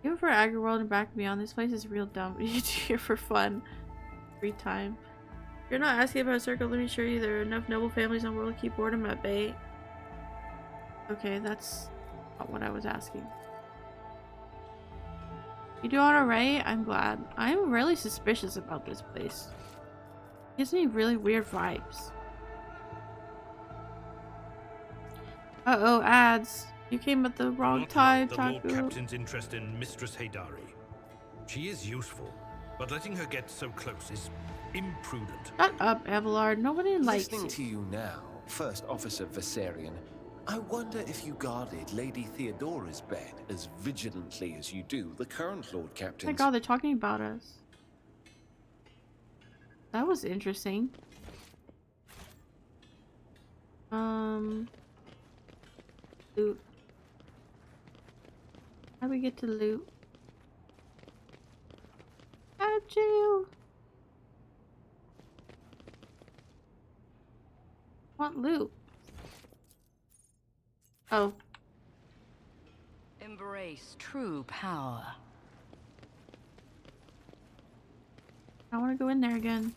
Give it for Agriworld and back beyond. This place is real dumb. You do here for fun. Free time. If you're not asking about a circle, let me assure you there are enough noble families in the world to keep boredom at bay. Okay, that's not what I was asking. You doing alright? I'm glad. I'm really suspicious about this place. It gives me really weird vibes. Uh-oh, ads. You came at the wrong time, The Taku. Lord Captain's interest in Mistress Haydari. She is useful, but letting her get so close is imprudent. Shut up, Abelard. Nobody likes you. Listening to you now, First Officer Viserion, I wonder if you guarded Lady Theodora's bed as vigilantly as you do the current Lord Captain's. Oh my god, they're talking about us. That was interesting. Loot. How do we get to loot? Out of jail. What loot? Oh. Embrace true power. I want to go in there again.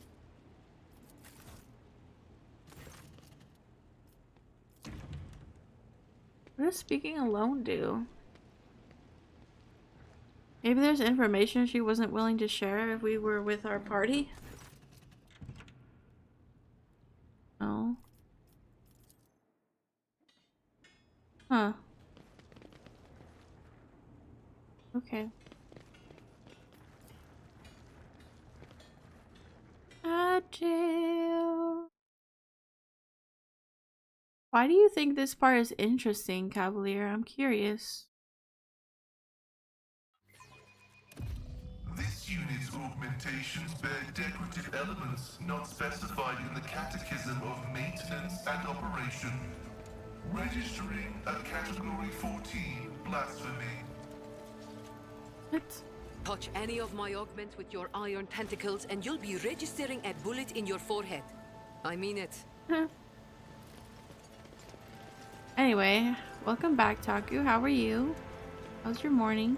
What does speaking alone do? Maybe there's information she wasn't willing to share if we were with our party? No. Huh. Okay. Jail. Why do you think this part is interesting, Cavalier? I'm curious. This unit's augmentations bear decorative elements not specified in the Catechism of Maintenance and Operation, registering a Category 14 blasphemy. What? Touch any of my augments with your iron tentacles and you'll be registering a bullet in your forehead. I mean it. Anyway, welcome back, Taku. How are you? How's your morning?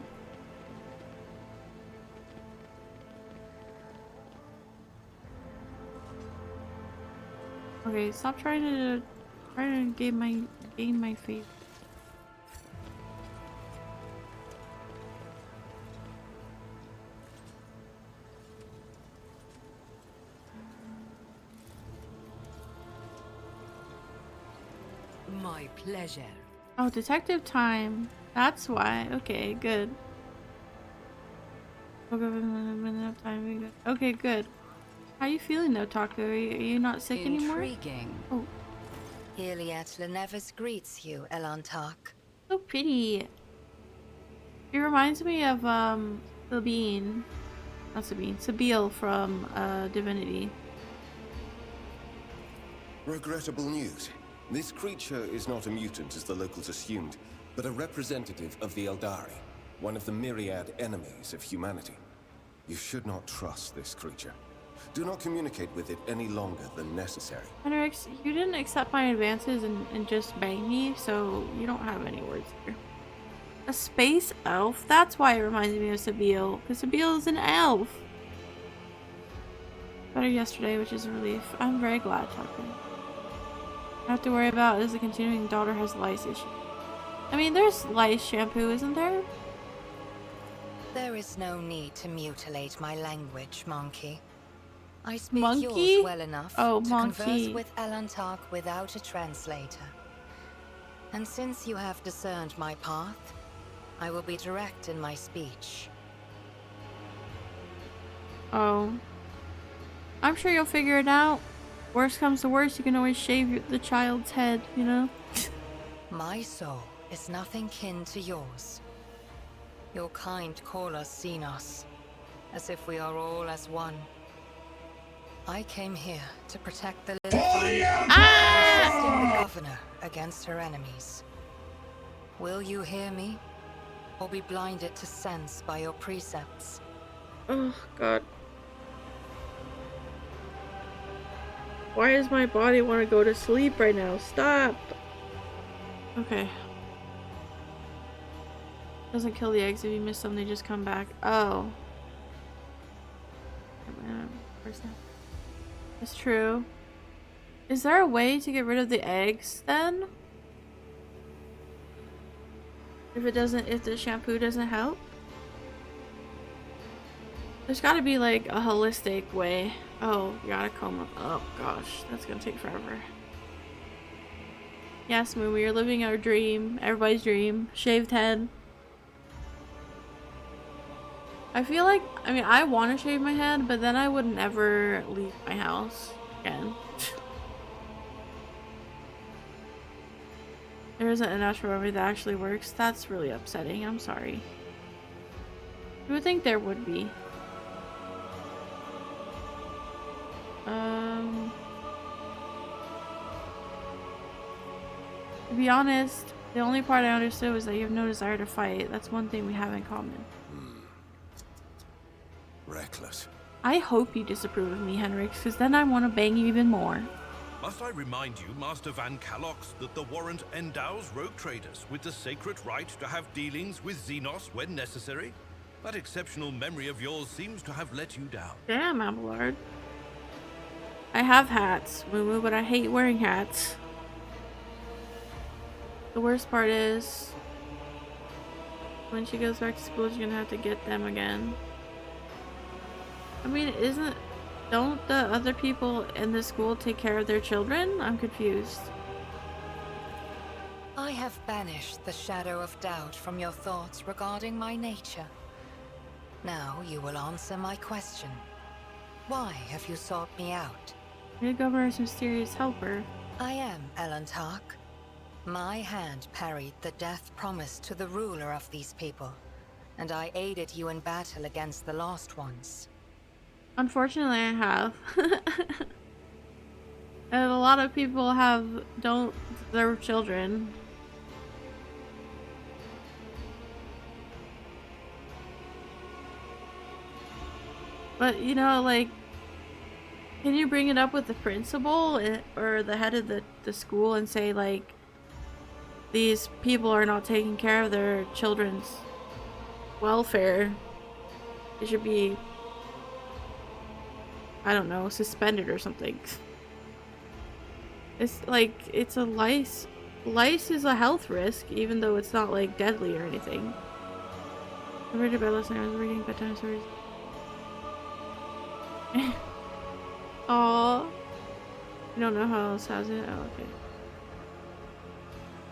Okay, stop trying to gain my faith. My pleasure. Oh, detective time. That's why. Okay, good. Okay, good. How you feeling though, Taku? Are you not sick anymore? Intriguing. Oh, Iliad Lenevus greets you, Elantark. so pretty. It reminds me of Sabine. Not Sabine. Sabine from Divinity. Regrettable news. This creature is not a mutant as the locals assumed, but a representative of the Eldari, one of the myriad enemies of humanity. You should not trust this creature. Do not communicate with it any longer than necessary. Henrix, you didn't accept my advances and just bang me, so you don't have any words here. A space elf? That's why it reminds me of Sabine, because Sabine is an elf. Better yesterday, which is a relief. I'm very glad, Taku. I have to worry about is the continuing daughter has lice issue. I mean, there's lice shampoo, isn't there? There is no need to mutilate my language, Monkey. I speak Monkey? yours well enough Oh, to monkey. converse with Elantark without a translator. And since you have discerned my path, I will be direct in my speech. Oh. I'm sure you'll figure it out. Worst comes to worst, you can always shave the child's head, you know? My soul is nothing kin to yours. Your kind call us Xenos, as if we are all as one. I came here to protect the little family and assisting the governor against her enemies. Will you hear me, or be blinded to sense by your precepts? Oh, God. Why does my body want to go to sleep right now? Stop! Okay. Doesn't kill the eggs if you miss them, they just come back. Oh. That's true. Is there a way to get rid of the eggs then? If the shampoo doesn't help? There's gotta be like a holistic way. Oh, you gotta comb up. Oh gosh, that's gonna take forever. Yes, Moo, you're living our dream. Everybody's dream. Shaved head. I feel like, I mean, I want to shave my head, but then I would never leave my house again. There isn't a natural remedy that actually works. That's really upsetting. I'm sorry. You would think there would be. To be honest, the only part I understood was that you have no desire to fight. That's one thing we have in common. Reckless. I hope you disapprove of me, Henrik, because then I want to bang you even more. Must I remind you, Master Van Calox, that the warrant endows rogue traders with the sacred right to have dealings with Xenos when necessary? That exceptional memory of yours seems to have let you down. Damn, Abelard. I have hats, Moo, but I hate wearing hats. The worst part is, when she goes back to school, she's gonna have to get them again. I mean, don't the other people in the school take care of their children? I'm confused. I have banished the shadow of doubt from your thoughts regarding my nature. Now you will answer my question. Why have you sought me out? You're the governor's mysterious helper. I am Elantark. My hand parried the death promised to the ruler of these people, and I aided you in battle against the Lost Ones. Unfortunately, I have. And a lot of people don't deserve children. But, you know, like, can you bring it up with the principal or the head of the school and say, like, these people are not taking care of their children's welfare, they should be, I don't know, suspended or something. It's like, it's a lice. Lice is a health risk, even though it's not like deadly or anything. I read about last night. I was reading bedtime stories. Aww. You don't know how else has it? Oh, okay.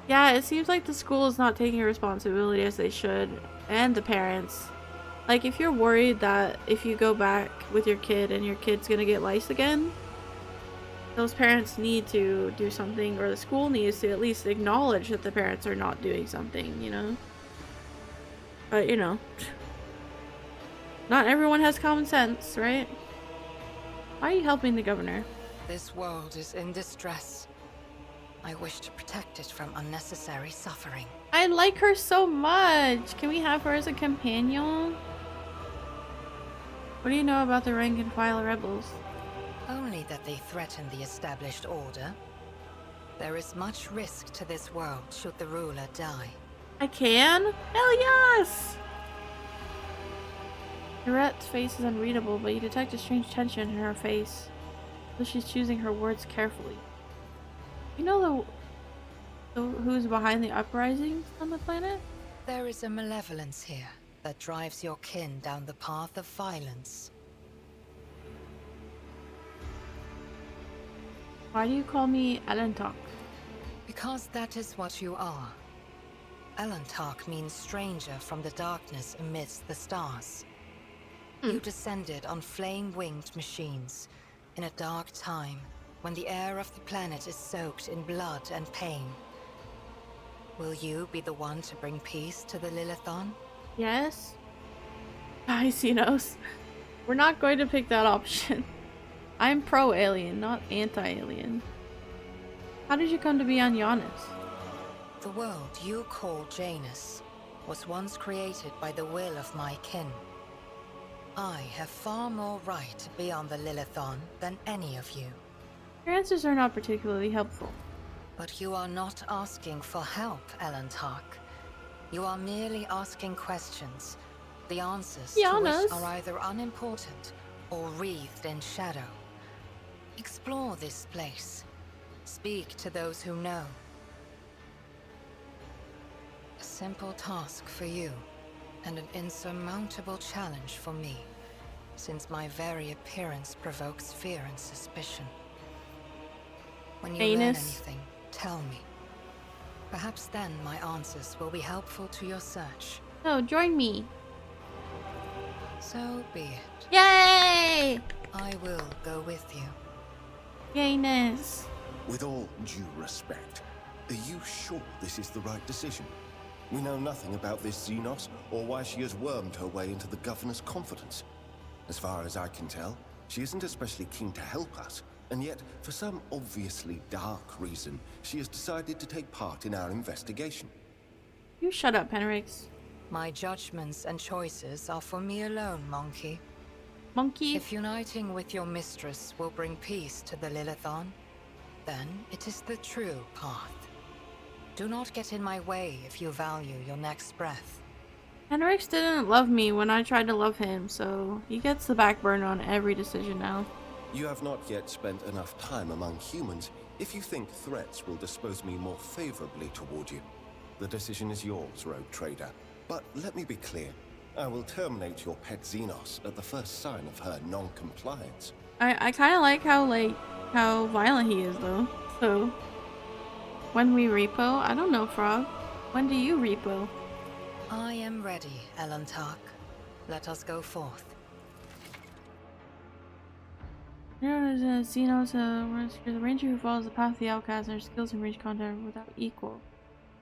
Yeah, it seems like the school is not taking responsibility as they should, and the parents. Like, if you're worried that if you go back with your kid and your kid's gonna get lice again, those parents need to do something, or the school needs to at least acknowledge that the parents are not doing something, you know? But, you know, not everyone has common sense, right? Why are you helping the governor? This world is in distress. I wish to protect it from unnecessary suffering. I like her so much. Can we have her as a companion? What do you know about the rank and file rebels? Only that they threaten the established order. There is much risk to this world should the ruler die. I can? Hell yes! Tourette's face is unreadable, but you detect a strange tension in her face. So she's choosing her words carefully. You know who's behind the uprisings on the planet? There is a malevolence here that drives your kin down the path of violence. Why do you call me Elentok? Because that is what you are. Elentok means stranger from the darkness amidst the stars. You descended on flame-winged machines in a dark time when the air of the planet is soaked in blood and pain. Will you be the one to bring peace to the Lilithon? Yes. Hi, Xenos. We're not going to pick that option. I'm pro-alien, not anti-alien. How did you come to be on Giannis? The world you call Janus was once created by the will of my kin. I have far more right to be on the Lilithon than any of you. Your answers are not particularly helpful. But you are not asking for help, Elentok. You are merely asking questions, the answers to which are either unimportant or wreathed in shadow. Explore this place. Speak to those who know. A simple task for you, and an insurmountable challenge for me, since my very appearance provokes fear and suspicion. When you learn anything, tell me. Perhaps then my answers will be helpful to your search. No, join me. So be it. Yay! I will go with you. Gayness. With all due respect, are you sure this is the right decision? We know nothing about this Xenos, or why she has wormed her way into the governor's confidence. As far as I can tell, she isn't especially keen to help us, and yet, for some obviously dark reason, she has decided to take part in our investigation. You shut up, Henrix. My judgments and choices are for me alone, Monkey. Monkey? If uniting with your mistress will bring peace to the Lilithon, then it is the true path. Do not get in my way if you value your next breath. Henrix didn't love me when I tried to love him, so he gets the back burner on every decision now. You have not yet spent enough time among humans if you think threats will dispose me more favorably toward you. The decision is yours, Rogue Trader. But let me be clear. I will terminate your pet Xenos at the first sign of her non-compliance. I kind of like how violent he is, though. So, when we repo? I don't know, Frog. When do you repo? I am ready, Elentok. Let us go forth. Xenos, the ranger who follows the path of the outcast and her skills in range combat without equal.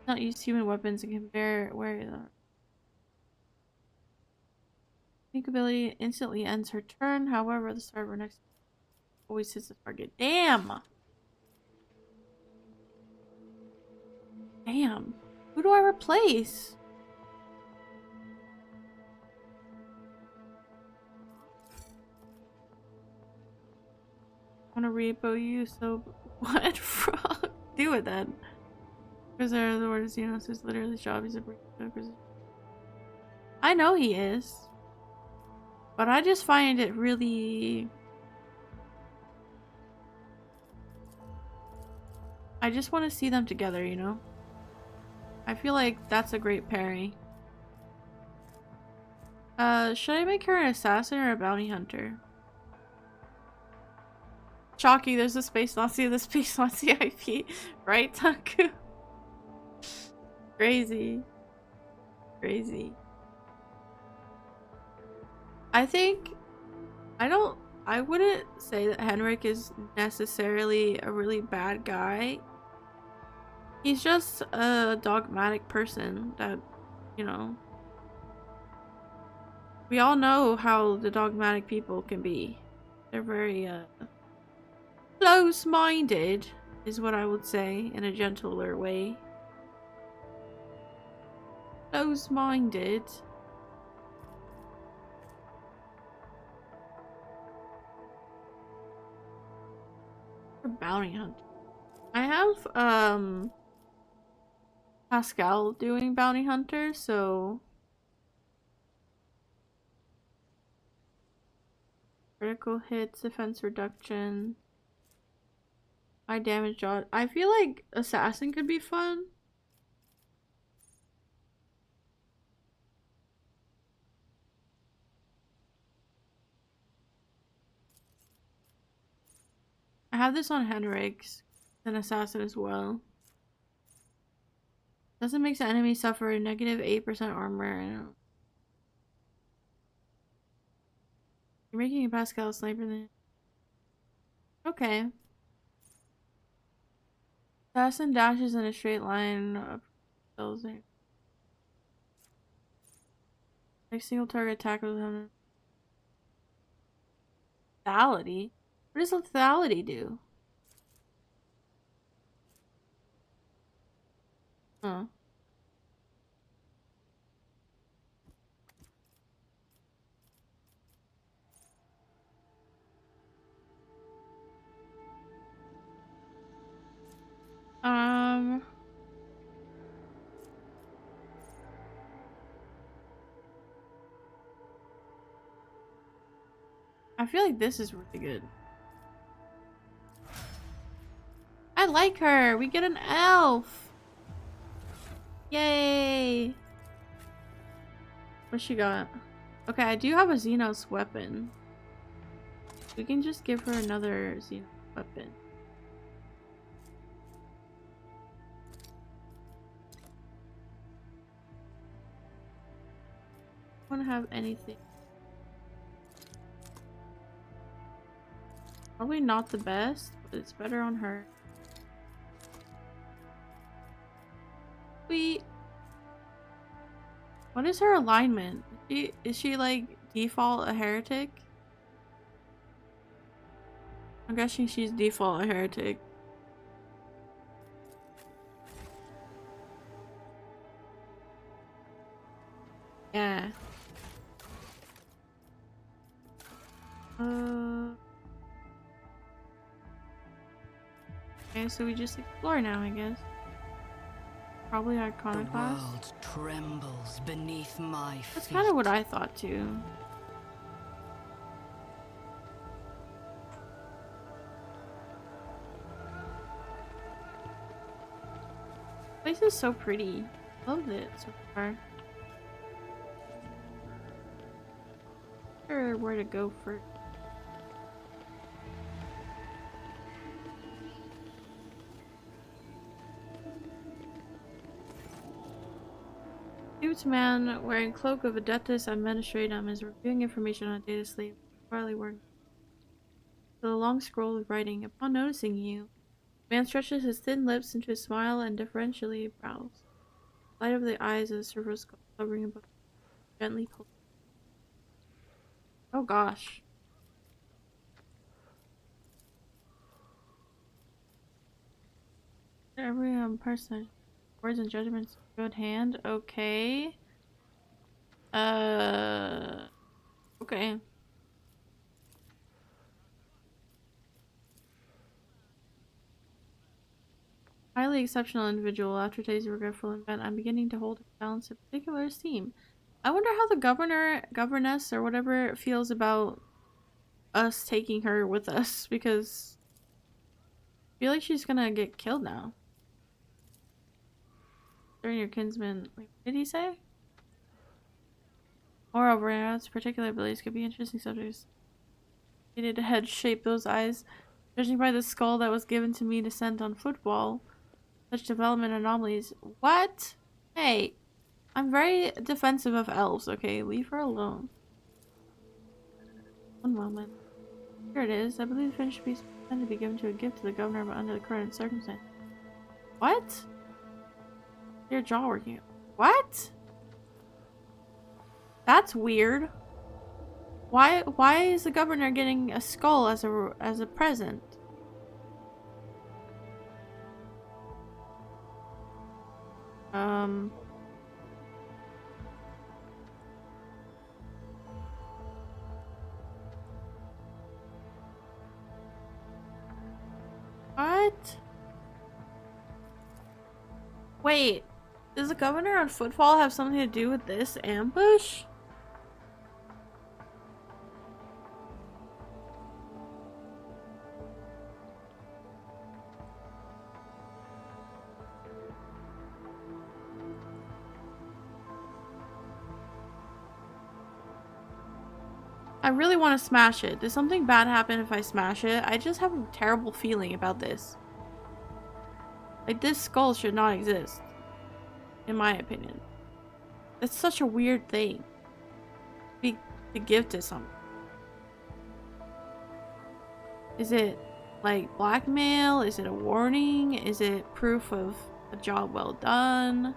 Not use human weapons and can bear where the Think ability instantly ends her turn. However, the start of her next always hits the target. Damn! Damn. Who do I replace? I want to repo you, so what? Frog? Do it then. Because the word of Xenos is literally his job. He's a breeder. I know he is. But I just find it really... I just want to see them together, you know? I feel like that's a great pairing. Should I make her an assassin or a bounty hunter? Chalky, there's a space Nazi, the space Nazi IP. Right, Taku? Crazy. Crazy. I wouldn't say that Henrik is necessarily a really bad guy. He's just a dogmatic person that, you know, we all know how the dogmatic people can be. They're very, close-minded, is what I would say, in a gentler way. Close-minded. Bounty hunt. I have Pascal doing bounty hunter, so critical hits, defense reduction, high damage dodge. I feel like assassin could be fun. I have this on Henrik's, an assassin as well. Doesn't make the enemy suffer a negative 8% armor. You're making a Pascal sniper then. Okay. Assassin dashes in a straight line up kills it. Like single target attack with him. Lethality? What does lethality do? Huh. I feel like this is really good. I like her! We get an elf! Yay! What she got? Okay, I do have a Xenos weapon. We can just give her another Xenos weapon. I don't have anything. Probably not the best, but it's better on her. Sweet. What is her alignment? Is she like default a heretic? I'm guessing she's default a heretic. Yeah. Okay, so we just explore now, I guess. Probably Iconoclast. The world trembles beneath my feet. That's kind of what I thought too. This place is so pretty. Love it so far. Or where to go first. Man wearing cloak of Adeptus Administratum is reviewing information on a data slate. Partly working. The long scroll of writing. Upon noticing you, the man stretches his thin lips into a smile and deferentially bows. The light of the eyes of the servo skull hovering above, gently pulled. Oh gosh. Every person. Words and judgments good hand. Okay. Okay. highly exceptional individual. After today's regretful event, I'm beginning to hold a balanced and particular esteem. I wonder how the governess, or whatever feels about us taking her with us, because I feel like she's gonna get killed now. During your kinsman. Wait, what did he say? Moreover, Rad's particular abilities could be interesting subjects. Needed to head shape those eyes. Judging by the skull that was given to me to send on football, such development anomalies. What? Hey, I'm very defensive of elves, okay? Leave her alone. One moment. Here it is. I believe the finished piece was meant to be given to a gift to the governor, but under the current circumstances. What? Your jaw working. What? That's weird. Why is the governor getting a skull as a present? What? Wait, does the governor on footfall have something to do with this ambush? I really want to smash it. Does something bad happen if I smash it? I just have a terrible feeling about this. Like, this skull should not exist. In my opinion. That's such a weird thing. To give to someone. Is it, like, blackmail? Is it a warning? Is it proof of a job well done?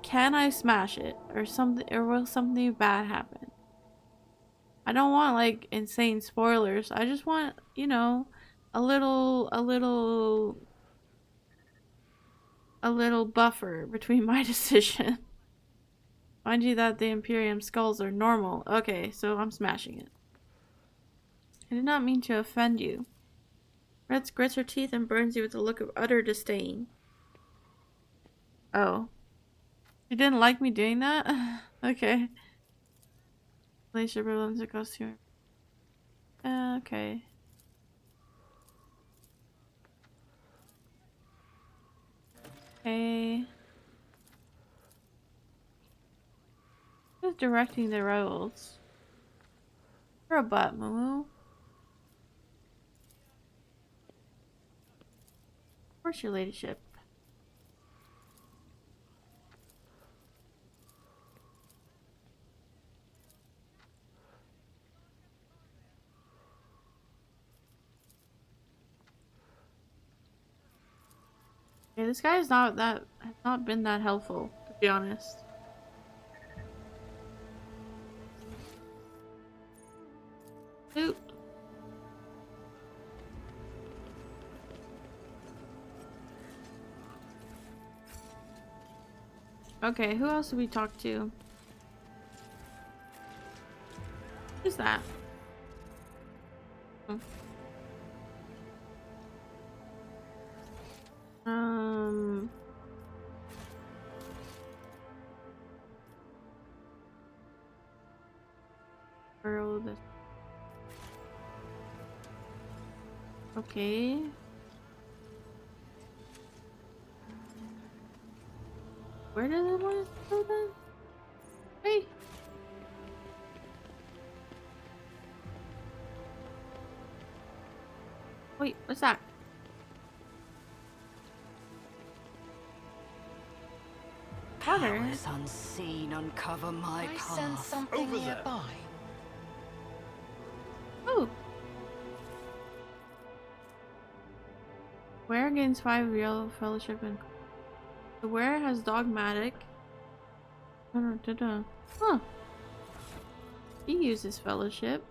Can I smash it? Or something, or will something bad happen? I don't want, like, insane spoilers. I just want, you know, a little buffer between my decision. Mind you that the Imperium skulls are normal. Okay, so I'm smashing it. I did not mean to offend you. Red grits her teeth and burns you with a look of utter disdain. Oh. You didn't like me doing that? Okay. Place your balloons across here. Okay. Okay. Who's directing the roles? You're a butt, Moo. Of course, your ladyship. Okay, this guy is not has not been that helpful, to be honest. Oop. Okay, who else did we talk to? Who's that? Hmm. Earl this. Okay. Where did I want to go then? Hey. Wait, what's that? Powers unseen uncover my path. I sense something nearby. Oh. Where gains 5 real fellowship and the where has dogmatic. Huh. He uses fellowship.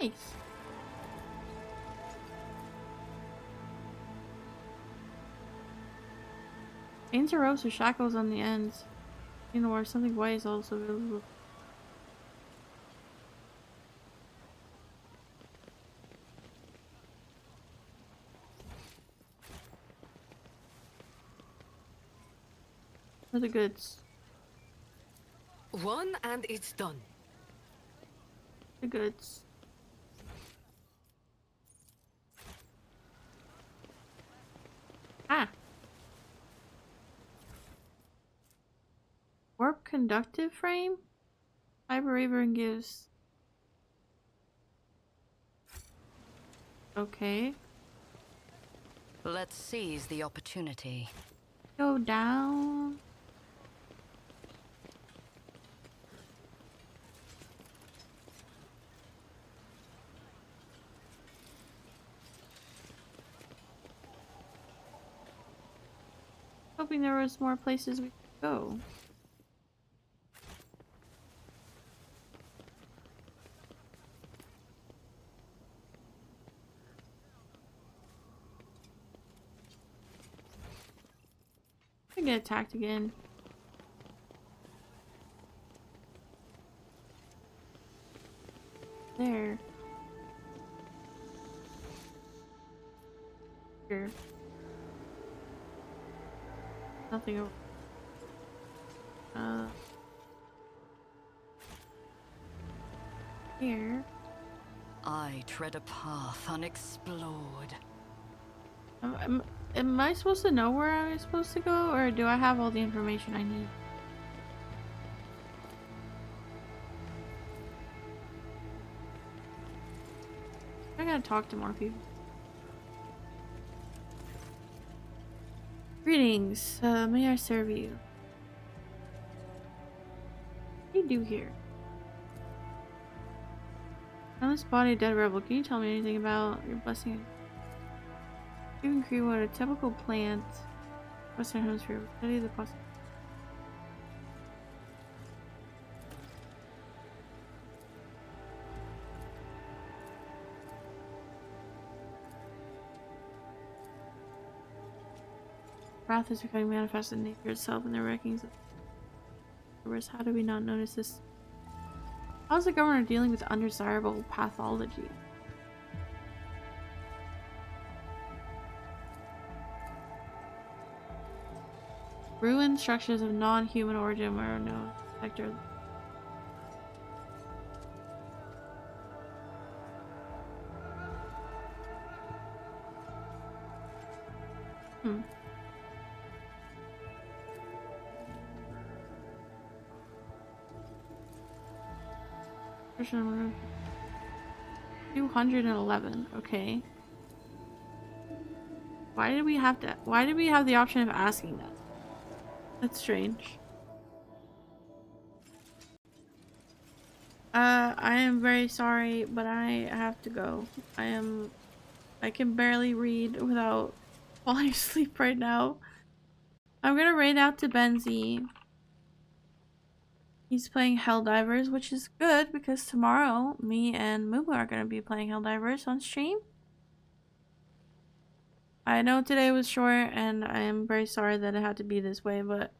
Nice. Chains or ropes with shackles on the ends. You know, or something white is also available. For the goods. One and it's done. The goods. Ah. Warp conductive frame? Fiber Raven gives. Okay. Let's seize the opportunity. Go down. Hoping there was more places we could go. I get attacked again. There. Here. Nothing over. Here. I tread a path unexplored. Am I supposed to know where I'm supposed to go, or do I have all the information I need? I gotta talk to more people. Greetings, may I serve you? What do you do here? On this body, dead rebel. Can you tell me anything about your blessing? You can create what a typical plant. Western Hemisphere. Study the possible. Wrath is becoming manifest in nature itself and the wreckings of the rivers. How do we not notice this? How is the government dealing with undesirable pathology? Ruined structures of non-human origin are no sector. Room 211. Okay. Why did we have the option of asking that? That's strange. I am very sorry, but I have to go. I can barely read without falling asleep right now. I'm gonna raid out to Benzie. He's playing Helldivers, which is good because tomorrow me and Mumu are gonna be playing Helldivers on stream. I know today was short and I am very sorry that it had to be this way, but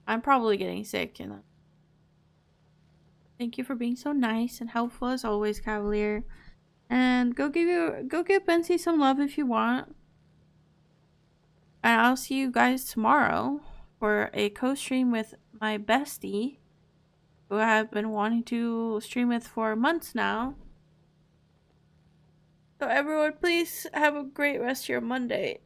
I'm probably getting sick, and thank you for being so nice and helpful as always, Cavalier. And go give Benzie some love if you want. And I'll see you guys tomorrow for a co-stream with my bestie, who I have been wanting to stream with for months now. So everyone, please have a great rest of your Monday.